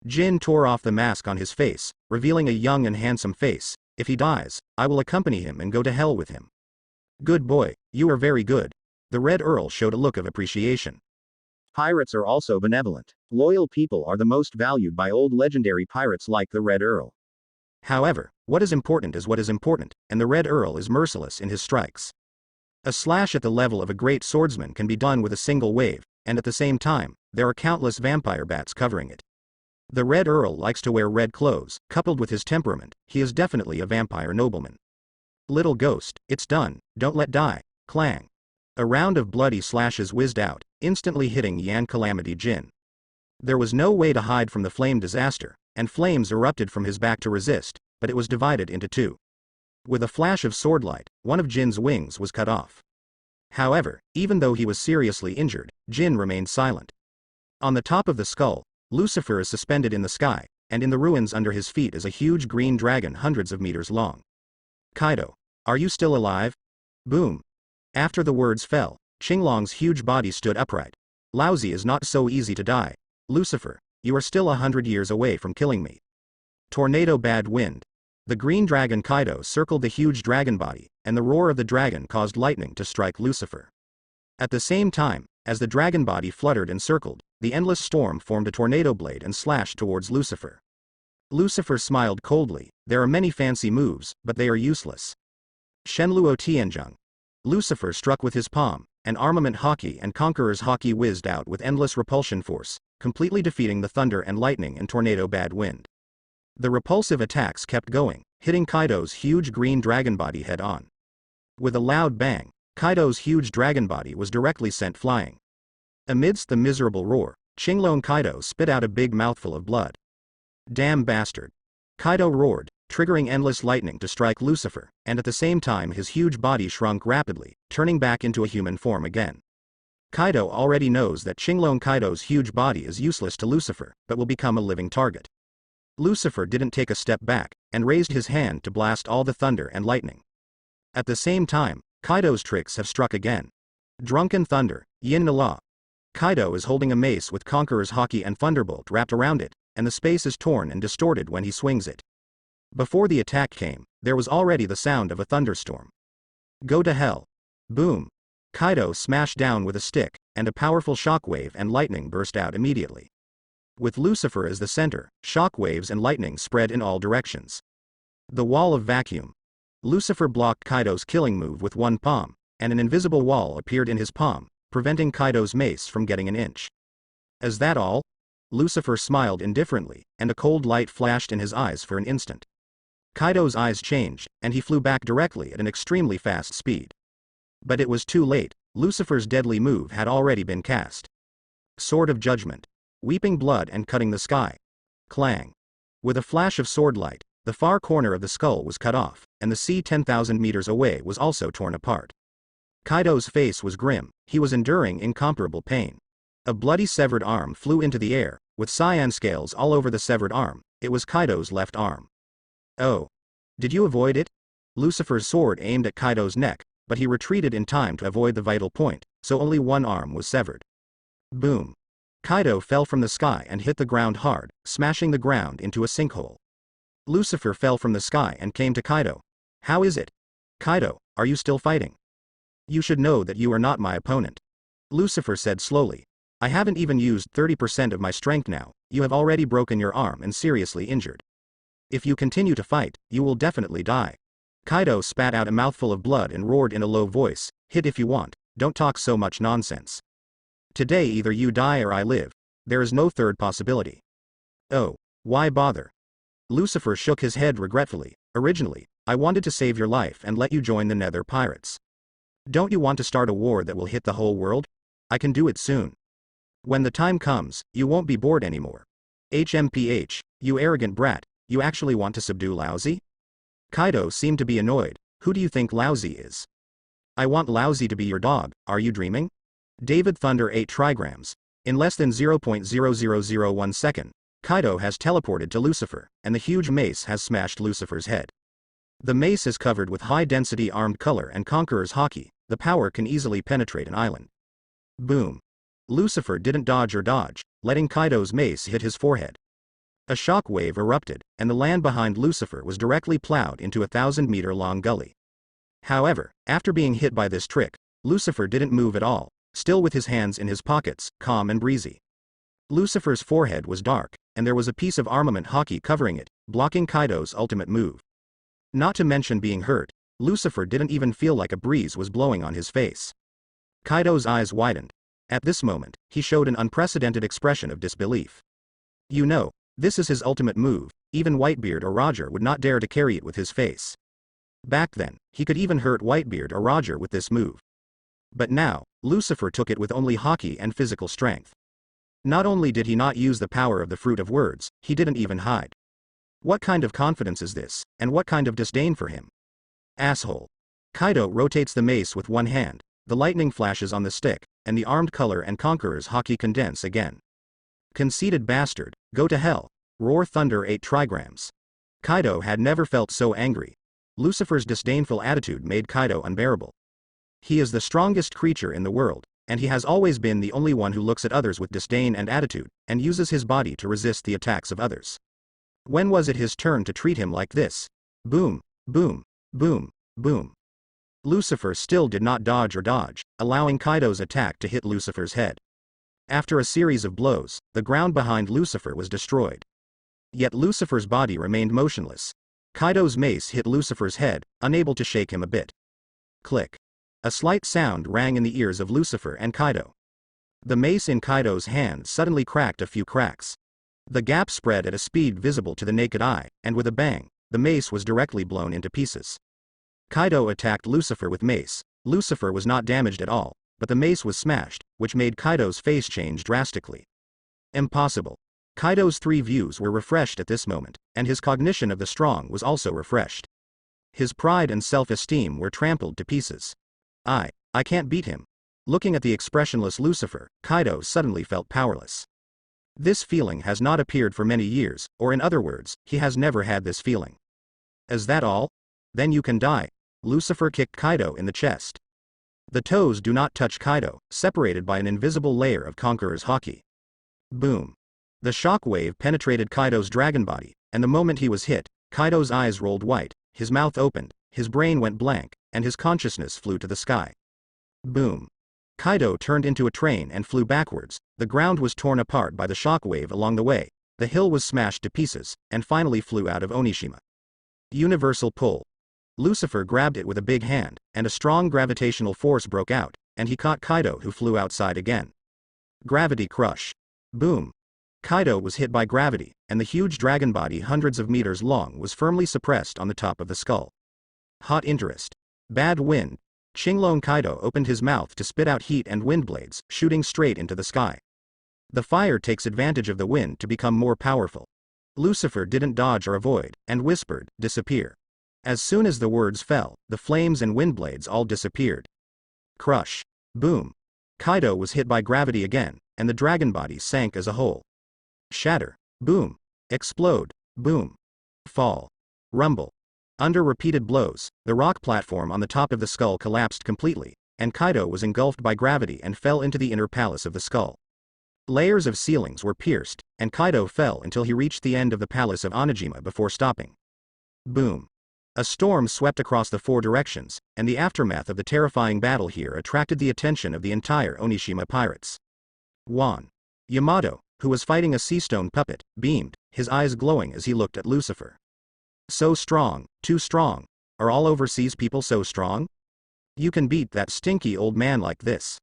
Jin tore off the mask on his face, revealing a young and handsome face. If he dies, I will accompany him and go to hell with him. Good boy, you are very good. The Red Earl showed a look of appreciation. Pirates are also benevolent. Loyal people are the most valued by old legendary pirates like the Red Earl. However, what is important is what is important, and the Red Earl is merciless in his strikes. A slash at the level of a great swordsman can be done with a single wave, and at the same time, there are countless vampire bats covering it. The Red Earl likes to wear red clothes, coupled with his temperament, he is definitely a vampire nobleman. Little ghost, it's done, don't let die, clang. A round of bloody slashes whizzed out, instantly hitting Yan Calamity Jin. There was no way to hide from the flame disaster, and flames erupted from his back to resist, but it was divided into 2. With a flash of swordlight, one of Jin's wings was cut off. However, even though he was seriously injured, Jin remained silent. On the top of the skull, Lucifer is suspended in the sky, and in the ruins under his feet is a huge green dragon hundreds of meters long. Kaido, are you still alive? Boom. After the words fell, Qinglong's huge body stood upright. Lousy is not so easy to die. Lucifer, you are still 100 years away from killing me. Tornado bad wind. The green dragon Kaido circled the huge dragon body, and the roar of the dragon caused lightning to strike Lucifer. At the same time, as the dragon body fluttered and circled, the endless storm formed a tornado blade and slashed towards Lucifer. Lucifer smiled coldly, there are many fancy moves, but they are useless. Shenluo Tianzheng. Lucifer struck with his palm, and armament hockey and conquerors hockey whizzed out with endless repulsion force, completely defeating the thunder and lightning and tornado bad wind. The repulsive attacks kept going, hitting Kaido's huge green dragon body head on. With a loud bang, Kaido's huge dragon body was directly sent flying. Amidst the miserable roar, Qinglong Kaido spit out a big mouthful of blood. Damn bastard. Kaido roared, triggering endless lightning to strike Lucifer, and at the same time his huge body shrunk rapidly, turning back into a human form again. Kaido already knows that Qinglong Kaido's huge body is useless to Lucifer, but will become a living target. Lucifer didn't take a step back, and raised his hand to blast all the thunder and lightning. At the same time, Kaido's tricks have struck again. Drunken Thunder, Yin Nala. Kaido is holding a mace with Conqueror's Haki and Thunderbolt wrapped around it, and the space is torn and distorted when he swings it. Before the attack came, there was already the sound of a thunderstorm. Go to hell. Boom. Kaido smashed down with a stick, and a powerful shockwave and lightning burst out immediately. With Lucifer as the center, shockwaves and lightning spread in all directions. The Wall of Vacuum. Lucifer blocked Kaido's killing move with one palm, and an invisible wall appeared in his palm, preventing Kaido's mace from getting an inch. Is that all? Lucifer smiled indifferently, and a cold light flashed in his eyes for an instant. Kaido's eyes changed, and he flew back directly at an extremely fast speed. But it was too late, Lucifer's deadly move had already been cast. Sword of Judgment. Weeping blood and cutting the sky. Clang. With a flash of sword light, the far corner of the skull was cut off, and the sea 10,000 meters away was also torn apart. Kaido's face was grim, he was enduring incomparable pain. A bloody severed arm flew into the air, with cyan scales all over the severed arm. It was Kaido's left arm. Oh. Did you avoid it? Lucifer's sword aimed at Kaido's neck, but he retreated in time to avoid the vital point, so only one arm was severed. Boom. Kaido fell from the sky and hit the ground hard, smashing the ground into a sinkhole. Lucifer fell from the sky and came to Kaido. How is it? Kaido, are you still fighting? You should know that you are not my opponent. Lucifer said slowly. I haven't even used 30% of my strength now, you have already broken your arm and seriously injured. If you continue to fight, you will definitely die. Kaido spat out a mouthful of blood and roared in a low voice, hit if you want, don't talk so much nonsense. Today either you die or I live. There is no third possibility. Oh, why bother? Lucifer shook his head regretfully. Originally, I wanted to save your life and let you join the Nether Pirates. Don't you want to start a war that will hit the whole world? I can do it soon. When the time comes, you won't be bored anymore. HMPH, you arrogant brat, you actually want to subdue Lousy? Kaido seemed to be annoyed. Who do you think Lousy is? I want Lousy to be your dog, are you dreaming? David Thunder 8 trigrams. In less than 0.0001 second, Kaido has teleported to Lucifer, and the huge mace has smashed Lucifer's head. The mace is covered with high-density armed color and conquerors hockey. The power can easily penetrate an island. Boom. Lucifer didn't dodge or dodge, letting Kaido's mace hit his forehead. A shock wave erupted, and the land behind Lucifer was directly plowed into a 1,000-meter-long gully. However, after being hit by this trick, Lucifer didn't move at all, still with his hands in his pockets, calm and breezy. Lucifer's forehead was dark, and there was a piece of armament hockey covering it, blocking Kaido's ultimate move. Not to mention being hurt, Lucifer didn't even feel like a breeze was blowing on his face. Kaido's eyes widened. At this moment, he showed an unprecedented expression of disbelief. You know, this is his ultimate move, even Whitebeard or Roger would not dare to carry it with his face. Back then, he could even hurt Whitebeard or Roger with this move. But now, Lucifer took it with only hockey and physical strength. Not only did he not use the power of the fruit of words, he didn't even hide. What kind of confidence is this, and what kind of disdain for him? Asshole. Kaido rotates the mace with one hand, the lightning flashes on the stick, and the armed color and conquerors hockey condense again. Conceited bastard, go to hell. Roar Thunder 8 trigrams. Kaido had never felt so angry. Lucifer's disdainful attitude made Kaido unbearable. He is the strongest creature in the world, and he has always been the only one who looks at others with disdain and attitude, and uses his body to resist the attacks of others. When was it his turn to treat him like this? Boom, boom, boom, boom. Lucifer still did not dodge or dodge, allowing Kaido's attack to hit Lucifer's head. After a series of blows, the ground behind Lucifer was destroyed. Yet Lucifer's body remained motionless. Kaido's mace hit Lucifer's head, unable to shake him a bit. Click. A slight sound rang in the ears of Lucifer and Kaido. The mace in Kaido's hand suddenly cracked a few cracks. The gap spread at a speed visible to the naked eye, and with a bang, the mace was directly blown into pieces. Kaido attacked Lucifer with mace. Lucifer was not damaged at all, but the mace was smashed, which made Kaido's face change drastically. Impossible. Kaido's three views were refreshed at this moment, and his cognition of the strong was also refreshed. His pride and self-esteem were trampled to pieces. I can't beat him. Looking at the expressionless Lucifer, Kaido suddenly felt powerless. This feeling has not appeared for many years, or in other words, he has never had this feeling. Is that all? Then you can die. Lucifer kicked Kaido in the chest. The toes do not touch Kaido, separated by an invisible layer of conquerors hockey. Boom. The shock wave penetrated Kaido's dragon body, and the moment he was hit, Kaido's eyes rolled white, his mouth opened, his brain went blank, and his consciousness flew to the sky. Boom. Kaido turned into a train and flew backwards. The ground was torn apart by the shock wave along the way, the hill was smashed to pieces, and finally flew out of Onigashima. Universal pull. Lucifer grabbed it with a big hand, and a strong gravitational force broke out, and he caught Kaido, who flew outside again. Gravity crush. Boom. Kaido was hit by gravity, and the huge dragon body hundreds of meters long was firmly suppressed on the top of the skull. Hot interest. Bad wind. Chinglone Kaido opened his mouth to spit out heat and wind blades, shooting straight into the sky. The fire takes advantage of the wind to become more powerful. Lucifer didn't dodge or avoid, and whispered, disappear. As soon as the words fell, the flames and wind blades all disappeared. Crush. Boom. Kaido was hit by gravity again, and the dragon body sank as a whole. Shatter. Boom. Explode. Boom. Fall. Rumble. Under repeated blows, the rock platform on the top of the skull collapsed completely, and Kaido was engulfed by gravity and fell into the inner palace of the skull. Layers of ceilings were pierced, and Kaido fell until he reached the end of the palace of Onigashima before stopping. Boom. A storm swept across the four directions, and the aftermath of the terrifying battle here attracted the attention of the entire Onigashima pirates. Yamato, who was fighting a sea stone puppet, beamed, his eyes glowing as he looked at Lucifer. So strong, too strong. Are all overseas people so strong? You can beat that stinky old man like this.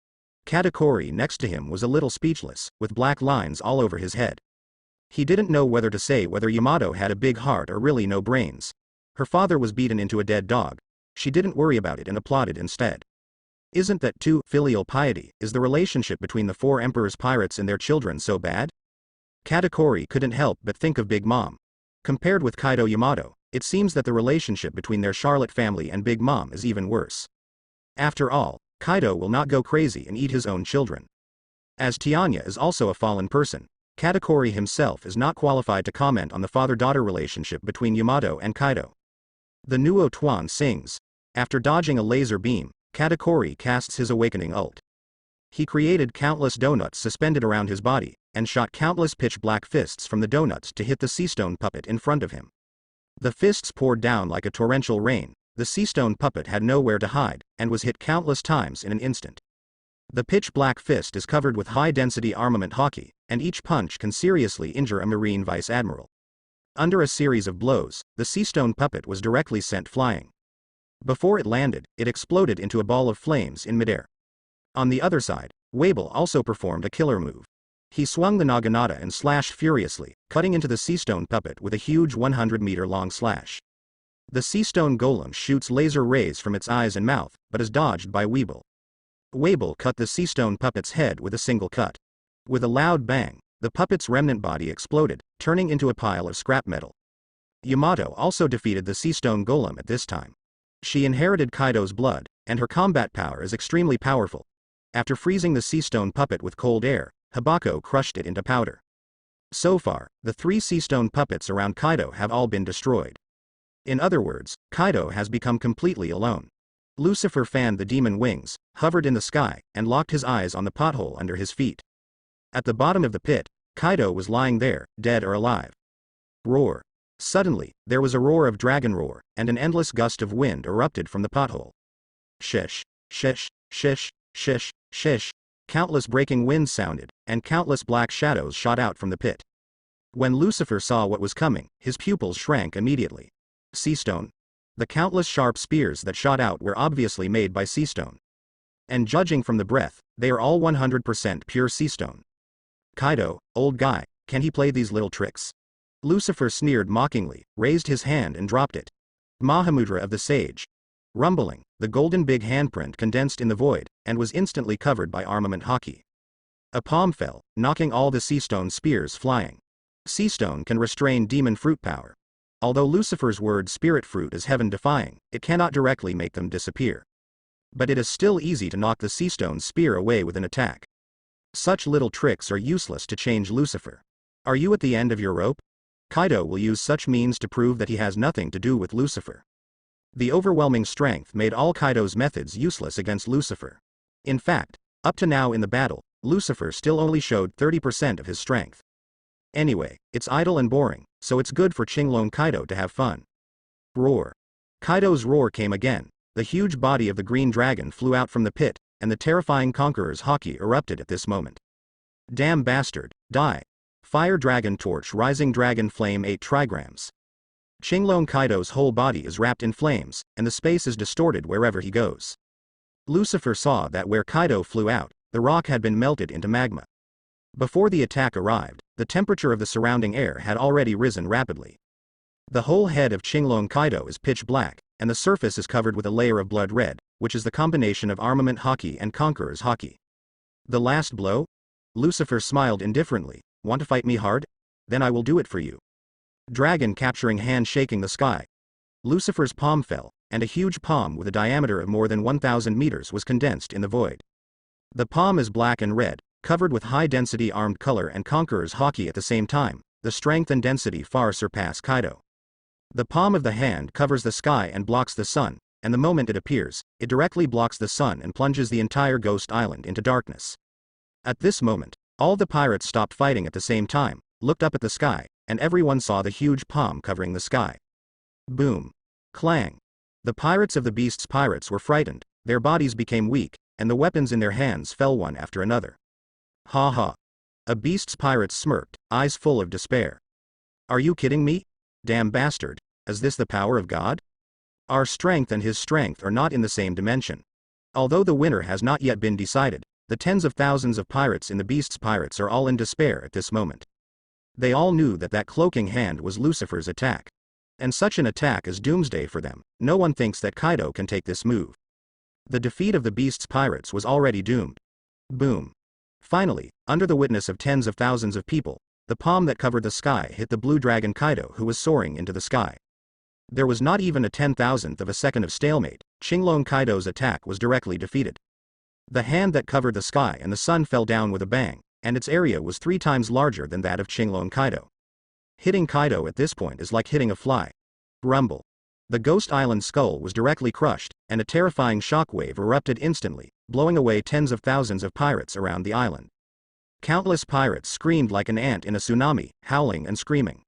Katakuri next to him was a little speechless, with black lines all over his head. He didn't know whether to say whether Yamato had a big heart or really no brains. Her father was beaten into a dead dog. She didn't worry about it and applauded instead. Isn't that too filial piety? Is the relationship between the four emperor's pirates and their children so bad? Katakuri couldn't help but think of Big Mom. Compared with Kaido Yamato, it seems that the relationship between their Charlotte family and Big Mom is even worse. After all, Kaido will not go crazy and eat his own children. As Tianya is also a fallen person, Katakuri himself is not qualified to comment on the father-daughter relationship between Yamato and Kaido. The Nuo Tuan sings. After dodging a laser beam, Katakuri casts his awakening ult. He created countless donuts suspended around his body, and shot countless pitch-black fists from the donuts to hit the sea-stone puppet in front of him. The fists poured down like a torrential rain. The sea-stone puppet had nowhere to hide, and was hit countless times in an instant. The pitch-black fist is covered with high-density armament hockey, and each punch can seriously injure a Marine Vice Admiral. Under a series of blows, the sea-stone puppet was directly sent flying. Before it landed, it exploded into a ball of flames in midair. On the other side, Weevil also performed a killer move. He swung the naginata and slashed furiously, cutting into the sea-stone puppet with a huge 100-meter-long slash. The sea-stone golem shoots laser rays from its eyes and mouth, but is dodged by Weevil. Weevil cut the sea-stone puppet's head with a single cut. With a loud bang, the puppet's remnant body exploded, turning into a pile of scrap metal. Yamato also defeated the sea-stone golem at this time. She inherited Kaido's blood, and her combat power is extremely powerful. After freezing the sea-stone puppet with cold air, Hibako crushed it into powder. So far, the 3 sea-stone puppets around Kaido have all been destroyed. In other words, Kaido has become completely alone. Lucifer fanned the demon wings, hovered in the sky, and locked his eyes on the pothole under his feet. At the bottom of the pit, Kaido was lying there, dead or alive. Roar. Suddenly, there was a roar of dragon roar, and an endless gust of wind erupted from the pothole. Shish, shish, shish, shish, shish. Countless breaking winds sounded, and countless black shadows shot out from the pit. When Lucifer saw what was coming, his pupils shrank immediately. Seastone. The countless sharp spears that shot out were obviously made by seastone. And judging from the breath, they are all 100% pure seastone. Kaido, old guy, can he play these little tricks? Lucifer sneered mockingly, raised his hand and dropped it. Mahamudra of the Sage. Rumbling, the golden big handprint condensed in the void, and was instantly covered by armament hockey. A palm fell, knocking all the seastone spears flying. Seastone can restrain demon fruit power. Although Lucifer's word spirit fruit is heaven-defying, it cannot directly make them disappear. But it is still easy to knock the seastone spear away with an attack. Such little tricks are useless to change Lucifer. Are you at the end of your rope? Kaido will use such means to prove that he has nothing to do with Lucifer. The overwhelming strength made all Kaido's methods useless against Lucifer. In fact, up to now in the battle, Lucifer still only showed 30% of his strength. Anyway, it's idle and boring, so it's good for Chinglong Kaido to have fun. Roar. Kaido's roar came again. The huge body of the green dragon flew out from the pit, and the terrifying conqueror's hockey erupted at this moment. Damn bastard, die. Fire dragon torch rising dragon flame 8 trigrams. Chinglong Kaido's whole body is wrapped in flames, and the space is distorted wherever he goes. Lucifer saw that where Kaido flew out, the rock had been melted into magma. Before the attack arrived, the temperature of the surrounding air had already risen rapidly. The whole head of Chinglong Kaido is pitch black, and the surface is covered with a layer of blood red, which is the combination of armament hockey and conqueror's hockey. The last blow? Lucifer smiled indifferently. Want to fight me hard? Then I will do it for you. Dragon capturing hand shaking the sky. Lucifer's palm fell, and a huge palm with a diameter of more than 1,000 meters was condensed in the void. The palm is black and red, covered with high-density armed color and conqueror's hockey at the same time. The strength and density far surpass Kaido. The palm of the hand covers the sky and blocks the sun, and the moment it appears, it directly blocks the sun and plunges the entire ghost island into darkness. At this moment, all the pirates stopped fighting at the same time, looked up at the sky, and everyone saw the huge palm covering the sky. Boom. Clang. The pirates of the beast's pirates were frightened, their bodies became weak, and the weapons in their hands fell one after another. Ha ha. A beast's pirates smirked, eyes full of despair. Are you kidding me? Damn bastard, is this the power of God? Our strength and his strength are not in the same dimension. Although the winner has not yet been decided, the tens of thousands of pirates in the beast's pirates are all in despair at this moment. They all knew that cloaking hand was Lucifer's attack. And such an attack is doomsday for them. No one thinks that Kaido can take this move. The defeat of the Beast's pirates was already doomed. Boom. Finally, under the witness of tens of thousands of people, the palm that covered the sky hit the blue dragon Kaido, who was soaring into the sky. There was not even a 10,000th of a second of stalemate. Shinlong Kaido's attack was directly defeated. The hand that covered the sky and the sun fell down with a bang, and its area was 3 times larger than that of Shinlong Kaido. Hitting Kaido at this point is like hitting a fly. Rumble. The Ghost Island skull was directly crushed, and a terrifying shockwave erupted instantly, blowing away tens of thousands of pirates around the island. Countless pirates screamed like an ant in a tsunami, howling and screaming.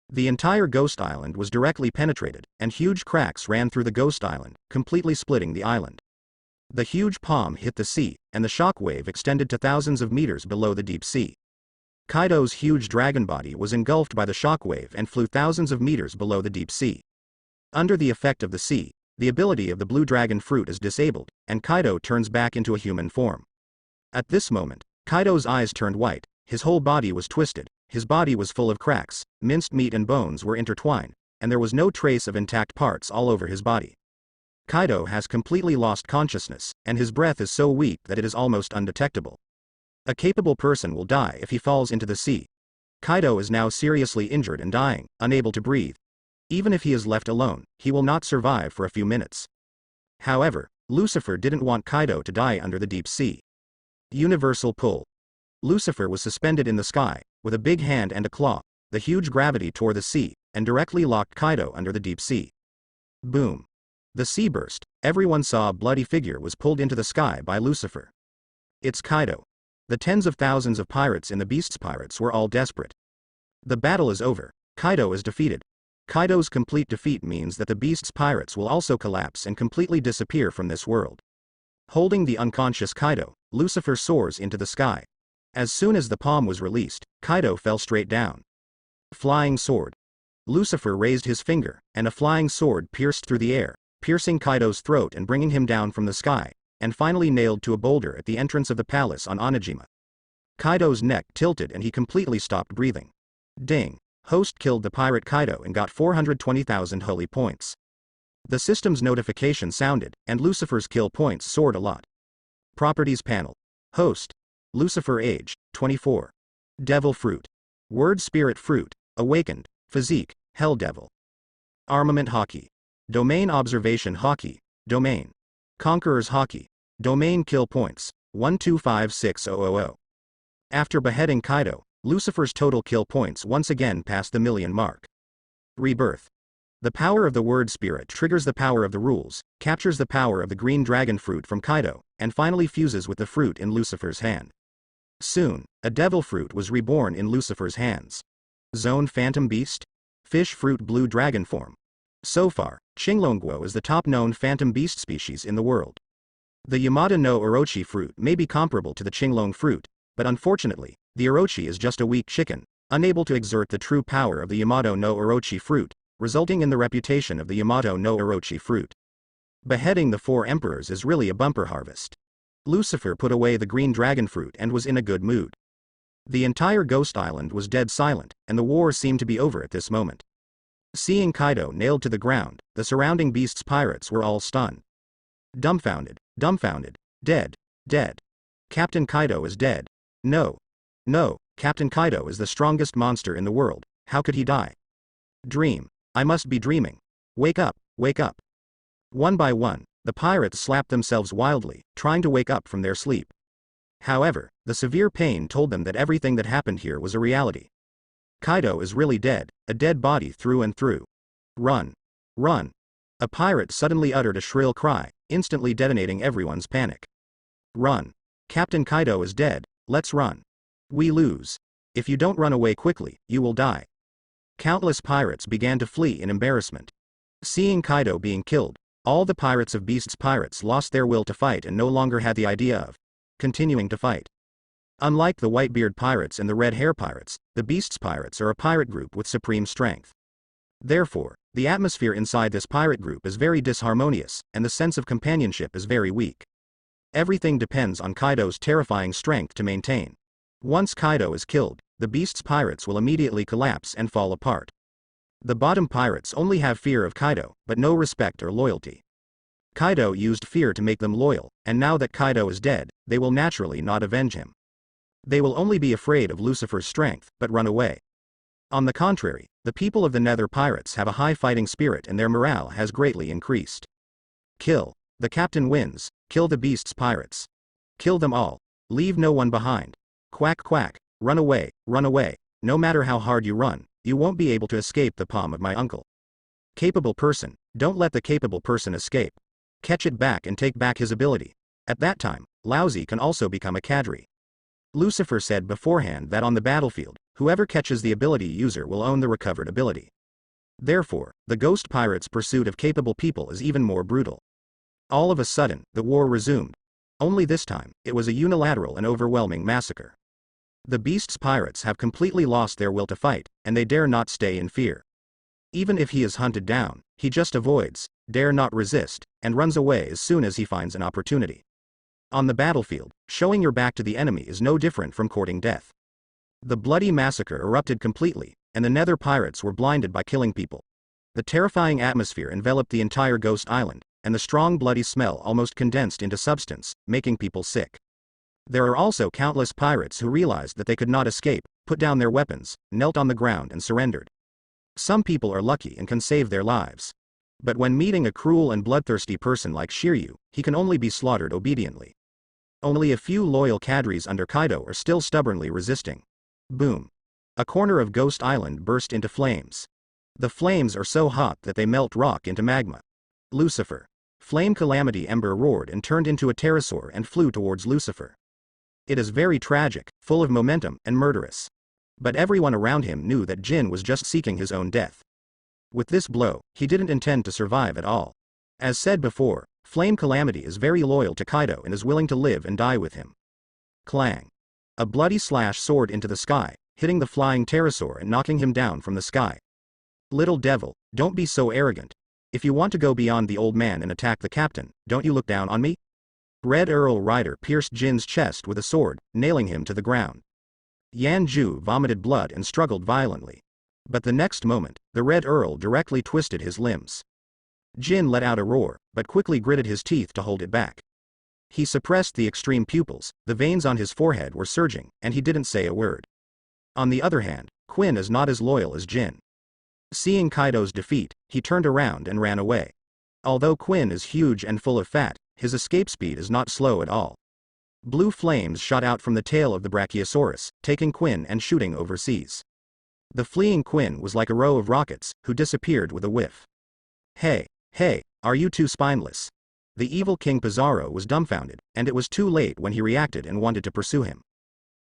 The entire Ghost Island was directly penetrated, and huge cracks ran through the Ghost Island, completely splitting the island. The huge palm hit the sea, and the shockwave extended to thousands of meters below the deep sea. Kaido's huge dragon body was engulfed by the shockwave and flew thousands of meters below the deep sea. Under the effect of the sea, the ability of the blue dragon fruit is disabled, and Kaido turns back into a human form. At this moment, Kaido's eyes turned white, his whole body was twisted, his body was full of cracks, minced meat and bones were intertwined, and there was no trace of intact parts all over his body. Kaido has completely lost consciousness, and his breath is so weak that it is almost undetectable. A capable person will die if he falls into the sea. Kaido is now seriously injured and dying, unable to breathe. Even if he is left alone, he will not survive for a few minutes. However, Lucifer didn't want Kaido to die under the deep sea. Universal pull. Lucifer was suspended in the sky, with a big hand and a claw. The huge gravity tore the sea, and directly locked Kaido under the deep sea. Boom. The sea burst. Everyone saw a bloody figure was pulled into the sky by Lucifer. It's Kaido. The tens of thousands of pirates in the Beast's pirates were all desperate. The battle is over. Kaido is defeated. Kaido's complete defeat means that the Beast's pirates will also collapse and completely disappear from this world. Holding the unconscious Kaido, Lucifer soars into the sky. As soon as the palm was released, Kaido fell straight down. Flying sword. Lucifer raised his finger, and a flying sword pierced through the air, piercing Kaido's throat and bringing him down from the sky, and finally nailed to a boulder at the entrance of the palace on Onigashima. Kaido's neck tilted and he completely stopped breathing. Ding. Host killed the pirate Kaido and got 420,000 holy points. The system's notification sounded, and Lucifer's kill points soared a lot. Properties panel. Host. Lucifer age, 24. Devil fruit. Word spirit fruit, awakened, physique, hell devil. Armament hockey. Domain observation hockey, domain. Conquerors hockey. Domain kill points, 1256000. After beheading Kaido, Lucifer's total kill points once again passed the million mark. Rebirth. The power of the word spirit triggers the power of the rules, captures the power of the green dragon fruit from Kaido, and finally fuses with the fruit in Lucifer's hand. Soon, a devil fruit was reborn in Lucifer's hands. Zone Phantom Beast? Fish fruit blue dragon form. So far, Shinlongguo is the top known phantom beast species in the world. The Yamato no Orochi fruit may be comparable to the Qinglong fruit, but unfortunately, the Orochi is just a weak chicken, unable to exert the true power of the Yamato no Orochi fruit, resulting in the reputation of the Yamato no Orochi fruit. Beheading the 4 emperors is really a bumper harvest. Lucifer put away the green dragon fruit and was in a good mood. The entire Ghost Island was dead silent, and the war seemed to be over at this moment. Seeing Kaido nailed to the ground, the surrounding beasts' pirates were all stunned. Dumbfounded, dead, dead. Captain Kaido is dead. No. No, Captain Kaido is the strongest monster in the world, how could he die? Dream. I must be dreaming. Wake up, wake up. One by one, the pirates slapped themselves wildly, trying to wake up from their sleep. However, the severe pain told them that everything that happened here was a reality. Kaido is really dead, a dead body through and through. Run. Run. A pirate suddenly uttered a shrill cry, instantly detonating everyone's panic. Run. Captain Kaido is dead, let's run. We lose. If you don't run away quickly, you will die. Countless pirates began to flee in embarrassment. Seeing Kaido being killed, all the pirates of Beast's pirates lost their will to fight and no longer had the idea of continuing to fight. Unlike the Whitebeard pirates and the Red Hair pirates, the Beast's pirates are a pirate group with supreme strength. Therefore, the atmosphere inside this pirate group is very disharmonious, and the sense of companionship is very weak. Everything depends on Kaido's terrifying strength to maintain. Once Kaido is killed, the Beast's pirates will immediately collapse and fall apart. The bottom pirates only have fear of Kaido, but no respect or loyalty. Kaido used fear to make them loyal, and now that Kaido is dead, they will naturally not avenge him. They will only be afraid of Lucifer's strength, but run away. On the contrary, the people of the Nether Pirates have a high fighting spirit and their morale has greatly increased. Kill. The captain wins. Kill the beasts pirates. Kill them all. Leave no one behind. Quack quack. Run away, run away. No matter how hard you run, you won't be able to escape the palm of my uncle. Capable person, don't let the capable person escape. Catch it back and take back his ability. At that time, Lousy can also become a cadre. Lucifer said beforehand that on the battlefield, whoever catches the ability user will own the recovered ability. Therefore, the Ghost Pirates' pursuit of capable people is even more brutal. All of a sudden, the war resumed. Only this time, it was a unilateral and overwhelming massacre. The Beast's pirates have completely lost their will to fight, and they dare not stay in fear. Even if he is hunted down, he just avoids, dare not resist, and runs away as soon as he finds an opportunity. On the battlefield, showing your back to the enemy is no different from courting death. The bloody massacre erupted completely, and the Nether Pirates were blinded by killing people. The terrifying atmosphere enveloped the entire Ghost Island, and the strong bloody smell almost condensed into substance, making people sick. There are also countless pirates who realized that they could not escape, put down their weapons, knelt on the ground and surrendered. Some people are lucky and can save their lives. But when meeting a cruel and bloodthirsty person like Shiryu, he can only be slaughtered obediently. Only a few loyal cadres under Kaido are still stubbornly resisting. Boom. A corner of Ghost Island burst into flames. The flames are so hot that they melt rock into magma. Lucifer. Flame Calamity Ember roared and turned into a pterosaur and flew towards Lucifer. It is very tragic, full of momentum, and murderous. But everyone around him knew that Jin was just seeking his own death. With this blow, he didn't intend to survive at all. As said before, Flame Calamity is very loyal to Kaido and is willing to live and die with him. Clang. A bloody slash soared into the sky, hitting the flying pterosaur and knocking him down from the sky. Little devil, don't be so arrogant. If you want to go beyond the old man and attack the captain, don't you look down on me? Red Earl Ryder pierced Jin's chest with a sword, nailing him to the ground. Yanju vomited blood and struggled violently. But the next moment, the Red Earl directly twisted his limbs. Jin let out a roar, but quickly gritted his teeth to hold it back. He suppressed the extreme pupils, the veins on his forehead were surging, and he didn't say a word. On the other hand, Quinn is not as loyal as Jin. Seeing Kaido's defeat, he turned around and ran away. Although Quinn is huge and full of fat, his escape speed is not slow at all. Blue flames shot out from the tail of the Brachiosaurus, taking Quinn and shooting overseas. The fleeing Quinn was like a row of rockets, who disappeared with a whiff. Hey, are you too spineless? The evil King Pizarro was dumbfounded, and it was too late when he reacted and wanted to pursue him.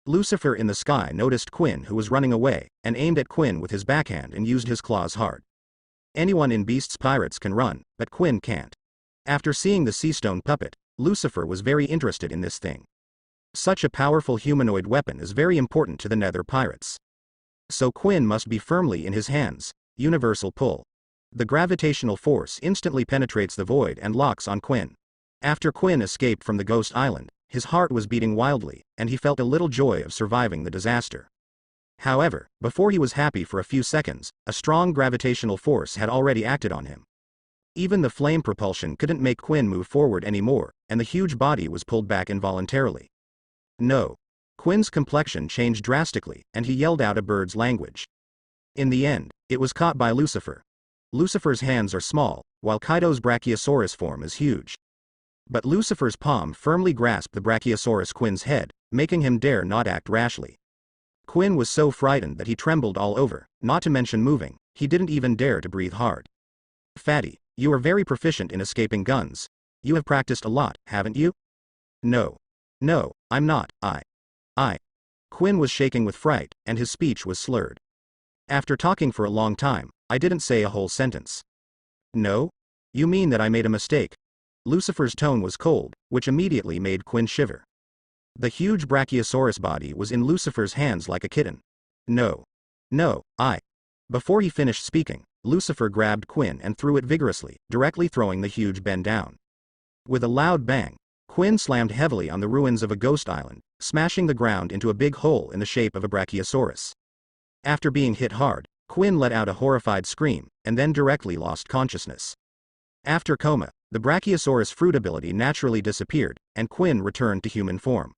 Lucifer in the sky noticed Quinn who was running away, and aimed at Quinn with his backhand and used his claws hard. Anyone in Beast's Pirates can run, but Quinn can't. After seeing the sea stone puppet, Lucifer was very interested in this thing. Such a powerful humanoid weapon is very important to the Nether Pirates. So Quinn must be firmly in his hands. Universal pull. The gravitational force instantly penetrates the void and locks on Quinn. After Quinn escaped from the Ghost Island, his heart was beating wildly, and he felt a little joy of surviving the disaster. However, before he was happy for a few seconds, a strong gravitational force had already acted on him. Even the flame propulsion couldn't make Quinn move forward anymore, and the huge body was pulled back involuntarily. No. Quinn's complexion changed drastically, and he yelled out a bird's language. In the end, it was caught by Lucifer. Lucifer's hands are small, while Kaido's Brachiosaurus form is huge. But Lucifer's palm firmly grasped the Brachiosaurus Quinn's head, making him dare not act rashly. Quinn was so frightened that he trembled all over, not to mention moving, he didn't even dare to breathe hard. Fatty, you are very proficient in escaping guns. You have practiced a lot, haven't you? No, I'm not, I. Quinn was shaking with fright, and his speech was slurred. After talking for a long time, I didn't say a whole sentence. No? You mean that I made a mistake? Lucifer's tone was cold, which immediately made Quinn shiver. The huge Brachiosaurus body was in Lucifer's hands like a kitten. No, I. Before he finished speaking, Lucifer grabbed Quinn and threw it vigorously, directly throwing the huge Ben down. With a loud bang, Quinn slammed heavily on the ruins of a ghost island, smashing the ground into a big hole in the shape of a Brachiosaurus. After being hit hard, Quinn let out a horrified scream, and then directly lost consciousness. After coma, the Brachiosaurus fruit ability naturally disappeared, and Quinn returned to human form.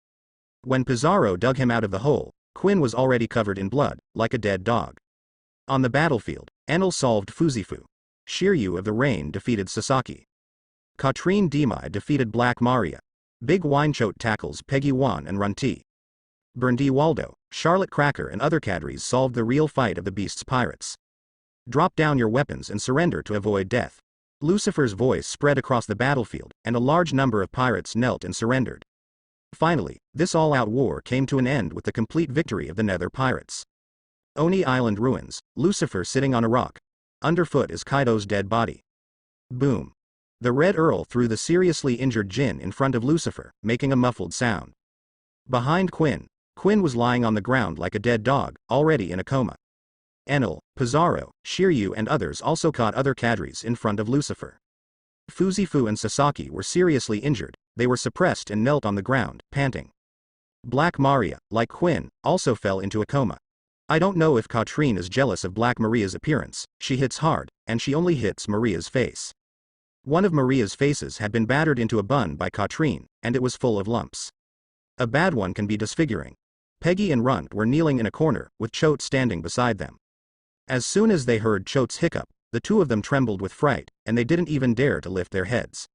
When Pizarro dug him out of the hole, Quinn was already covered in blood, like a dead dog. On the battlefield, Enel solved Fuzifu. Shiryu of the Rain defeated Sasaki. Katrine Demai defeated Black Maria. Big Winechote tackles Peggy Wan and Runti. Burndy Waldo, Charlotte Cracker and other cadres solved the real fight of the Beast's pirates. Drop down your weapons and surrender to avoid death. Lucifer's voice spread across the battlefield, and a large number of pirates knelt and surrendered. Finally, this all-out war came to an end with the complete victory of the Nether pirates. Oni Island ruins, Lucifer sitting on a rock. Underfoot is Kaido's dead body. Boom. The Red Earl threw the seriously injured Jin in front of Lucifer, making a muffled sound. Behind Quinn was lying on the ground like a dead dog, already in a coma. Enel, Pizarro, Shiryu and others also caught other cadres in front of Lucifer. Fuzifu and Sasaki were seriously injured, they were suppressed and knelt on the ground, panting. Black Maria, like Quinn, also fell into a coma. I don't know if Katrine is jealous of Black Maria's appearance, she hits hard, and she only hits Maria's face. One of Maria's faces had been battered into a bun by Katrine, and it was full of lumps. A bad one can be disfiguring. Peggy and Runt were kneeling in a corner, with Choate standing beside them. As soon as they heard Choate's hiccup, the two of them trembled with fright, and they didn't even dare to lift their heads.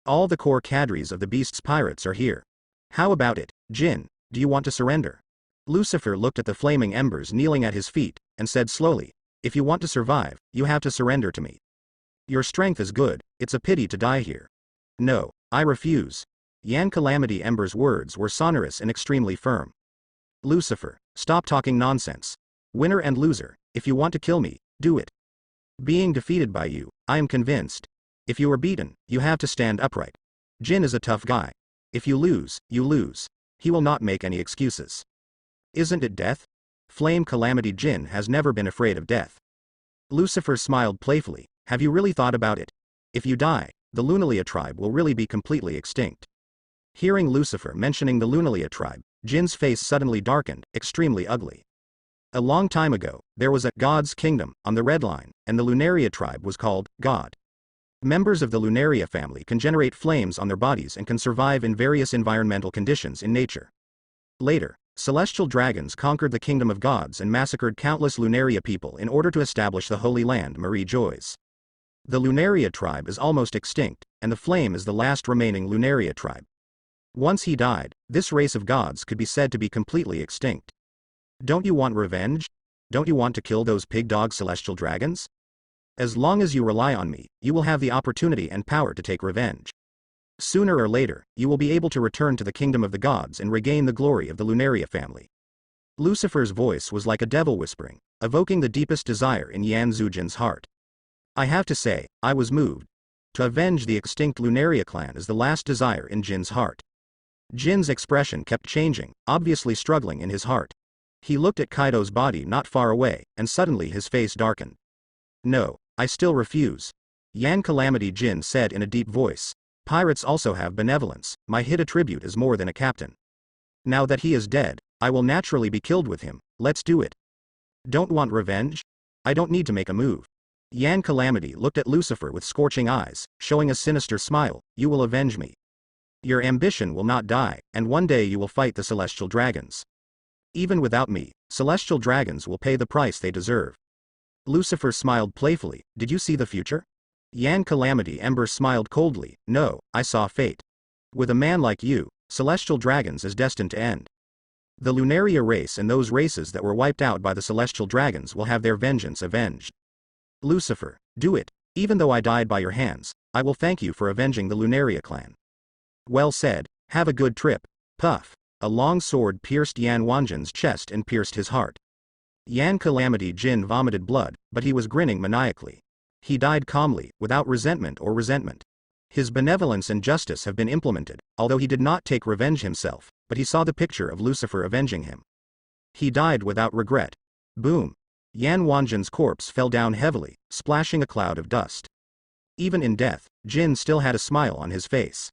All the core cadres of the Beast's pirates are here. How about it, Jin, do you want to surrender? Lucifer looked at the flaming embers kneeling at his feet, and said slowly, if you want to survive, you have to surrender to me. Your strength is good, it's a pity to die here. No, I refuse. Yan Calamity Ember's words were sonorous and extremely firm. Lucifer, stop talking nonsense. Winner and loser, if you want to kill me, do it. Being defeated by you, I am convinced. If you are beaten, you have to stand upright. Jin is a tough guy. If you lose, you lose. He will not make any excuses. Isn't it death? Flame Calamity Jin has never been afraid of death. Lucifer smiled playfully, have you really thought about it? If you die, the Lunalia tribe will really be completely extinct. Hearing Lucifer mentioning the Lunalia tribe, Jin's face suddenly darkened, extremely ugly. A long time ago, there was a God's Kingdom on the Red Line, and the Lunaria tribe was called God. Members of the Lunaria family can generate flames on their bodies and can survive in various environmental conditions in nature. Later, celestial dragons conquered the kingdom of gods and massacred countless Lunaria people in order to establish the Holy Land Marie Joyce. The Lunaria tribe is almost extinct, and the Flame is the last remaining Lunaria tribe. Once he died, this race of gods could be said to be completely extinct. Don't you want revenge? Don't you want to kill those pig-dog celestial dragons? As long as you rely on me, you will have the opportunity and power to take revenge. Sooner or later, you will be able to return to the kingdom of the gods and regain the glory of the Lunaria family. Lucifer's voice was like a devil whispering, evoking the deepest desire in Yan Zujin's heart. I have to say, I was moved. To avenge the extinct Lunaria clan is the last desire in Jin's heart. Jin's expression kept changing, obviously struggling in his heart. He looked at Kaido's body not far away, and suddenly his face darkened. No, I still refuse. Yan Calamity Jin said in a deep voice. Pirates also have benevolence, my hit attribute is more than a captain. Now that he is dead, I will naturally be killed with him, let's do it. Don't want revenge? I don't need to make a move. Yan Calamity looked at Lucifer with scorching eyes, showing a sinister smile, you will avenge me. Your ambition will not die, and one day you will fight the celestial dragons. Even without me, celestial dragons will pay the price they deserve. Lucifer smiled playfully, did you see the future? Yan Calamity Ember smiled coldly, no, I saw fate. With a man like you, celestial dragons is destined to end. The Lunaria race and those races that were wiped out by the celestial dragons will have their vengeance avenged. Lucifer, do it, even though I died by your hands, I will thank you for avenging the Lunaria clan. Well said, have a good trip. Puff. A long sword pierced Yan Wanjin's chest and pierced his heart. Yan Calamity Jin vomited blood, but he was grinning maniacally. He died calmly, without resentment or resentment. His benevolence and justice have been implemented, although he did not take revenge himself, but he saw the picture of Lucifer avenging him. He died without regret. Boom. Yan Wanjin's corpse fell down heavily, splashing a cloud of dust. Even in death, Jin still had a smile on his face.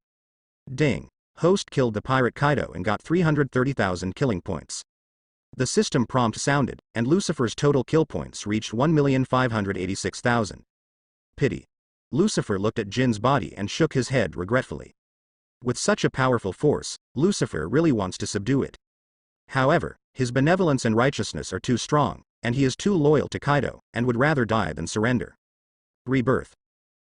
Ding. Host killed the pirate Kaido and got 330,000 killing points. The system prompt sounded, and Lucifer's total kill points reached 1,586,000. Pity. Lucifer looked at Jin's body and shook his head regretfully. With such a powerful force, Lucifer really wants to subdue it. However, his benevolence and righteousness are too strong, and he is too loyal to Kaido, and would rather die than surrender. Rebirth.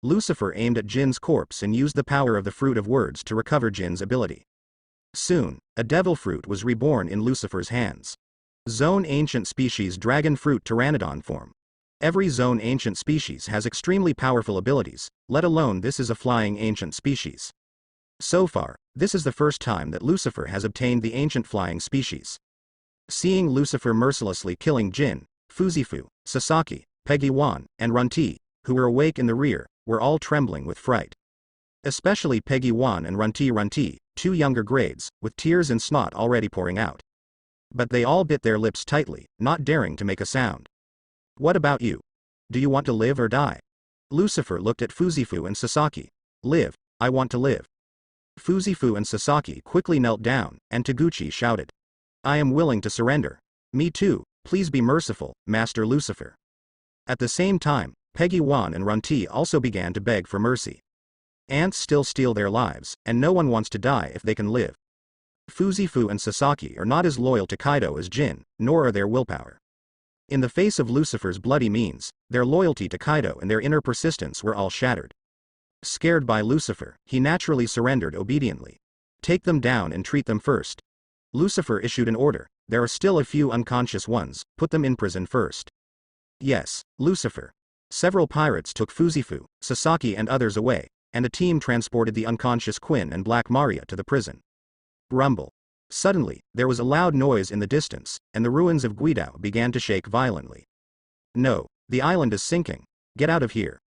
Lucifer aimed at Jin's corpse and used the power of the Fruit of Words to recover Jin's ability. Soon, a devil fruit was reborn in Lucifer's hands. Zone Ancient Species Dragon Fruit Pteranodon form. Every Zone Ancient Species has extremely powerful abilities, let alone this is a flying ancient species. So far, this is the first time that Lucifer has obtained the ancient flying species. Seeing Lucifer mercilessly killing Jin, Fuzifu, Sasaki, Peggy Wan, and Runti, who were awake in the rear, were all trembling with fright. Especially Peggy Wan and Runti, two younger grades, with tears and snot already pouring out. But they all bit their lips tightly, not daring to make a sound. What about you? Do you want to live or die? Lucifer looked at Fuzifu and Sasaki. Live, I want to live. Fuzifu and Sasaki quickly knelt down, and Taguchi shouted. I am willing to surrender. Me too, please be merciful, Master Lucifer. At the same time, Peggy Wan and Runti also began to beg for mercy. Ants still steal their lives, and no one wants to die if they can live. Fuzifu and Sasaki are not as loyal to Kaido as Jin, nor are their willpower. In the face of Lucifer's bloody means, their loyalty to Kaido and their inner persistence were all shattered. Scared by Lucifer, he naturally surrendered obediently. Take them down and treat them first. Lucifer issued an order. There are still a few unconscious ones, put them in prison first. Yes, Lucifer. Several pirates took Fuzifu, Sasaki and others away, and a team transported the unconscious Quinn and Black Maria to the prison. Rumble. Suddenly, there was a loud noise in the distance, and the ruins of Guidao began to shake violently. No, the island is sinking. Get out of here.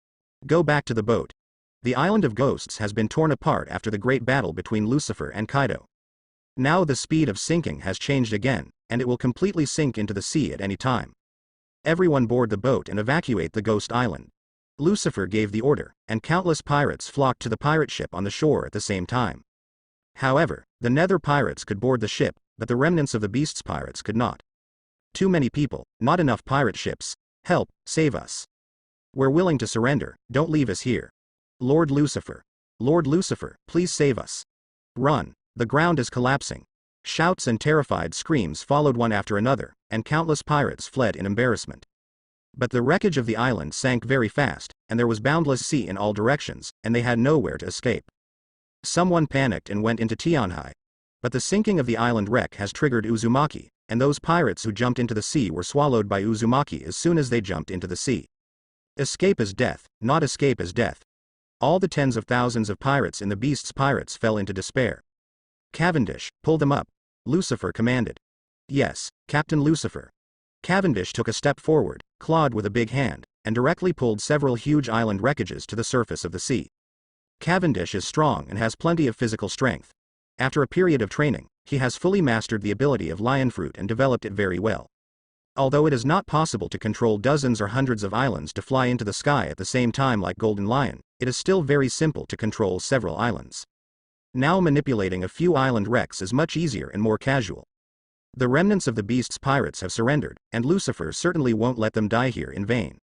Go back to the boat. The island of ghosts has been torn apart after the great battle between Lucifer and Kaido. Now the speed of sinking has changed again, and it will completely sink into the sea at any time. Everyone board the boat and evacuate the ghost island. Lucifer gave the order, and countless pirates flocked to the pirate ship on the shore at the same time. However, the Nether pirates could board the ship, but the remnants of the Beast's pirates could not. Too many people, not enough pirate ships. Help, save us. We're willing to surrender, don't leave us here. Lord Lucifer, please save us. Run, the ground is collapsing. Shouts and terrified screams followed one after another, and countless pirates fled in embarrassment. But the wreckage of the island sank very fast, and there was boundless sea in all directions, and they had nowhere to escape. Someone panicked and went into Tianhai. But the sinking of the island wreck has triggered Uzumaki, and those pirates who jumped into the sea were swallowed by Uzumaki as soon as they jumped into the sea. Escape is death, not escape is death. All the tens of thousands of pirates in the Beast's pirates fell into despair. Cavendish, pull them up, Lucifer commanded. Yes, Captain Lucifer. Cavendish took a step forward, clawed with a big hand, and directly pulled several huge island wreckages to the surface of the sea. Cavendish is strong and has plenty of physical strength. After a period of training, he has fully mastered the ability of lion fruit and developed it very well. Although it is not possible to control dozens or hundreds of islands to fly into the sky at the same time like Golden Lion, it is still very simple to control several islands. Now manipulating a few island wrecks is much easier and more casual. The remnants of the Beast's pirates have surrendered, and Lucifer certainly won't let them die here in vain.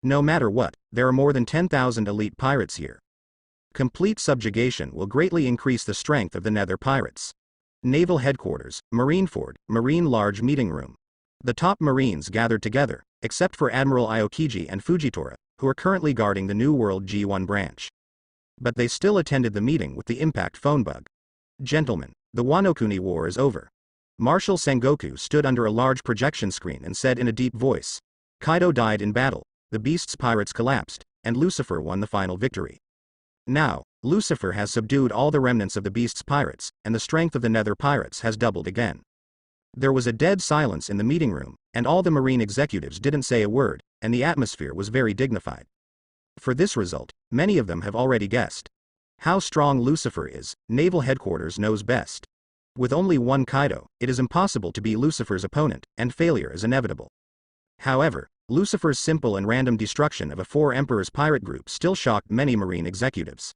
No matter what, there are more than 10,000 elite pirates here. Complete subjugation will greatly increase the strength of the Nether pirates. Naval Headquarters, Marineford, Marine Large Meeting Room. The top Marines gathered together, except for Admiral Aokiji and Fujitora, who are currently guarding the New World G1 branch. But they still attended the meeting with the impact phone bug. Gentlemen, the Wanokuni War is over. Marshal Sengoku stood under a large projection screen and said in a deep voice, Kaido died in battle, the Beast's pirates collapsed, and Lucifer won the final victory. Now, Lucifer has subdued all the remnants of the Beast's pirates, and the strength of the Nether pirates has doubled again. There was a dead silence in the meeting room, and all the marine executives didn't say a word, and the atmosphere was very dignified. For this result, many of them have already guessed. How strong Lucifer is, Naval Headquarters knows best. With only one Kaido, it is impossible to be Lucifer's opponent, and failure is inevitable. However, Lucifer's simple and random destruction of a Four Emperors pirate group still shocked many marine executives.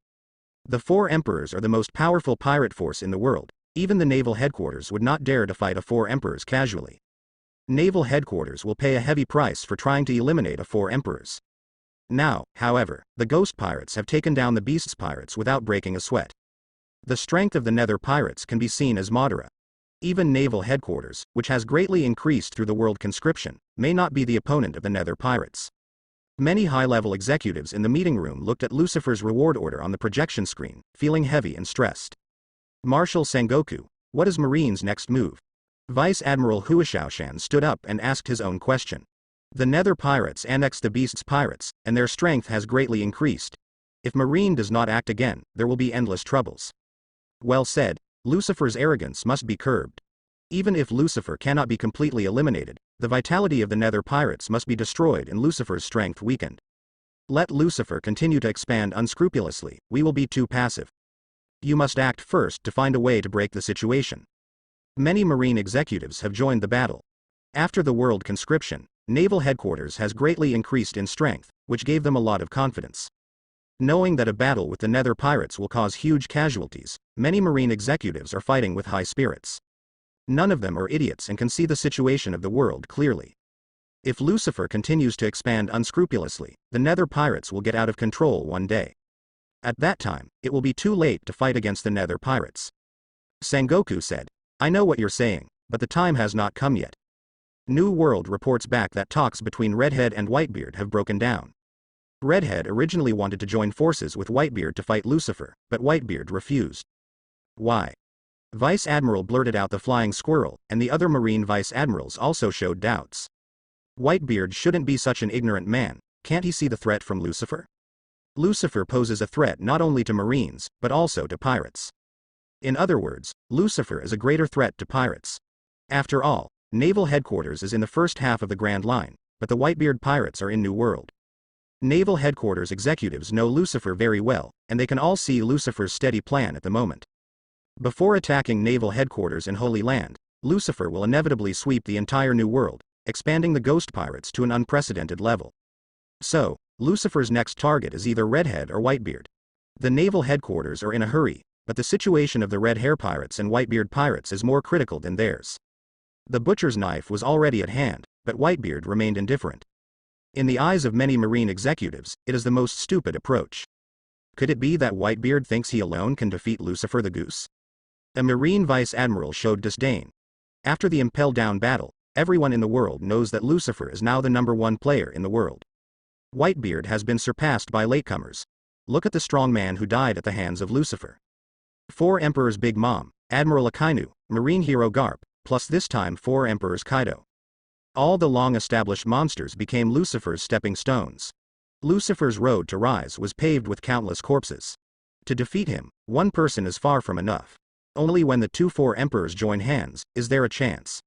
The Four Emperors are the most powerful pirate force in the world. Even the Naval Headquarters would not dare to fight a Four Emperors casually. Naval Headquarters will pay a heavy price for trying to eliminate a Four Emperors. Now, however, the ghost pirates have taken down the beast's pirates without breaking a sweat. The strength of the nether pirates can be seen as moderate. Even naval headquarters, which has greatly increased through the world conscription, may not be the opponent of the nether pirates. Many high-level executives in the meeting room looked at Lucifer's reward order on the projection screen, feeling heavy and stressed. Marshal Sengoku, what is Marine's next move? Vice Admiral Huashaoshan stood up and asked his own question. The nether pirates annexed the beast's pirates, and their strength has greatly increased. If Marine does not act again, there will be endless troubles. Well said, Lucifer's arrogance must be curbed. Even if Lucifer cannot be completely eliminated, the vitality of the nether pirates must be destroyed and Lucifer's strength weakened. Let Lucifer continue to expand unscrupulously, we will be too passive. You must act first to find a way to break the situation. Many Marine executives have joined the battle. After the world conscription, naval headquarters has greatly increased in strength, which gave them a lot of confidence. Knowing that a battle with the nether pirates will cause huge casualties, many Marine executives are fighting with high spirits. None of them are idiots and can see the situation of the world clearly. If Lucifer continues to expand unscrupulously, the nether pirates will get out of control one day. At that time, it will be too late to fight against the nether pirates. Sengoku said, I know what you're saying, but the time has not come yet. New World reports back that talks between Redhead and Whitebeard have broken down. Redhead originally wanted to join forces with Whitebeard to fight Lucifer, but Whitebeard refused. Why? Vice Admiral blurted out the flying squirrel, and the other Marine Vice Admirals also showed doubts. Whitebeard shouldn't be such an ignorant man, can't he see the threat from Lucifer? Lucifer poses a threat not only to Marines, but also to pirates. In other words, Lucifer is a greater threat to pirates. After all, naval headquarters is in the first half of the Grand Line, but the Whitebeard pirates are in New World. Naval headquarters executives know Lucifer very well, and they can all see Lucifer's steady plan at the moment. Before attacking naval headquarters in Holy Land, Lucifer will inevitably sweep the entire New World, expanding the ghost pirates to an unprecedented level. So, Lucifer's next target is either Redhead or Whitebeard. The naval headquarters are in a hurry, but the situation of the Red Hair pirates and Whitebeard pirates is more critical than theirs. The butcher's knife was already at hand, but Whitebeard remained indifferent. In the eyes of many Marine executives, it is the most stupid approach. Could it be that Whitebeard thinks he alone can defeat Lucifer the Goose? A Marine Vice Admiral showed disdain. After the Impel Down battle, everyone in the world knows that Lucifer is now the #1 player in the world. Whitebeard has been surpassed by latecomers. Look at the strong man who died at the hands of Lucifer. 4 Emperors Big Mom, Admiral Akainu, Marine Hero Garp, plus this time 4 Emperors Kaido. All the long-established monsters became Lucifer's stepping stones. Lucifer's road to rise was paved with countless corpses. To defeat him, one person is far from enough. Only when the 4 emperors join hands, is there a chance.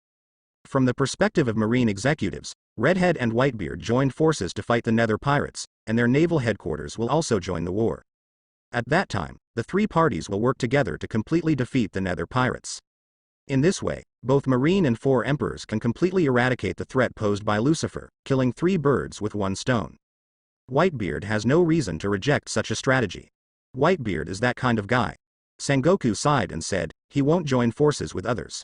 From the perspective of Marine executives, Redhead and Whitebeard joined forces to fight the Nether Pirates, and their naval headquarters will also join the war. At that time, the 3 parties will work together to completely defeat the Nether Pirates. In this way, both Marine and 4 emperors can completely eradicate the threat posed by Lucifer, killing 3 birds with 1 stone. Whitebeard has no reason to reject such a strategy. Whitebeard is that kind of guy. Sengoku sighed and said, he won't join forces with others.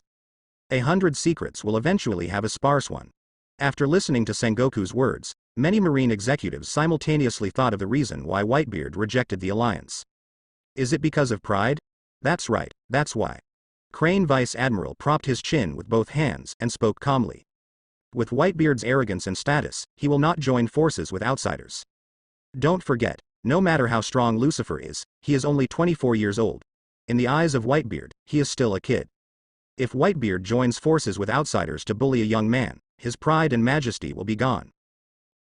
100 secrets will eventually have a sparse one. After listening to Sengoku's words, many Marine executives simultaneously thought of the reason why Whitebeard rejected the alliance. Is it because of pride? That's right, that's why. Crane Vice Admiral propped his chin with both hands and spoke calmly. With Whitebeard's arrogance and status, he will not join forces with outsiders. Don't forget, no matter how strong Lucifer is, he is only 24 years old. In the eyes of Whitebeard, he is still a kid. If Whitebeard joins forces with outsiders to bully a young man, his pride and majesty will be gone.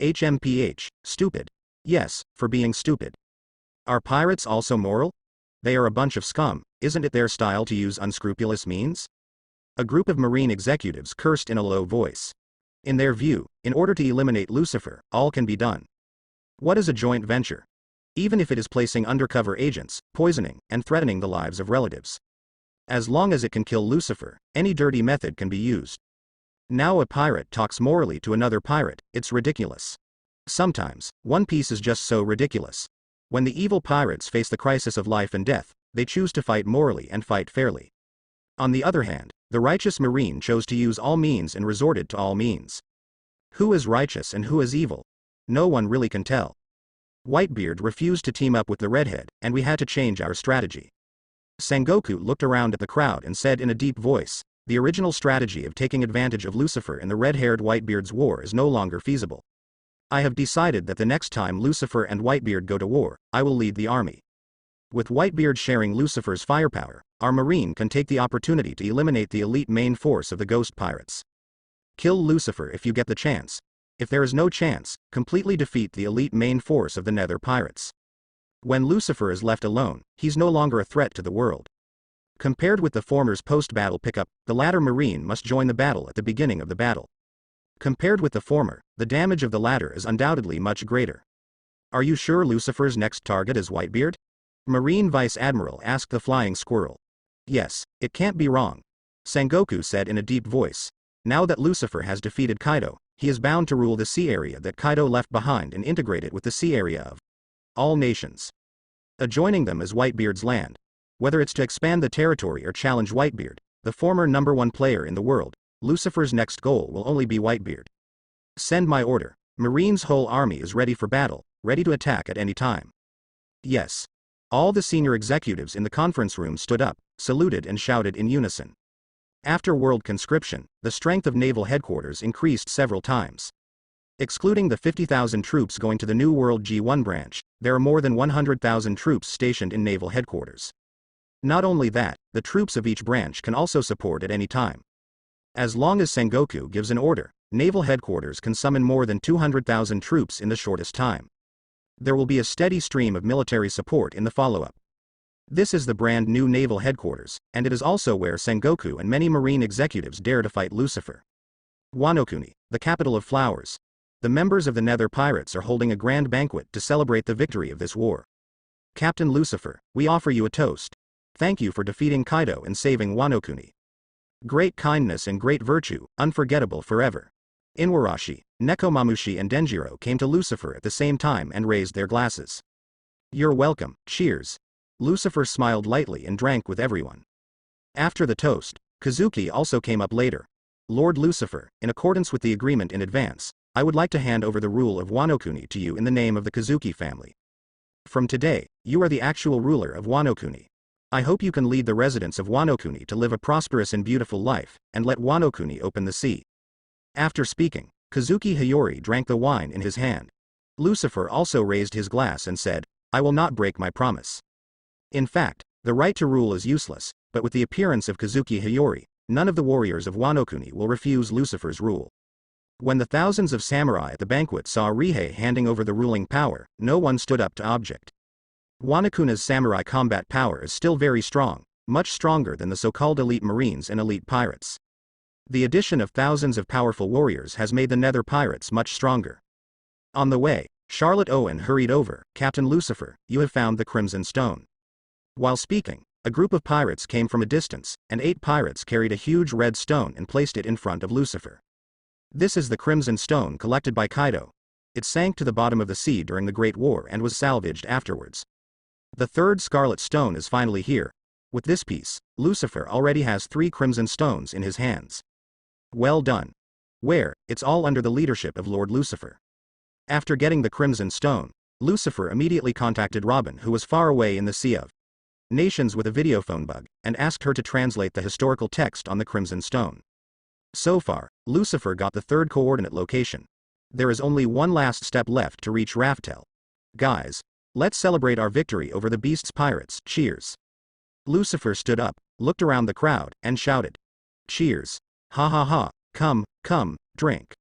HMPH, stupid. Yes, for being stupid. Are pirates also moral? They are a bunch of scum, isn't it their style to use unscrupulous means? A group of Marine executives cursed in a low voice. In their view, in order to eliminate Lucifer, all can be done. What is a joint venture? Even if it is placing undercover agents, poisoning, and threatening the lives of relatives. As long as it can kill Lucifer, any dirty method can be used. Now a pirate talks morally to another pirate, it's ridiculous. Sometimes, One Piece is just so ridiculous. When the evil pirates face the crisis of life and death, they choose to fight morally and fight fairly. On the other hand, the righteous Marine chose to use all means and resorted to all means. Who is righteous and who is evil? No one really can tell. Whitebeard refused to team up with the redhead, and we had to change our strategy. Sengoku looked around at the crowd and said in a deep voice, the original strategy of taking advantage of Lucifer in the red-haired Whitebeard's war is no longer feasible. I have decided that the next time Lucifer and Whitebeard go to war, I will lead the army. With Whitebeard sharing Lucifer's firepower, our marine can take the opportunity to eliminate the elite main force of the ghost pirates. Kill Lucifer if you get the chance. If there is no chance, completely defeat the elite main force of the Nether pirates. When Lucifer is left alone, he's no longer a threat to the world. Compared with the former's post-battle pickup, the latter marine must join the battle at the beginning of the battle. Compared with the former, the damage of the latter is undoubtedly much greater. Are you sure Lucifer's next target is Whitebeard? Marine Vice Admiral asked the flying squirrel. Yes, it can't be wrong. Sengoku said in a deep voice. Now that Lucifer has defeated Kaido, he is bound to rule the sea area that Kaido left behind and integrate it with the sea area of all nations. Adjoining them is Whitebeard's land. Whether it's to expand the territory or challenge Whitebeard, the former #1 player in the world, Lucifer's next goal will only be Whitebeard. Send my order. Marine's whole army is ready for battle, ready to attack at any time. Yes. All the senior executives in the conference room stood up, saluted and shouted in unison. After world conscription, the strength of naval headquarters increased several times. Excluding the 50,000 troops going to the New World G1 branch, there are more than 100,000 troops stationed in naval headquarters. Not only that, the troops of each branch can also support at any time. As long as Sengoku gives an order, naval headquarters can summon more than 200,000 troops in the shortest time. There will be a steady stream of military support in the follow-up. This is the brand new naval headquarters, and it is also where Sengoku and many marine executives dare to fight Lucifer. Wanokuni, the capital of flowers. The members of the Nether Pirates are holding a grand banquet to celebrate the victory of this war. Captain Lucifer, we offer you a toast. Thank you for defeating Kaido and saving Wanokuni. Great kindness and great virtue, unforgettable forever. Inuarashi, Nekomamushi and Denjiro came to Lucifer at the same time and raised their glasses. You're welcome, cheers. Lucifer smiled lightly and drank with everyone. After the toast, Kazuki also came up later. Lord Lucifer, in accordance with the agreement in advance, I would like to hand over the rule of Wanokuni to you in the name of the Kazuki family. From today, you are the actual ruler of Wanokuni. I hope you can lead the residents of Wanokuni to live a prosperous and beautiful life, and let Wanokuni open the sea. After speaking, Kazuki Hiori drank the wine in his hand. Lucifer also raised his glass and said, I will not break my promise. In fact, the right to rule is useless, but with the appearance of Kazuki Hiori, none of the warriors of Wanokuni will refuse Lucifer's rule. When the thousands of samurai at the banquet saw Rihei handing over the ruling power, no one stood up to object. Wanokuna's samurai combat power is still very strong, much stronger than the so-called elite marines and elite pirates. The addition of thousands of powerful warriors has made the Nether pirates much stronger. On the way, Charlotte Owen hurried over. Captain Lucifer, you have found the Crimson Stone. While speaking, a group of pirates came from a distance, and 8 pirates carried a huge red stone and placed it in front of Lucifer. This is the Crimson Stone collected by Kaido. It sank to the bottom of the sea during the Great War and was salvaged afterwards. The 3rd Scarlet Stone is finally here. With this piece, Lucifer already has 3 Crimson Stones in his hands. Well done. Where, it's all under the leadership of Lord Lucifer. After getting the Crimson Stone, Lucifer immediately contacted Robin, who was far away in the Sea of Nations with a videophone bug, and asked her to translate the historical text on the Crimson Stone. So far, Lucifer got the 3rd coordinate location. There is only one last step left to reach Raftel. Guys, let's celebrate our victory over the Beast's pirates, cheers. Lucifer stood up, looked around the crowd, and shouted. Cheers. Ha ha ha, come, drink.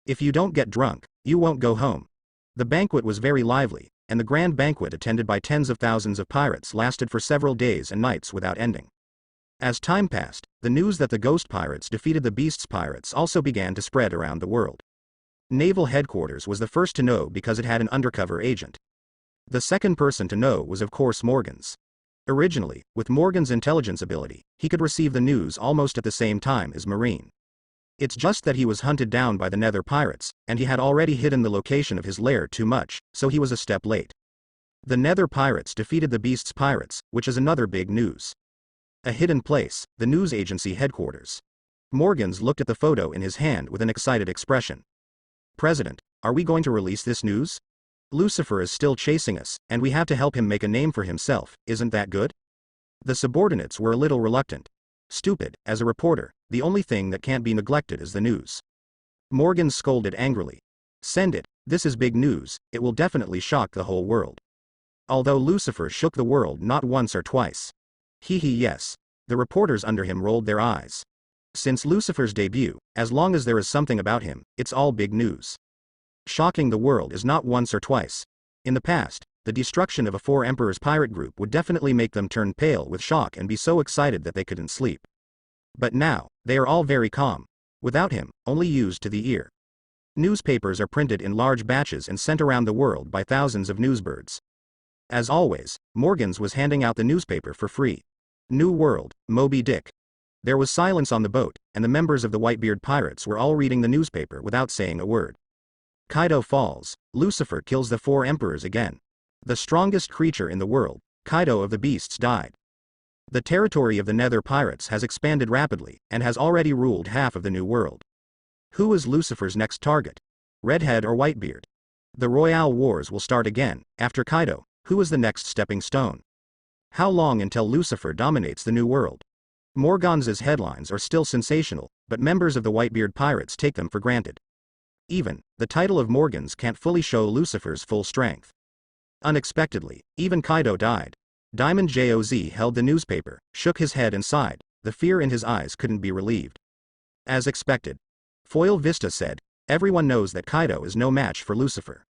If you don't get drunk, you won't go home. The banquet was very lively, and the grand banquet attended by tens of thousands of pirates lasted for several days and nights without ending. As time passed, the news that the ghost pirates defeated the Beast's pirates also began to spread around the world. Naval Headquarters was the first to know because it had an undercover agent. The second person to know was of course Morgan's. Originally, with Morgan's intelligence ability, he could receive the news almost at the same time as Marine. It's just that he was hunted down by the Nether pirates, and he had already hidden the location of his lair too much, so he was a step late. The Nether pirates defeated the Beast's pirates, which is another big news. A hidden place, the news agency headquarters. Morgans looked at the photo in his hand with an excited expression. President, are we going to release this news? Lucifer is still chasing us, and we have to help him make a name for himself, isn't that good? The subordinates were a little reluctant. Stupid, as a reporter, the only thing that can't be neglected is the news. Morgan scolded angrily. Send it, this is big news, it will definitely shock the whole world. Although Lucifer shook the world not once or twice. Yes. The reporters under him rolled their eyes. Since Lucifer's debut, as long as there is something about him, it's all big news. Shocking the world is not once or twice. In the past, the destruction of a Four Emperors pirate group would definitely make them turn pale with shock and be so excited that they couldn't sleep. But now, they are all very calm. Without him, only used to the ear. Newspapers are printed in large batches and sent around the world by thousands of newsbirds. As always, Morgan's was handing out the newspaper for free. New World, Moby Dick. There was silence on the boat, and the members of the Whitebeard pirates were all reading the newspaper without saying a word. Kaido falls, Lucifer kills the Four Emperors again. The strongest creature in the world, Kaido of the Beasts, died. The territory of the Nether Pirates has expanded rapidly, and has already ruled half of the New World. Who is Lucifer's next target? Redhead or Whitebeard? The Royale Wars will start again, after Kaido. Who is the next stepping stone? How long until Lucifer dominates the New World? Morgan's headlines are still sensational, but members of the Whitebeard pirates take them for granted. Even, the title of Morgan's can't fully show Lucifer's full strength. Unexpectedly, even Kaido died. Diamond Joz held the newspaper, shook his head and sighed. The fear in his eyes couldn't be relieved. As expected. Foil Vista said, everyone knows that Kaido is no match for Lucifer.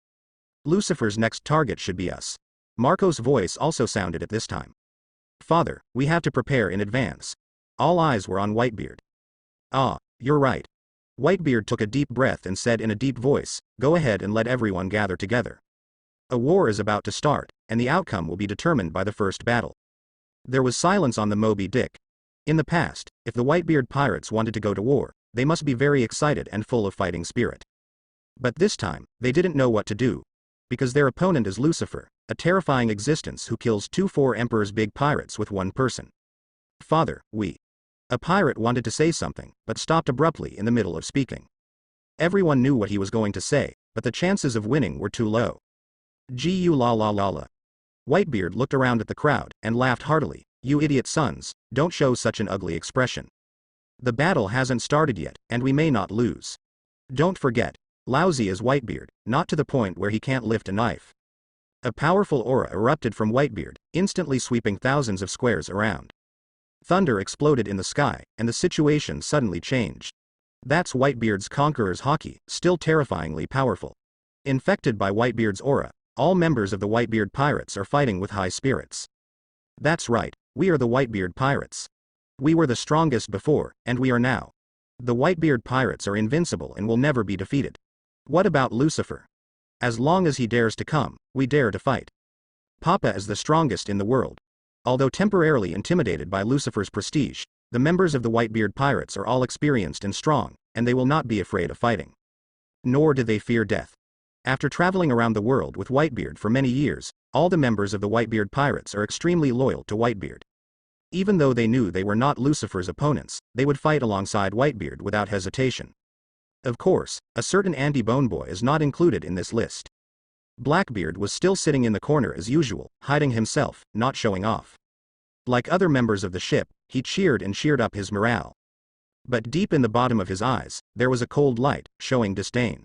Lucifer's next target should be us. Marco's voice also sounded at this time. Father, we have to prepare in advance. All eyes were on Whitebeard. Ah, you're right. Whitebeard took a deep breath and said in a deep voice, go ahead and let everyone gather together. A war is about to start, and the outcome will be determined by the first battle. There was silence on the Moby Dick. In the past, if the Whitebeard pirates wanted to go to war, they must be very excited and full of fighting spirit. But this time, they didn't know what to do. Because their opponent is Lucifer, a terrifying existence who kills 2 Four Emperors big pirates with one person. Father, A pirate wanted to say something, but stopped abruptly in the middle of speaking. Everyone knew what he was going to say, but the chances of winning were too low. Gu la la la la. Whitebeard looked around at the crowd, and laughed heartily. You idiot sons, don't show such an ugly expression. The battle hasn't started yet, and we may not lose. Don't forget, lousy is Whitebeard, not to the point where he can't lift a knife. A powerful aura erupted from Whitebeard, instantly sweeping thousands of squares around. Thunder exploded in the sky, and the situation suddenly changed. That's Whitebeard's conquerors hockey, still terrifyingly powerful. Infected by Whitebeard's aura, all members of the Whitebeard pirates are fighting with high spirits. That's right, we are the Whitebeard pirates. We were the strongest before, and we are now. The Whitebeard pirates are invincible and will never be defeated. What about Lucifer? As long as he dares to come, we dare to fight. Papa is the strongest in the world. Although temporarily intimidated by Lucifer's prestige, the members of the Whitebeard pirates are all experienced and strong, and they will not be afraid of fighting. Nor do they fear death. After traveling around the world with Whitebeard for many years, all the members of the Whitebeard pirates are extremely loyal to Whitebeard. Even though they knew they were not Lucifer's opponents, they would fight alongside Whitebeard without hesitation. Of course, a certain anti-Bone Boy is not included in this list. Blackbeard was still sitting in the corner as usual, hiding himself, not showing off. Like other members of the ship, he cheered and cheered up his morale. But deep in the bottom of his eyes, there was a cold light, showing disdain.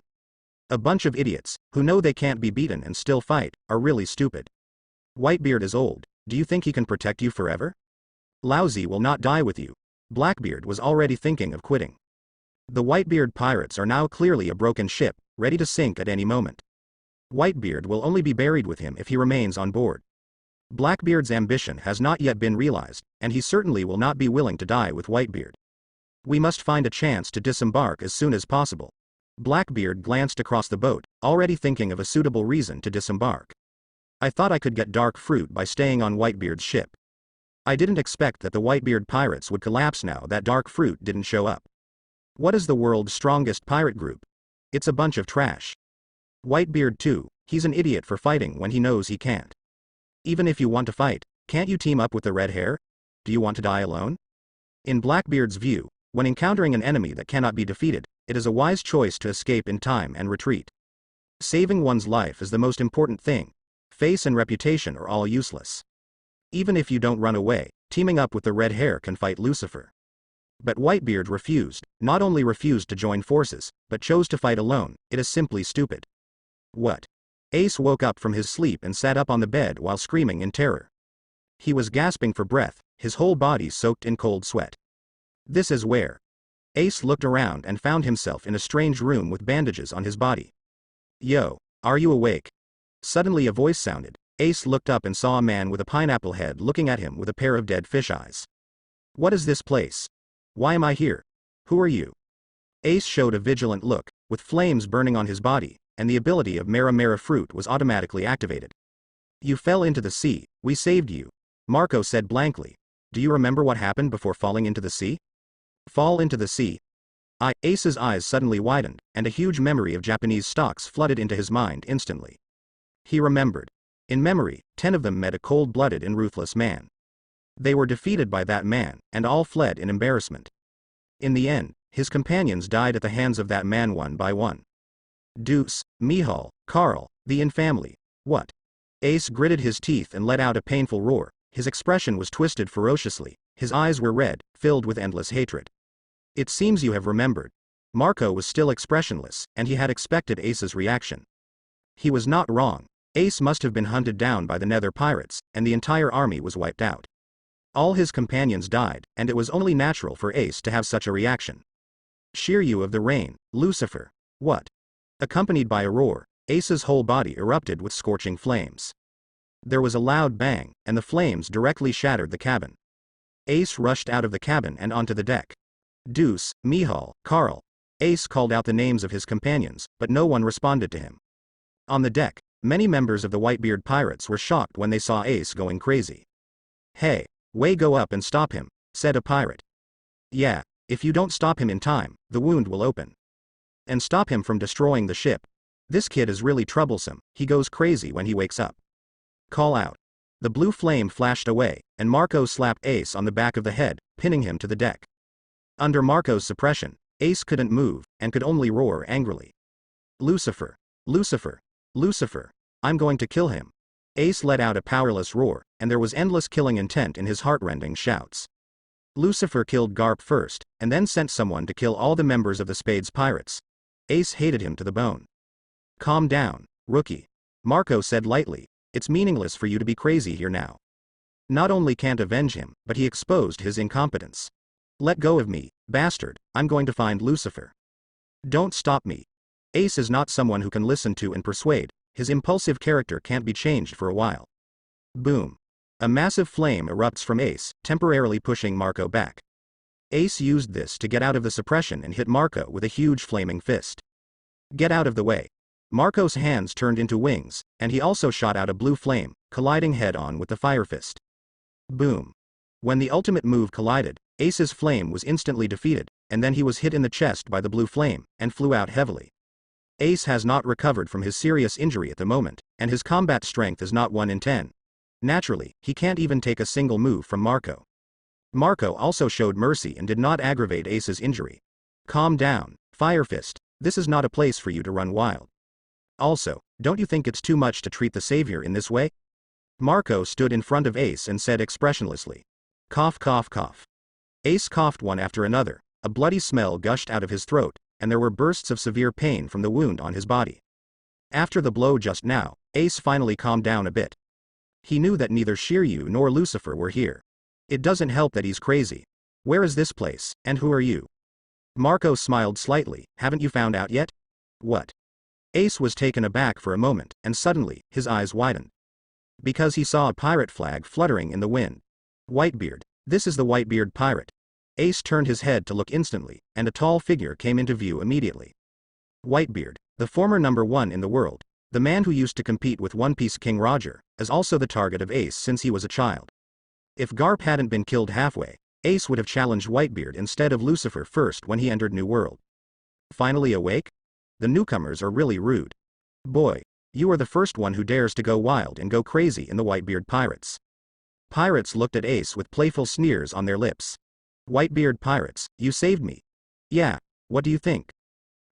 A bunch of idiots, who know they can't be beaten and still fight, are really stupid. Whitebeard is old, do you think he can protect you forever? Lousy will not die with you. Blackbeard was already thinking of quitting. The Whitebeard pirates are now clearly a broken ship, ready to sink at any moment. Whitebeard will only be buried with him if he remains on board. Blackbeard's ambition has not yet been realized, and he certainly will not be willing to die with Whitebeard. We must find a chance to disembark as soon as possible. Blackbeard glanced across the boat, already thinking of a suitable reason to disembark. I thought I could get dark fruit by staying on Whitebeard's ship. I didn't expect that the Whitebeard pirates would collapse now that dark fruit didn't show up. What is the world's strongest pirate group? It's a bunch of trash. Whitebeard too, he's an idiot for fighting when he knows he can't. Even if you want to fight, can't you team up with the red hair? Do you want to die alone? In Blackbeard's view, when encountering an enemy that cannot be defeated, it is a wise choice to escape in time and retreat. Saving one's life is the most important thing. Face and reputation are all useless. Even if you don't run away, teaming up with the red hair can fight Lucifer. But Whitebeard refused, not only refused to join forces, but chose to fight alone. It is simply stupid. What? Ace woke up from his sleep and sat up on the bed while screaming in terror. He was gasping for breath, his whole body soaked in cold sweat. This is where? Ace looked around and found himself in a strange room with bandages on his body. Yo, are you awake? Suddenly a voice sounded. Ace looked up and saw a man with a pineapple head looking at him with a pair of dead fish eyes. What is this place? Why am I here? Who are you? Ace showed a vigilant look, with flames burning on his body, and the ability of Mera Mera fruit was automatically activated. You fell into the sea, we saved you. Marco said blankly. Do you remember what happened before falling into the sea? Fall into the sea? Ace's eyes suddenly widened, and a huge memory of Japanese stocks flooded into his mind instantly. He remembered. In memory, 10 of them met a cold-blooded and ruthless man. They were defeated by that man, and all fled in embarrassment. In the end, his companions died at the hands of that man one by one. Deuce, Mihal, Carl, the infamily. What? Ace gritted his teeth and let out a painful roar. His expression was twisted ferociously, his eyes were red, filled with endless hatred. It seems you have remembered. Marco was still expressionless, and he had expected Ace's reaction. He was not wrong. Ace must have been hunted down by the Nether pirates, and the entire army was wiped out. All his companions died, and it was only natural for Ace to have such a reaction. Shiryu of the Rain, Lucifer. What? Accompanied by a roar, Ace's whole body erupted with scorching flames. There was a loud bang, and the flames directly shattered the cabin. Ace rushed out of the cabin and onto the deck. Deuce, Mihal, Carl. Ace called out the names of his companions, but no one responded to him. On the deck, many members of the Whitebeard pirates were shocked when they saw Ace going crazy. Hey, go up and stop him, said a pirate. Yeah, if you don't stop him in time, the wound will open. And stop him from destroying the ship. This kid is really troublesome, he goes crazy when he wakes up. Call out. The blue flame flashed away, and Marco slapped Ace on the back of the head, pinning him to the deck. Under Marco's suppression, Ace couldn't move, and could only roar angrily. Lucifer! Lucifer! Lucifer! I'm going to kill him. Ace let out a powerless roar, and there was endless killing intent in his heartrending shouts. Lucifer killed Garp first, and then sent someone to kill all the members of the Spades pirates. Ace hated him to the bone. Calm down, rookie. Marco said lightly, it's meaningless for you to be crazy here now. Not only can't avenge him, but he exposed his incompetence. Let go of me, bastard, I'm going to find Lucifer. Don't stop me. Ace is not someone who can listen to and persuade, his impulsive character can't be changed for a while. Boom. A massive flame erupts from Ace, temporarily pushing Marco back. Ace used this to get out of the suppression and hit Marco with a huge flaming fist. Get out of the way. Marco's hands turned into wings, and he also shot out a blue flame, colliding head-on with the fire fist. Boom. When the ultimate move collided, Ace's flame was instantly defeated, and then he was hit in the chest by the blue flame, and flew out heavily. Ace has not recovered from his serious injury at the moment, and his combat strength is not 1 in 10. Naturally, he can't even take a single move from Marco. Marco also showed mercy and did not aggravate Ace's injury. Calm down, Fire Fist, this is not a place for you to run wild. Also, don't you think it's too much to treat the savior in this way? Marco stood in front of Ace and said expressionlessly. Cough cough cough. Ace coughed one after another, a bloody smell gushed out of his throat, and there were bursts of severe pain from the wound on his body. After the blow just now, Ace finally calmed down a bit. He knew that neither Shiryu nor Lucifer were here. It doesn't help that he's crazy. Where is this place, and who are you? Marco smiled slightly, haven't you found out yet? What? Ace was taken aback for a moment, and suddenly, his eyes widened. Because he saw a pirate flag fluttering in the wind. Whitebeard, this is the Whitebeard pirate. Ace turned his head to look instantly, and a tall figure came into view immediately. Whitebeard, the former #1 in the world, the man who used to compete with One Piece King Roger, is also the target of Ace since he was a child. If Garp hadn't been killed halfway, Ace would have challenged Whitebeard instead of Lucifer first when he entered New World. Finally awake? The newcomers are really rude. Boy, you are the first one who dares to go wild and go crazy in the Whitebeard pirates. Pirates looked at Ace with playful sneers on their lips. Whitebeard pirates, you saved me. Yeah, what do you think?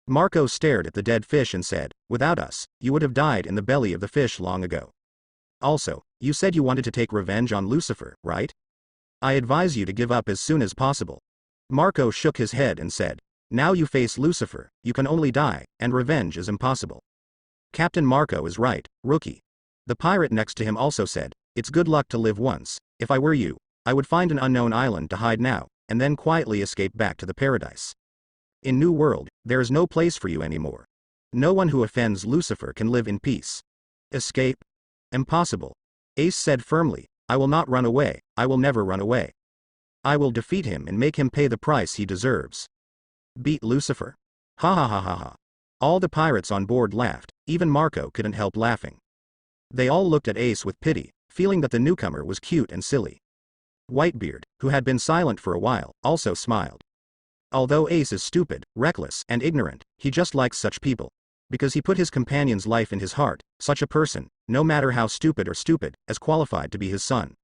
Marco stared at the dead fish and said, without us, you would have died in the belly of the fish long ago. Also, you said you wanted to take revenge on Lucifer, right? I advise you to give up as soon as possible. Marco shook his head and said, now you face Lucifer, you can only die, and revenge is impossible. Captain Marco is right, rookie. The pirate next to him also said, it's good luck to live once. If I were you, I would find an unknown island to hide now, and then quietly escape back to the paradise. In New World, there is no place for you anymore. No one who offends Lucifer can live in peace. Escape? Impossible. Ace said firmly, I will not run away, I will never run away. I will defeat him and make him pay the price he deserves. Beat Lucifer? Ha ha ha ha ha. All the pirates on board laughed, even Marco couldn't help laughing. They all looked at Ace with pity, feeling that the newcomer was cute and silly. Whitebeard, who had been silent for a while, also smiled. Although Ace is stupid, reckless, and ignorant, he just likes such people. Because he put his companion's life in his heart, such a person, no matter how stupid or stupid, is qualified to be his son.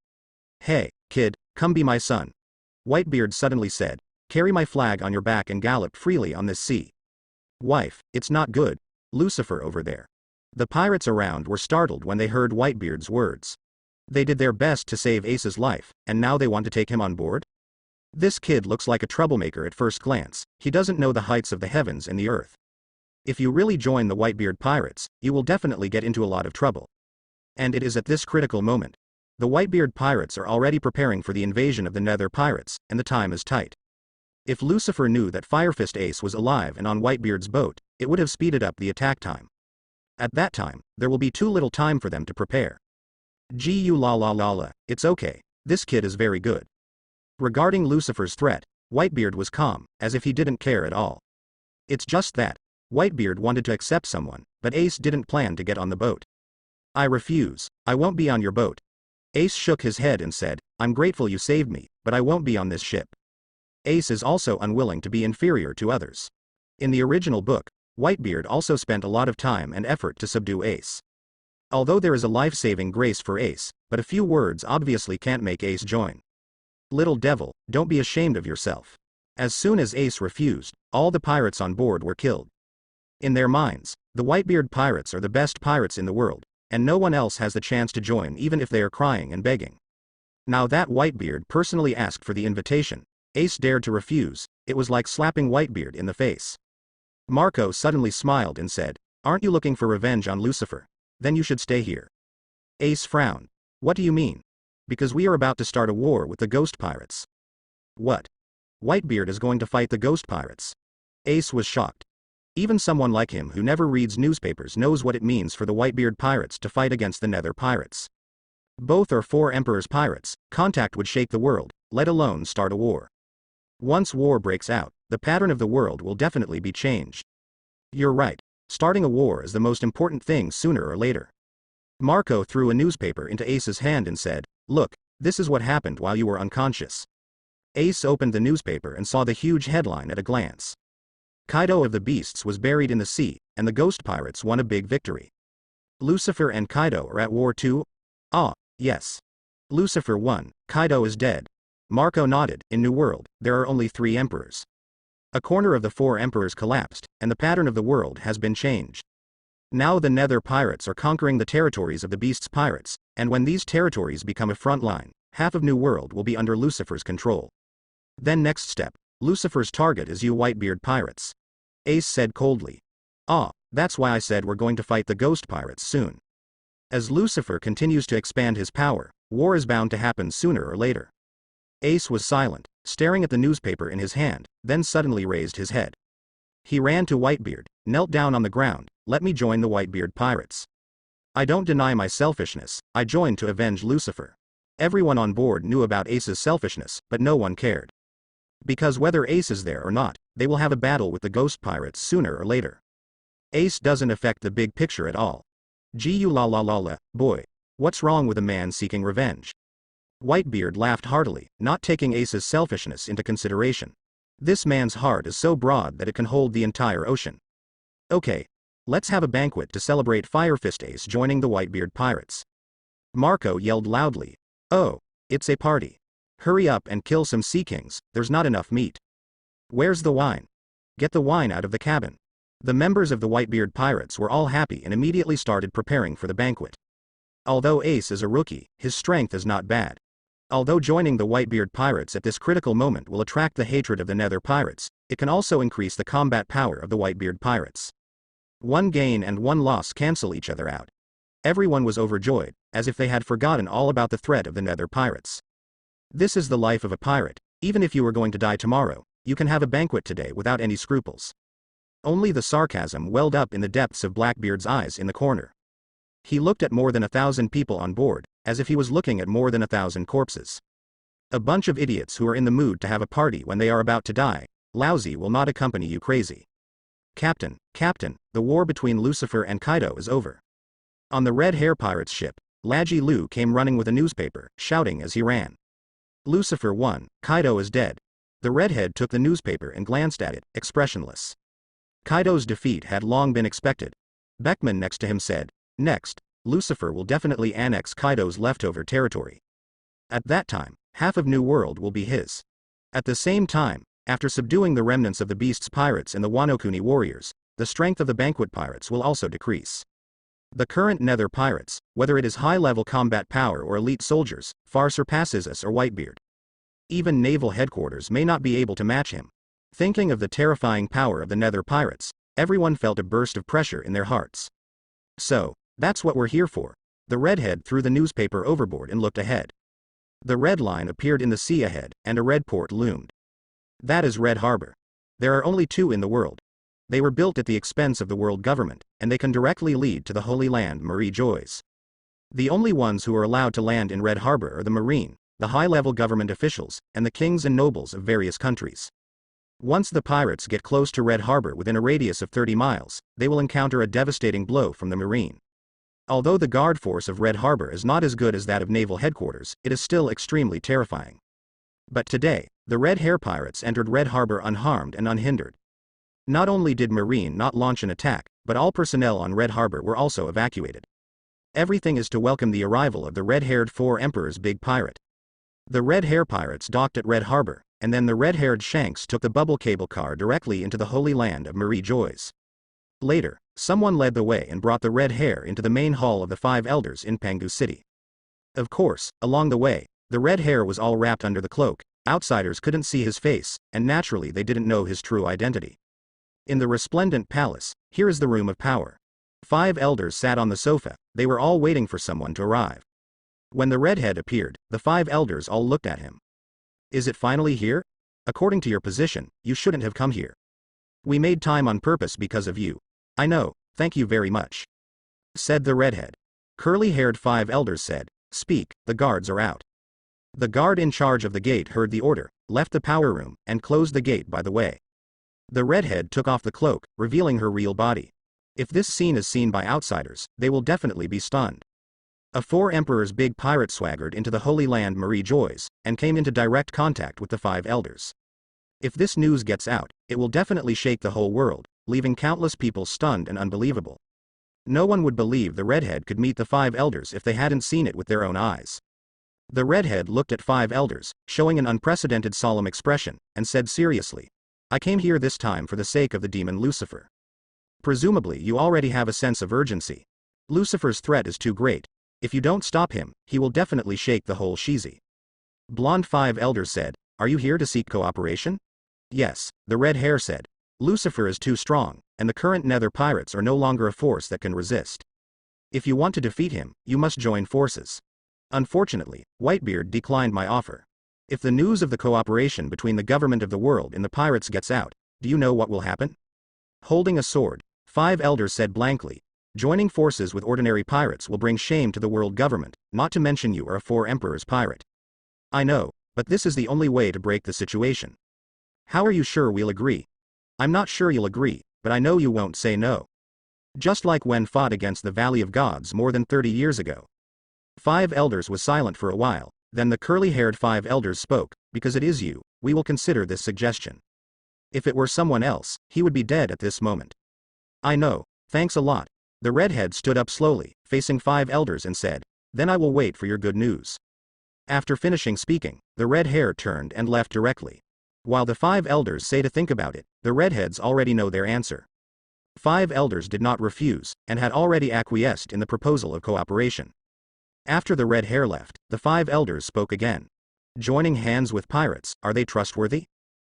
Hey, kid, come be my son. Whitebeard suddenly said, carry my flag on your back and gallop freely on this sea. Wife, it's not good. Lucifer over there. The pirates around were startled when they heard Whitebeard's words. They did their best to save Ace's life, and now they want to take him on board? This kid looks like a troublemaker at first glance, he doesn't know the heights of the heavens and the earth. If you really join the Whitebeard pirates, you will definitely get into a lot of trouble. And it is at this critical moment. The Whitebeard pirates are already preparing for the invasion of the Nether pirates, and the time is tight. If Lucifer knew that Firefist Ace was alive and on Whitebeard's boat, it would have speeded up the attack time. At that time, there will be too little time for them to prepare. Gu la la la la, it's okay, this kid is very good. Regarding Lucifer's threat, Whitebeard was calm, as if he didn't care at all. It's just that, Whitebeard wanted to accept someone, but Ace didn't plan to get on the boat. I refuse, I won't be on your boat. Ace shook his head and said, I'm grateful you saved me, but I won't be on this ship. Ace is also unwilling to be inferior to others. In the original book, Whitebeard also spent a lot of time and effort to subdue Ace. Although there is a life-saving grace for Ace, but a few words obviously can't make Ace join. Little devil, don't be ashamed of yourself. As soon as Ace refused, all the pirates on board were killed. In their minds, the Whitebeard pirates are the best pirates in the world, and no one else has the chance to join even if they are crying and begging. Now that Whitebeard personally asked for the invitation, Ace dared to refuse, it was like slapping Whitebeard in the face. Marco suddenly smiled and said, aren't you looking for revenge on Lucifer? Then you should stay here. Ace frowned. What do you mean? Because we are about to start a war with the ghost pirates. What? Whitebeard is going to fight the ghost pirates? Ace was shocked. Even someone like him who never reads newspapers knows what it means for the Whitebeard pirates to fight against the Nether pirates. Both are four Emperor's pirates, contact would shake the world, let alone start a war. Once war breaks out, the pattern of the world will definitely be changed. You're right, starting a war is the most important thing sooner or later. Marco threw a newspaper into Ace's hand and said, look, this is what happened while you were unconscious. Ace opened the newspaper and saw the huge headline at a glance. Kaido of the Beasts was buried in the sea, and the ghost pirates won a big victory. Lucifer and Kaido are at war too? Ah, yes. Lucifer won, Kaido is dead. Marco nodded, in New World, there are only 3 emperors. A corner of the 4 emperors collapsed, and the pattern of the world has been changed. Now the Nether pirates are conquering the territories of the Beasts pirates, and when these territories become a front line, half of New World will be under Lucifer's control. Then next step, Lucifer's target is you Whitebeard pirates. Ace said coldly. Ah, that's why I said we're going to fight the ghost pirates soon. As Lucifer continues to expand his power, war is bound to happen sooner or later. Ace was silent, staring at the newspaper in his hand, then suddenly raised his head. He ran to Whitebeard, knelt down on the ground, let me join the Whitebeard pirates. I don't deny my selfishness, I joined to avenge Lucifer. Everyone on board knew about Ace's selfishness, but no one cared. Because whether Ace is there or not, they will have a battle with the ghost pirates sooner or later. Ace doesn't affect the big picture at all. Gu la la la la, boy. What's wrong with a man seeking revenge? Whitebeard laughed heartily, not taking Ace's selfishness into consideration. This man's heart is so broad that it can hold the entire ocean. Okay. Let's have a banquet to celebrate Firefist Ace joining the Whitebeard pirates. Marco yelled loudly. Oh, it's a party. Hurry up and kill some sea kings, there's not enough meat. Where's the wine? Get the wine out of the cabin. The members of the Whitebeard pirates were all happy and immediately started preparing for the banquet. Although Ace is a rookie, his strength is not bad. Although joining the Whitebeard pirates at this critical moment will attract the hatred of the Nether pirates, it can also increase the combat power of the Whitebeard pirates. One gain and one loss cancel each other out. Everyone was overjoyed, as if they had forgotten all about the threat of the Nether pirates. This is the life of a pirate. Even if you were going to die tomorrow, you can have a banquet today without any scruples. Only the sarcasm welled up in the depths of Blackbeard's eyes in the corner. He looked at more than 1,000 people on board, as if he was looking at more than 1,000 corpses. A bunch of idiots who are in the mood to have a party when they are about to die. Lousy will not accompany you crazy. Captain, the war between Lucifer and Kaido is over. On the Red Hair Pirates ship, Laji Lu came running with a newspaper, shouting as he ran. Lucifer won, Kaido is dead. The redhead took the newspaper and glanced at it, expressionless. Kaido's defeat had long been expected. Beckman next to him said, "Next, Lucifer will definitely annex Kaido's leftover territory. At that time, half of New World will be his." At the same time, after subduing the remnants of the Beast's pirates and the Wanokuni warriors, the strength of the Banquet pirates will also decrease. The current Nether pirates, whether it is high-level combat power or elite soldiers, far surpasses us or Whitebeard. Even naval headquarters may not be able to match him. Thinking of the terrifying power of the Nether pirates, everyone felt a burst of pressure in their hearts. So, that's what we're here for. The redhead threw the newspaper overboard and looked ahead. The red line appeared in the sea ahead, and a red port loomed. That is Red Harbor. There are only 2 in the world. They were built at the expense of the world government, and they can directly lead to the Holy Land Marie Joys. The only ones who are allowed to land in Red Harbor are the Marine, the high-level government officials, and the kings and nobles of various countries. Once the pirates get close to Red Harbor within a radius of 30 miles, they will encounter a devastating blow from the Marine. Although the guard force of Red Harbor is not as good as that of naval headquarters, it is still extremely terrifying. But today, the Red Hair Pirates entered Red Harbor unharmed and unhindered. Not only did Marine not launch an attack, but all personnel on Red Harbor were also evacuated. Everything is to welcome the arrival of the red-haired 4 Emperors Big Pirate. The Red Hair Pirates docked at Red Harbor, and then the red-haired Shanks took the bubble cable car directly into the Holy Land of Marie Joys. Later, someone led the way and brought the red hair into the main hall of the 5 elders in Pangu City. Of course, along the way, the red hair was all wrapped under the cloak, outsiders couldn't see his face, and naturally they didn't know his true identity. In the resplendent palace, here is the room of power. 5 elders sat on the sofa, they were all waiting for someone to arrive. When the redhead appeared, the 5 elders all looked at him. "Is it finally here? According to your position, you shouldn't have come here. We made time on purpose because of you." "I know, thank you very much," said the redhead. Curly-haired 5 elders said, "Speak, the guards are out." The guard in charge of the gate heard the order, left the power room, and closed the gate by the way. The redhead took off the cloak, revealing her real body. If this scene is seen by outsiders, they will definitely be stunned. A 4 Emperors Big Pirate swaggered into the Holy Land Marie Joys, and came into direct contact with the 5 elders. If this news gets out, it will definitely shake the whole world, leaving countless people stunned and unbelievable. No one would believe the redhead could meet the 5 elders if they hadn't seen it with their own eyes. The redhead looked at 5 elders, showing an unprecedented solemn expression, and said seriously, "I came here this time for the sake of the demon Lucifer. Presumably you already have a sense of urgency. Lucifer's threat is too great. If you don't stop him, he will definitely shake the whole Shizi." Blonde 5 elders said, "Are you here to seek cooperation?" "Yes," the red hair said. "Lucifer is too strong, and the current Nether pirates are no longer a force that can resist. If you want to defeat him, you must join forces. Unfortunately, Whitebeard declined my offer. If the news of the cooperation between the government of the world and the pirates gets out, do you know what will happen?" Holding a sword, 5 elders said blankly, "Joining forces with ordinary pirates will bring shame to the world government, not to mention you are a 4 Emperors pirate." "I know, but this is the only way to break the situation." "How are you sure we'll agree?" "I'm not sure you'll agree, but I know you won't say no. Just like when fought against the Valley of Gods more than 30 years ago." 5 elders was silent for a while, then the curly-haired 5 elders spoke, "Because it is you, we will consider this suggestion. If it were someone else, he would be dead at this moment." "I know, thanks a lot." The redhead stood up slowly, facing 5 elders and said, "Then I will wait for your good news." After finishing speaking, the red hair turned and left directly. While the 5 elders say to think about it, the redheads already know their answer. 5 elders did not refuse, and had already acquiesced in the proposal of cooperation. After the red hair left, the 5 elders spoke again. Joining hands with pirates, are they trustworthy?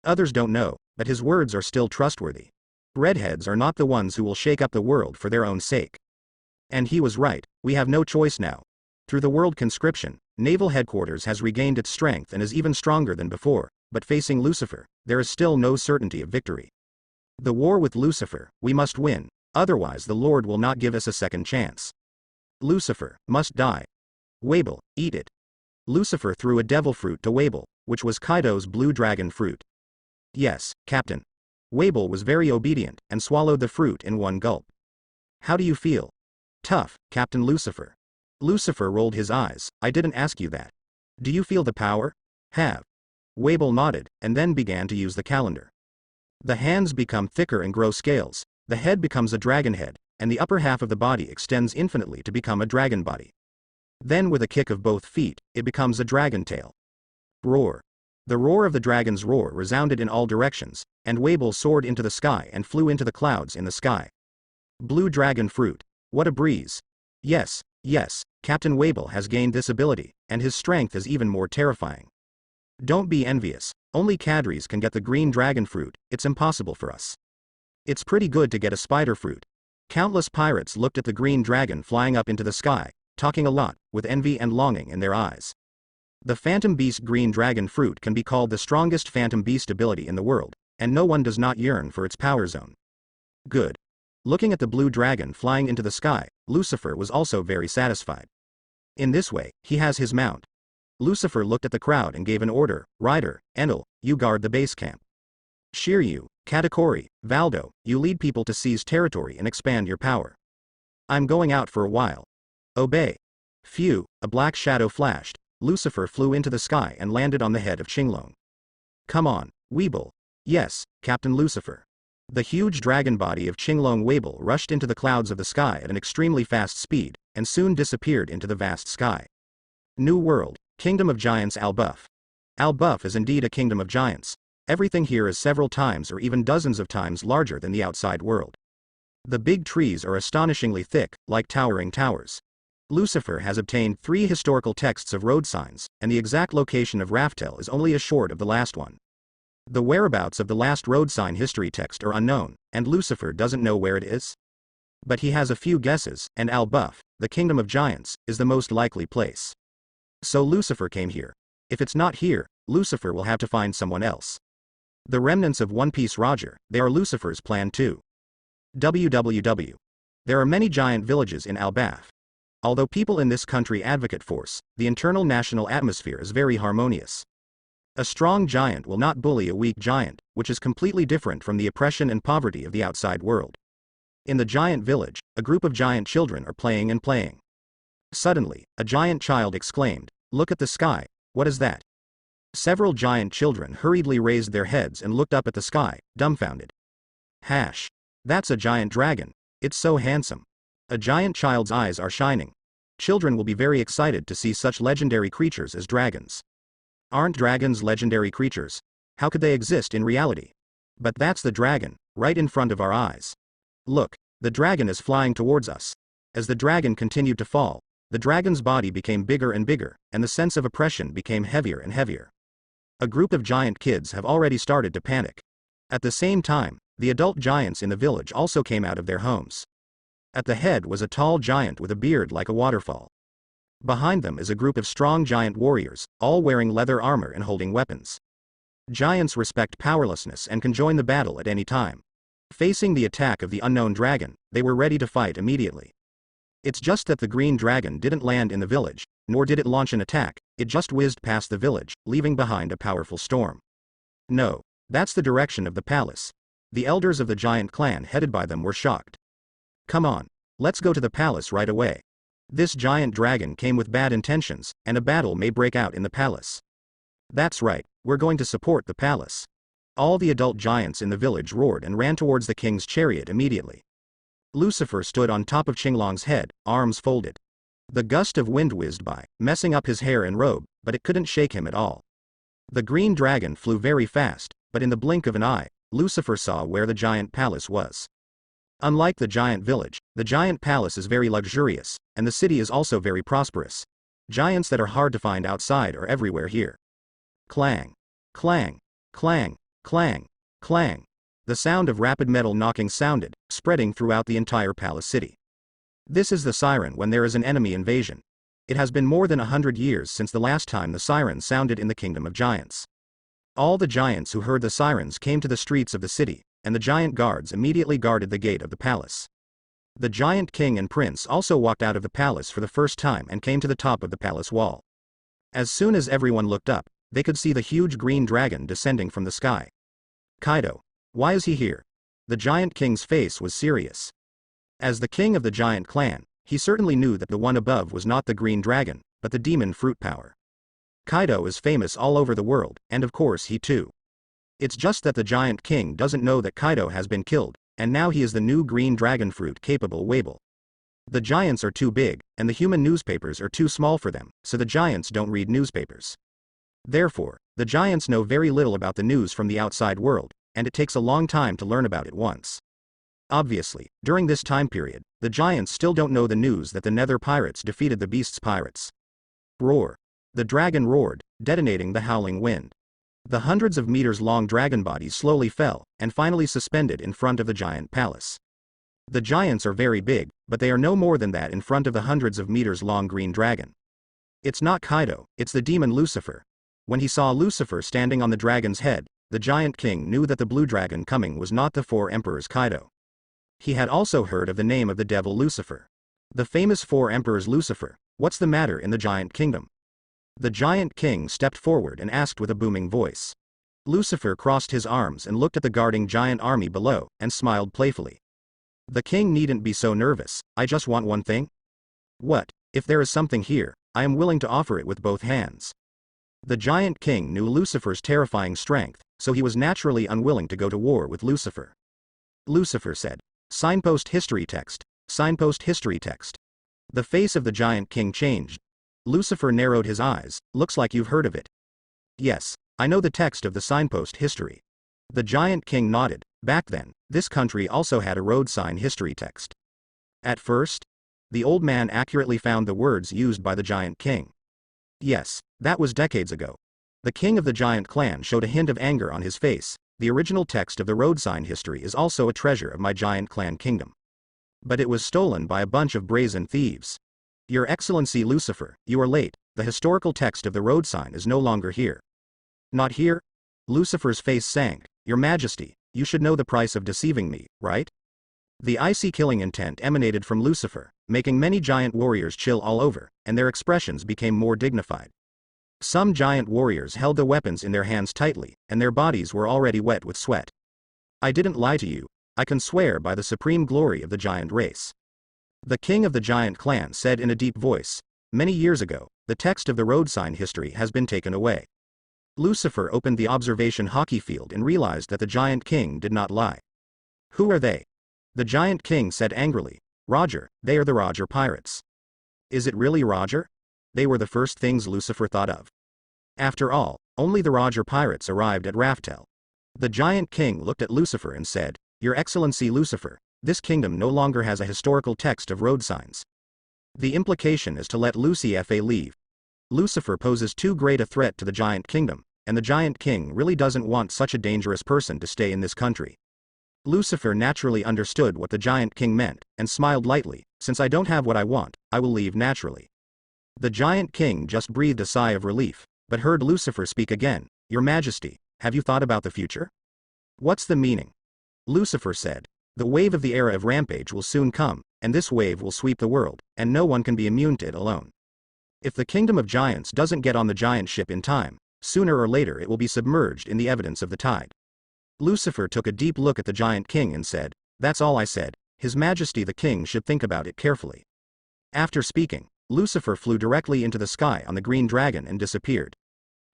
Others don't know, but his words are still trustworthy. Redheads are not the ones who will shake up the world for their own sake. And he was right, we have no choice now. Through the world conscription, Naval Headquarters has regained its strength and is even stronger than before, but facing Lucifer, there is still no certainty of victory. The war with Lucifer, we must win, otherwise the Lord will not give us a second chance. Lucifer must die. Weevil, eat it. Lucifer threw a devil fruit to Weevil, which was Kaido's blue dragon fruit. Yes, Captain. Weevil was very obedient, and swallowed the fruit in one gulp. How do you feel? Tough, Captain Lucifer. Lucifer rolled his eyes, I didn't ask you that. Do you feel the power? Have. Weevil nodded, and then began to use the calendar. The hands become thicker and grow scales, the head becomes a dragon head, and the upper half of the body extends infinitely to become a dragon body. Then with a kick of both feet, it becomes a dragon tail. Roar. The roar of the dragon's roar resounded in all directions, and Weevil soared into the sky and flew into the clouds in the sky. Blue dragon fruit. What a breeze. Yes, Captain Weevil has gained this ability, and his strength is even more terrifying. Don't be envious, only cadres can get the green dragon fruit, it's impossible for us. It's pretty good to get a spider fruit. Countless pirates looked at the green dragon flying up into the sky, talking a lot, with envy and longing in their eyes. The Phantom Beast green dragon fruit can be called the strongest Phantom Beast ability in the world, and no one does not yearn for its power zone. Good. Looking at the blue dragon flying into the sky, Lucifer was also very satisfied. In this way, he has his mount. Lucifer looked at the crowd and gave an order, Ryder, Enel, you guard the base camp. Shiryu, Katakuri, Valdo, you lead people to seize territory and expand your power. I'm going out for a while. Obey. Phew, a black shadow flashed, Lucifer flew into the sky and landed on the head of Qinglong. Come on, Weevil. Yes, Captain Lucifer. The huge dragon body of Qinglong Weevil rushed into the clouds of the sky at an extremely fast speed, and soon disappeared into the vast sky. New World, Kingdom of Giants Albuff. Albuff is indeed a kingdom of giants. Everything here is several times or even dozens of times larger than the outside world. The big trees are astonishingly thick, like towering towers. Lucifer has obtained 3 historical texts of road signs, and the exact location of Raftel is only a short of the last one. The whereabouts of the last road sign history text are unknown, and Lucifer doesn't know where it is. But he has a few guesses, and Albuff, the Kingdom of Giants, is the most likely place. So Lucifer came here. If it's not here, Lucifer will have to find someone else. The remnants of One Piece Roger, they are Lucifer's plan too. www. There are many giant villages in Albuff. Although people in this country advocate force, the internal national atmosphere is very harmonious. A strong giant will not bully a weak giant, which is completely different from the oppression and poverty of the outside world. In the giant village, a group of giant children are playing and playing. Suddenly, a giant child exclaimed, "Look at the sky, what is that?" Several giant children hurriedly raised their heads and looked up at the sky, dumbfounded. That's a giant dragon, it's so handsome. A giant child's eyes are shining. Children will be very excited to see such legendary creatures as dragons. Aren't dragons legendary creatures? How could they exist in reality? But that's the dragon, right in front of our eyes. Look, the dragon is flying towards us. As the dragon continued to fall, the dragon's body became bigger and bigger, and the sense of oppression became heavier and heavier. A group of giant kids have already started to panic. At the same time, the adult giants in the village also came out of their homes. At the head was a tall giant with a beard like a waterfall. Behind them is a group of strong giant warriors, all wearing leather armor and holding weapons. Giants respect powerlessness and can join the battle at any time. Facing the attack of the unknown dragon, they were ready to fight immediately. It's just that the green dragon didn't land in the village, nor did it launch an attack, it just whizzed past the village, leaving behind a powerful storm. No, that's the direction of the palace. The elders of the giant clan headed by them were shocked. Come on, let's go to the palace right away. This giant dragon came with bad intentions, and a battle may break out in the palace. That's right, we're going to support the palace. All the adult giants in the village roared and ran towards the king's chariot immediately. Lucifer stood on top of Qinglong's head, arms folded. The gust of wind whizzed by, messing up his hair and robe, but it couldn't shake him at all. The green dragon flew very fast, but in the blink of an eye, Lucifer saw where the giant palace was. Unlike the giant village, the giant palace is very luxurious, and the city is also very prosperous. Giants that are hard to find outside are everywhere here. Clang. Clang. Clang. Clang. Clang. The sound of rapid metal knocking sounded, spreading throughout the entire palace city. This is the siren when there is an enemy invasion. It has been more than 100 years since the last time the siren sounded in the Kingdom of Giants. All the giants who heard the sirens came to the streets of the city, and the giant guards immediately guarded the gate of the palace. The giant king and prince also walked out of the palace for the first time and came to the top of the palace wall. As soon as everyone looked up, they could see the huge green dragon descending from the sky. Kaido. Why is he here? The giant king's face was serious. As the king of the giant clan, he certainly knew that the one above was not the green dragon, but the demon fruit power. Kaido is famous all over the world, and of course he too. It's just that the giant king doesn't know that Kaido has been killed, and now he is the new green dragon fruit capable Weevil. The giants are too big, and the human newspapers are too small for them, so the giants don't read newspapers. Therefore, the giants know very little about the news from the outside world, and it takes a long time to learn about it once. Obviously, during this time period, the giants still don't know the news that the Nether pirates defeated the beast's pirates. Roar. The dragon roared, detonating the howling wind. The hundreds of meters long dragon bodies slowly fell, and finally suspended in front of the giant palace. The giants are very big, but they are no more than that in front of the hundreds of meters long green dragon. It's not Kaido, it's the demon Lucifer. When he saw Lucifer standing on the dragon's head, the giant king knew that the blue dragon coming was not the four emperors Kaido. He had also heard of the name of the devil Lucifer. The famous four emperors Lucifer. What's the matter in the giant kingdom? The giant king stepped forward and asked with a booming voice. Lucifer crossed his arms and looked at the guarding giant army below, and smiled playfully. The king needn't be so nervous, I just want one thing. What? If there is something here, I am willing to offer it with both hands. The giant king knew Lucifer's terrifying strength, so he was naturally unwilling to go to war with Lucifer. Lucifer said. Signpost history text. Signpost history text. The face of the giant king changed. Lucifer narrowed his eyes. Looks like you've heard of it. Yes, I know the text of the signpost history. The giant king nodded. Back then, this country also had a road sign history text. At first, the old man accurately found the words used by the giant king. Yes, that was decades ago. The king of the giant clan showed a hint of anger on his face. The original text of the road sign history is also a treasure of my giant clan kingdom. But it was stolen by a bunch of brazen thieves. Your Excellency Lucifer, you are late. The historical text of the road sign is no longer here. Not here? Lucifer's face sank. Your Majesty, you should know the price of deceiving me, right? The icy killing intent emanated from Lucifer, making many giant warriors chill all over, and their expressions became more dignified. Some giant warriors held the weapons in their hands tightly, and their bodies were already wet with sweat. I didn't lie to you. I can swear by the supreme glory of the giant race. The king of the giant clan said in a deep voice. Many years ago, the text of the road sign history has been taken away. Lucifer opened the observation hockey field and realized that the giant king did not lie. Who are they? The giant king said angrily. Roger, they are the Roger pirates. Is it really Roger? They were the first things Lucifer thought of. After all, only the Roger pirates arrived at Raftel. The giant king looked at Lucifer and said, Your Excellency Lucifer, this kingdom no longer has a historical text of road signs. The implication is to let Lucifer leave. Lucifer poses too great a threat to the giant kingdom, and the giant king really doesn't want such a dangerous person to stay in this country. Lucifer naturally understood what the giant king meant, and smiled lightly. Since I don't have what I want, I will leave naturally. The giant king just breathed a sigh of relief, but heard Lucifer speak again. Your Majesty, have you thought about the future? What's the meaning? Lucifer said. The wave of the era of rampage will soon come, and this wave will sweep the world, and no one can be immune to it alone. If the kingdom of giants doesn't get on the giant ship in time, sooner or later it will be submerged in the evidence of the tide. Lucifer took a deep look at the giant king and said, That's all I said. His Majesty the king should think about it carefully. After speaking, Lucifer flew directly into the sky on the green dragon and disappeared.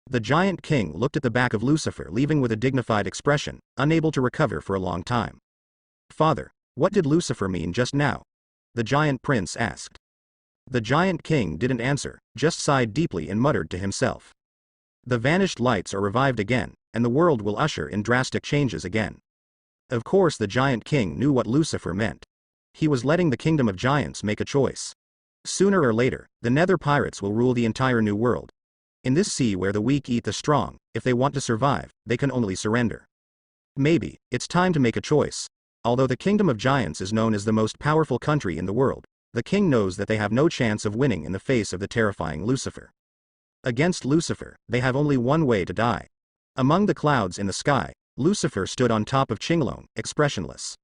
The giant king looked at the back of Lucifer, leaving with a dignified expression, unable to recover for a long time. Father, what did Lucifer mean just now? The giant prince asked. The giant king didn't answer, just sighed deeply and muttered to himself. The vanished lights are revived again, and the world will usher in drastic changes again. Of course the Giant King knew what Lucifer meant. He was letting the Kingdom of Giants make a choice. Sooner or later, the Nether Pirates will rule the entire New World. In this sea where the weak eat the strong, if they want to survive, they can only surrender. Maybe, it's time to make a choice. Although the Kingdom of Giants is known as the most powerful country in the world, the king knows that they have no chance of winning in the face of the terrifying Lucifer. Against Lucifer, they have only one way to die. Among the clouds in the sky, Lucifer stood on top of Chinglone, expressionless.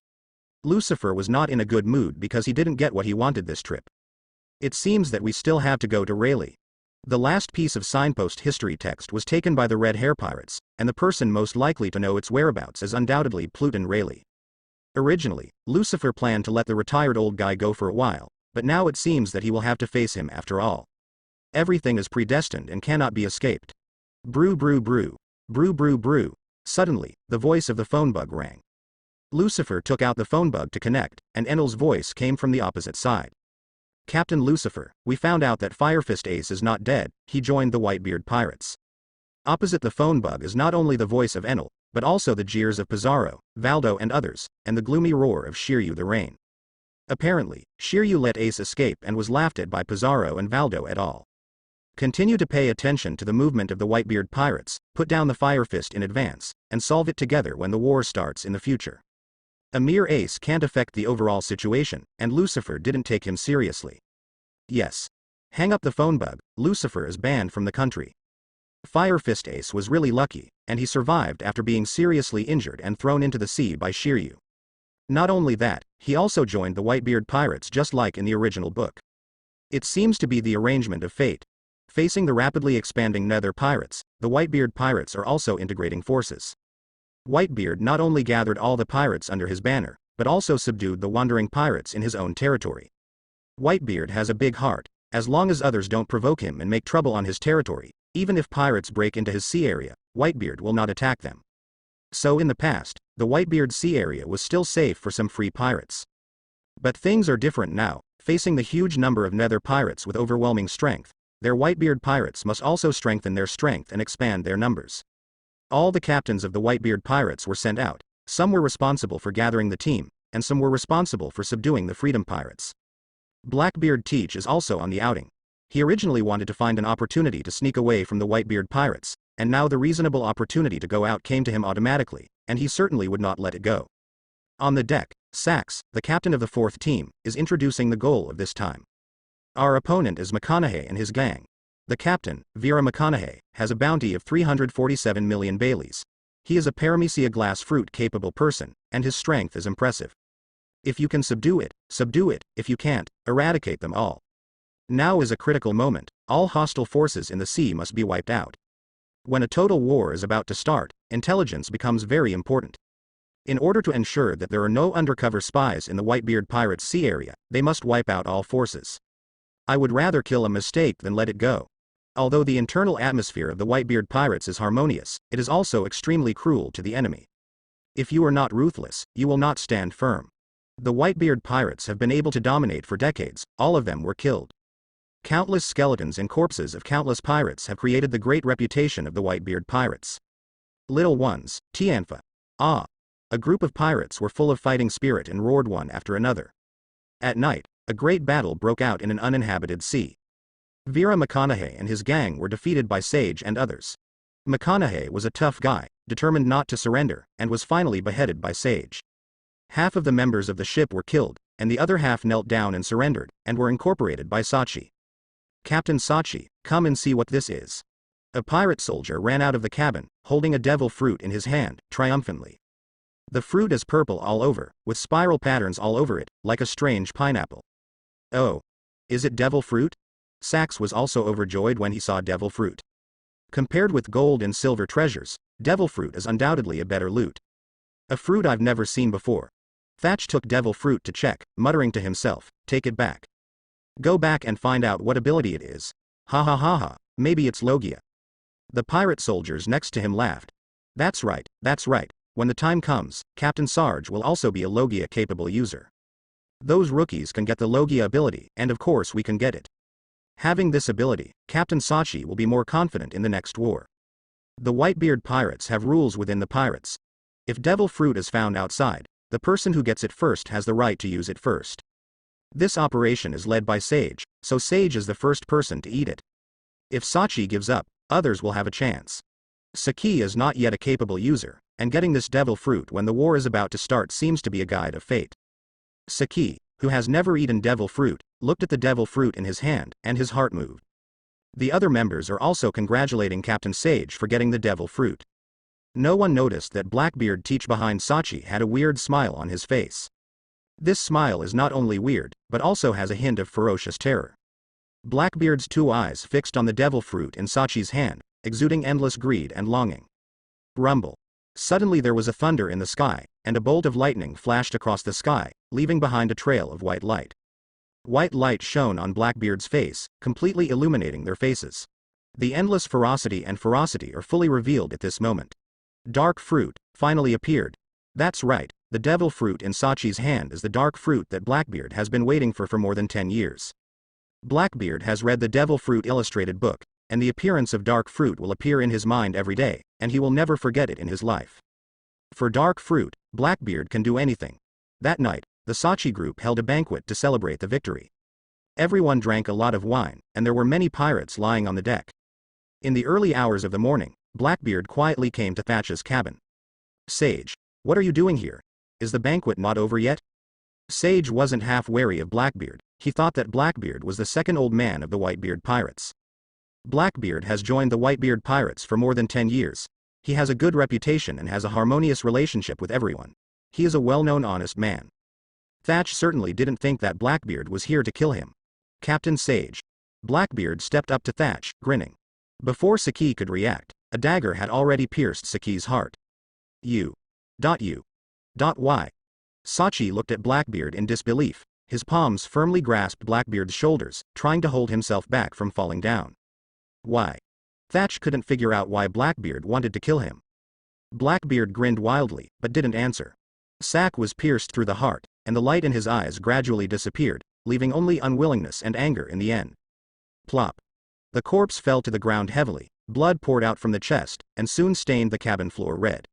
Lucifer was not in a good mood because he didn't get what he wanted this trip. It seems that we still have to go to Rayleigh. The last piece of signpost history text was taken by the Red Hair Pirates, and the person most likely to know its whereabouts is undoubtedly Pluton Rayleigh. Originally, Lucifer planned to let the retired old guy go for a while, but now it seems that he will have to face him after all. Everything is predestined and cannot be escaped. Brew brew brew. Brew brew brew. Suddenly, the voice of the phone bug rang. Lucifer took out the phone bug to connect, and Enel's voice came from the opposite side. Captain Lucifer, we found out that Firefist Ace is not dead, he joined the Whitebeard Pirates. Opposite the phone bug is not only the voice of Enel, but also the jeers of Pizarro, Valdo and others, and the gloomy roar of Shiryu the Rain. Apparently, Shiryu let Ace escape and was laughed at by Pizarro and Valdo et al. Continue to pay attention to the movement of the Whitebeard Pirates, put down the Fire Fist in advance, and solve it together when the war starts in the future. A mere ace can't affect the overall situation, and Lucifer didn't take him seriously. Yes. Hang up the phone bug, Lucifer is banned from the country. Fire Fist Ace was really lucky, and he survived after being seriously injured and thrown into the sea by Shiryu. Not only that, he also joined the Whitebeard Pirates just like in the original book. It seems to be the arrangement of fate. Facing the rapidly expanding Nether Pirates, the Whitebeard Pirates are also integrating forces. Whitebeard not only gathered all the pirates under his banner, but also subdued the wandering pirates in his own territory. Whitebeard has a big heart. As long as others don't provoke him and make trouble on his territory, even if pirates break into his sea area, Whitebeard will not attack them. So in the past, the Whitebeard sea area was still safe for some free pirates. But things are different now. Facing the huge number of Nether pirates with overwhelming strength, their Whitebeard pirates must also strengthen their strength and expand their numbers. All the captains of the Whitebeard Pirates were sent out. Some were responsible for gathering the team, and some were responsible for subduing the Freedom Pirates. Blackbeard Teach is also on the outing. He originally wanted to find an opportunity to sneak away from the Whitebeard Pirates, and now the reasonable opportunity to go out came to him automatically, and he certainly would not let it go. On the deck, Sax, the captain of the fourth team, is introducing the goal of this time. Our opponent is McConaughey and his gang. The captain, Vera McConaughey, has a bounty of 347 million Baileys. He is a paramecia glass fruit capable person, and his strength is impressive. If you can subdue it, if you can't, eradicate them all. Now is a critical moment, all hostile forces in the sea must be wiped out. When a total war is about to start, intelligence becomes very important. In order to ensure that there are no undercover spies in the Whitebeard Pirates sea area, they must wipe out all forces. I would rather kill a mistake than let it go. Although the internal atmosphere of the Whitebeard Pirates is harmonious, it is also extremely cruel to the enemy. If you are not ruthless, you will not stand firm. The Whitebeard Pirates have been able to dominate for decades, all of them were killed. Countless skeletons and corpses of countless pirates have created the great reputation of the Whitebeard Pirates. Little ones, Tianfa. Ah! A group of pirates were full of fighting spirit and roared one after another. At night, a great battle broke out in an uninhabited sea. Vera McConaughey and his gang were defeated by Sage and others. McConaughey was a tough guy, determined not to surrender, and was finally beheaded by Sage. Half of the members of the ship were killed, and the other half knelt down and surrendered, and were incorporated by Sachi. Captain Sachi, come and see what this is. A pirate soldier ran out of the cabin, holding a devil fruit in his hand, triumphantly. The fruit is purple all over, with spiral patterns all over it, like a strange pineapple. Oh. Is it devil fruit? Sax was also overjoyed when he saw devil fruit. Compared with gold and silver treasures, devil fruit is undoubtedly a better loot. A fruit I've never seen before. Thatch took devil fruit to check, muttering to himself, take it back. Go back and find out what ability it is. Ha ha ha ha, maybe it's Logia. The pirate soldiers next to him laughed. That's right, that's right. When the time comes, Captain Sarge will also be a Logia-capable user. Those rookies can get the Logia ability, and of course we can get it. Having this ability, Captain Sachi will be more confident in the next war. The Whitebeard Pirates have rules within the pirates. If devil fruit is found outside, the person who gets it first has the right to use it first. This operation is led by Sage, so Sage is the first person to eat it. If Sachi gives up, others will have a chance. Saki is not yet a capable user, and getting this devil fruit when the war is about to start seems to be a guide of fate. Saki, who has never eaten devil fruit, looked at the devil fruit in his hand, and his heart moved. The other members are also congratulating Captain Sage for getting the devil fruit. No one noticed that Blackbeard Teach behind Sachi had a weird smile on his face. This smile is not only weird, but also has a hint of ferocious terror. Blackbeard's 2 eyes fixed on the devil fruit in Sachi's hand, exuding endless greed and longing. Rumble. Suddenly there was a thunder in the sky, and a bolt of lightning flashed across the sky, leaving behind a trail of white light. White light shone on Blackbeard's face, completely illuminating their faces. The endless ferocity are fully revealed at this moment. Dark fruit finally appeared. That's right, the devil fruit in Sachi's hand is the dark fruit that Blackbeard has been waiting for more than 10 years. Blackbeard has read the devil fruit illustrated book, and the appearance of dark fruit will appear in his mind every day, and he will never forget it in his life. For dark fruit, Blackbeard can do anything. That night, the Sachi group held a banquet to celebrate the victory. Everyone drank a lot of wine, and there were many pirates lying on the deck. In the early hours of the morning, Blackbeard quietly came to Thatch's cabin. Sage, what are you doing here? Is the banquet not over yet? Sage wasn't half wary of Blackbeard. He thought that Blackbeard was the second old man of the Whitebeard pirates. Blackbeard has joined the Whitebeard pirates for more than 10 years. He has a good reputation and has a harmonious relationship with everyone. He is a well-known honest man. Thatch certainly didn't think that Blackbeard was here to kill him. Captain Sage. Blackbeard stepped up to Thatch, grinning. Before Saki could react, a dagger had already pierced Saki's heart. Why? Sachi looked at Blackbeard in disbelief. His palms firmly grasped Blackbeard's shoulders, trying to hold himself back from falling down. Why? Thatch couldn't figure out why Blackbeard wanted to kill him. Blackbeard grinned wildly, but didn't answer. Sack was pierced through the heart, and the light in his eyes gradually disappeared, leaving only unwillingness and anger in the end. Plop. The corpse fell to the ground heavily, blood poured out from the chest, and soon stained the cabin floor red.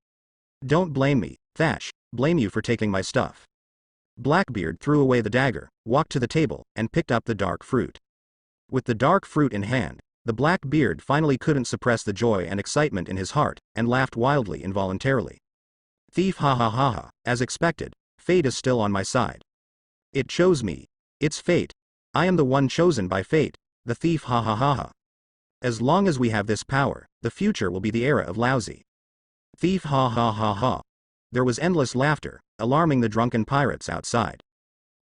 Don't blame me, Thatch, blame you for taking my stuff. Blackbeard threw away the dagger, walked to the table, and picked up the dark fruit. With the dark fruit in hand, the Blackbeard finally couldn't suppress the joy and excitement in his heart, and laughed wildly involuntarily. Thief, ha ha ha ha, as expected, fate is still on my side. It chose me. It's fate. I am the one chosen by fate, the thief, ha ha ha ha. As long as we have this power, the future will be the era of lousy. Thief, ha ha ha ha. There was endless laughter, alarming the drunken pirates outside.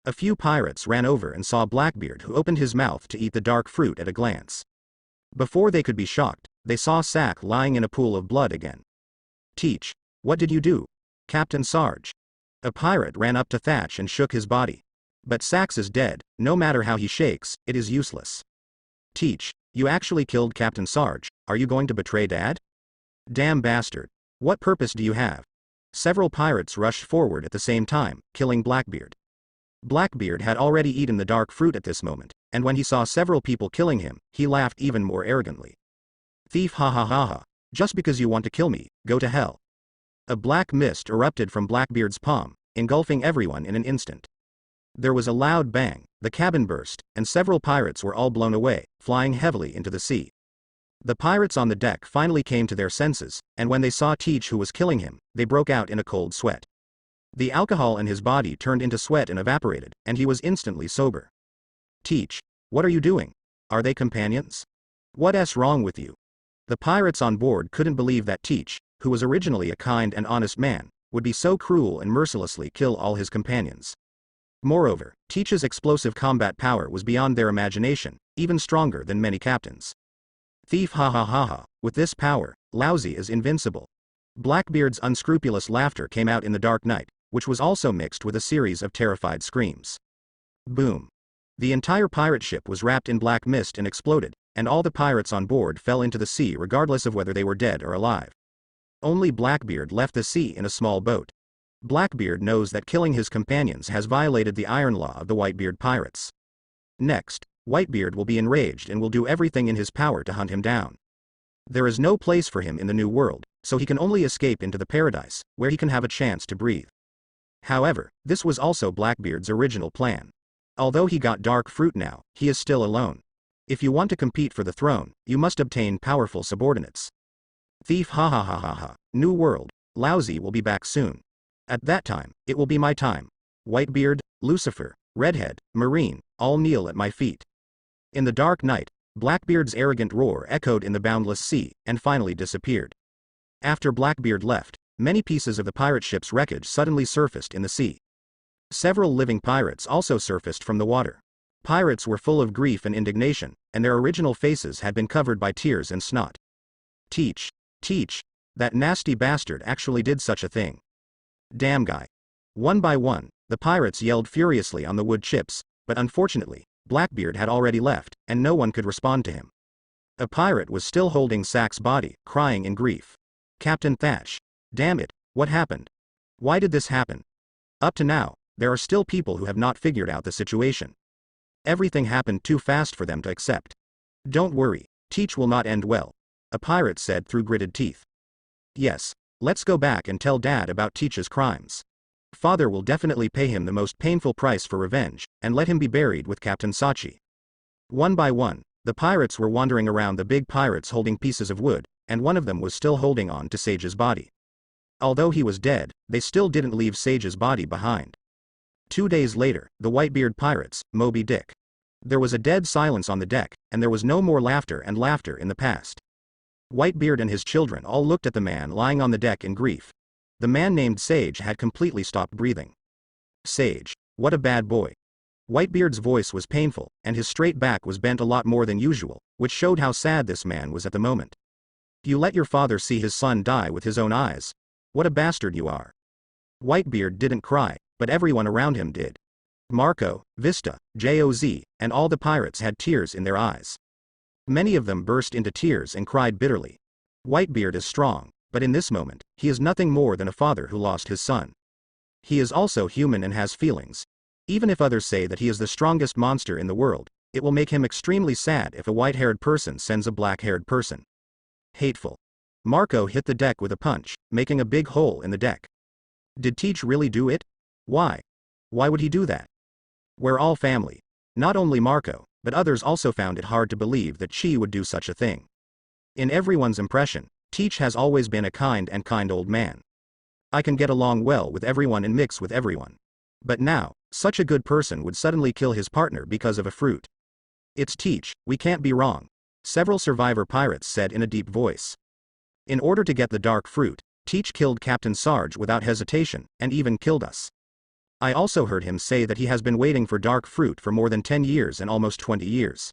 A few pirates ran over and saw Blackbeard, who opened his mouth to eat the dark fruit at a glance. Before they could be shocked, they saw Sack lying in a pool of blood again. Teach, what did you do? Captain Sarge. A pirate ran up to Thatch and shook his body. But Sax is dead, no matter how he shakes, it is useless. Teach, you actually killed Captain Sarge, are you going to betray Dad? Damn bastard. What purpose do you have? Several pirates rushed forward at the same time, killing Blackbeard. Blackbeard had already eaten the dark fruit at this moment, and when he saw several people killing him, he laughed even more arrogantly. Thief, ha ha ha ha, just because you want to kill me, go to hell. A black mist erupted from Blackbeard's palm, engulfing everyone in an instant. There was a loud bang, the cabin burst, and several pirates were all blown away, flying heavily into the sea. The pirates on the deck finally came to their senses, and when they saw Teach who was killing him, they broke out in a cold sweat. The alcohol in his body turned into sweat and evaporated, and he was instantly sober. Teach, what are you doing? Are they companions? What's wrong with you? The pirates on board couldn't believe that Teach, who was originally a kind and honest man, would be so cruel and mercilessly kill all his companions. Moreover, Teach's explosive combat power was beyond their imagination, even stronger than many captains. Thief, ha ha ha ha, with this power, Lousy is invincible. Blackbeard's unscrupulous laughter came out in the dark night, which was also mixed with a series of terrified screams. Boom. The entire pirate ship was wrapped in black mist and exploded, and all the pirates on board fell into the sea regardless of whether they were dead or alive. Only Blackbeard left the sea in a small boat. Blackbeard knows that killing his companions has violated the iron law of the Whitebeard pirates. Next, Whitebeard will be enraged and will do everything in his power to hunt him down. There is no place for him in the new world, so he can only escape into the paradise, where he can have a chance to breathe. However, this was also Blackbeard's original plan. Although he got dark fruit now, he is still alone. If you want to compete for the throne, you must obtain powerful subordinates. Thief, ha ha ha ha ha. New world. Lousy will be back soon. At that time, it will be my time. Whitebeard, Lucifer, Redhead, Marine, all kneel at my feet. In the dark night, Blackbeard's arrogant roar echoed in the boundless sea, and finally disappeared. After Blackbeard left, many pieces of the pirate ship's wreckage suddenly surfaced in the sea. Several living pirates also surfaced from the water. Pirates were full of grief and indignation, and their original faces had been covered by tears and snot. Teach, that nasty bastard actually did such a thing. Damn guy. One by one, the pirates yelled furiously on the wood chips, but unfortunately, Blackbeard had already left, and no one could respond to him. A pirate was still holding Sack's body, crying in grief. Captain Thatch. Damn it, what happened? Why did this happen? Up to now, there are still people who have not figured out the situation. Everything happened too fast for them to accept. Don't worry, Teach will not end well, a pirate said through gritted teeth. Yes, let's go back and tell Dad about Teach's crimes. Father will definitely pay him the most painful price for revenge, and let him be buried with Captain Sachi. One by one, the pirates were wandering around the big pirates holding pieces of wood, and one of them was still holding on to Sage's body. Although he was dead, they still didn't leave Sage's body behind. 2 days later, the Whitebeard pirates, Moby Dick. There was a dead silence on the deck, and there was no more laughter in the past. Whitebeard and his children all looked at the man lying on the deck in grief. The man named Sage had completely stopped breathing. Sage, what a bad boy. Whitebeard's voice was painful, and his straight back was bent a lot more than usual, which showed how sad this man was at the moment. You let your father see his son die with his own eyes. What a bastard you are. Whitebeard didn't cry, but everyone around him did. Marco, Vista, Joz, and all the pirates had tears in their eyes. Many of them burst into tears and cried bitterly. Whitebeard is strong, but in this moment, he is nothing more than a father who lost his son. He is also human and has feelings. Even if others say that he is the strongest monster in the world, it will make him extremely sad if a white-haired person sends a black-haired person. Hateful. Marco hit the deck with a punch, making a big hole in the deck. Did Teach really do it? Why? Why would he do that? We're all family. Not only Marco, but others also found it hard to believe that Chi would do such a thing. In everyone's impression, Teach has always been a kind old man. I can get along well with everyone and mix with everyone. But now, such a good person would suddenly kill his partner because of a fruit. It's Teach, we can't be wrong, several survivor pirates said in a deep voice. In order to get the dark fruit, Teach killed Captain Sarge without hesitation, and even killed us. I also heard him say that he has been waiting for dark fruit for more than 10 years and almost 20 years.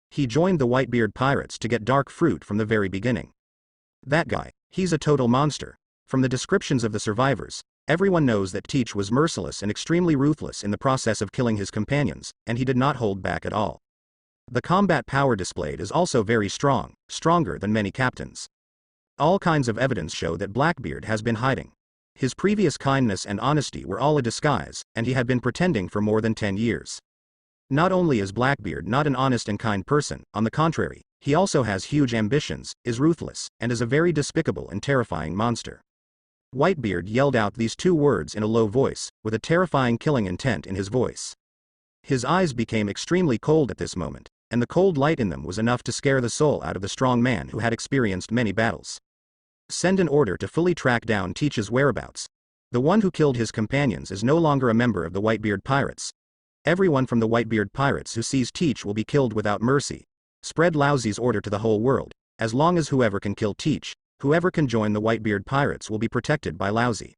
He joined the Whitebeard pirates to get dark fruit from the very beginning. That guy, he's a total monster. From the descriptions of the survivors, everyone knows that Teach was merciless and extremely ruthless in the process of killing his companions, and he did not hold back at all. The combat power displayed is also very strong, stronger than many captains. All kinds of evidence show that Blackbeard has been hiding. His previous kindness and honesty were all a disguise, and he had been pretending for more than 10 years. Not only is Blackbeard not an honest and kind person, on the contrary, he also has huge ambitions, is ruthless, and is a very despicable and terrifying monster. Whitebeard yelled out these 2 words in a low voice, with a terrifying killing intent in his voice. His eyes became extremely cold at this moment, and the cold light in them was enough to scare the soul out of the strong man who had experienced many battles. Send an order to fully track down Teach's whereabouts. The one who killed his companions is no longer a member of the Whitebeard pirates. Everyone from the Whitebeard pirates who sees Teach will be killed without mercy. Spread Lousy's order to the whole world. As long as whoever can kill Teach, whoever can join the Whitebeard pirates will be protected by Lousy.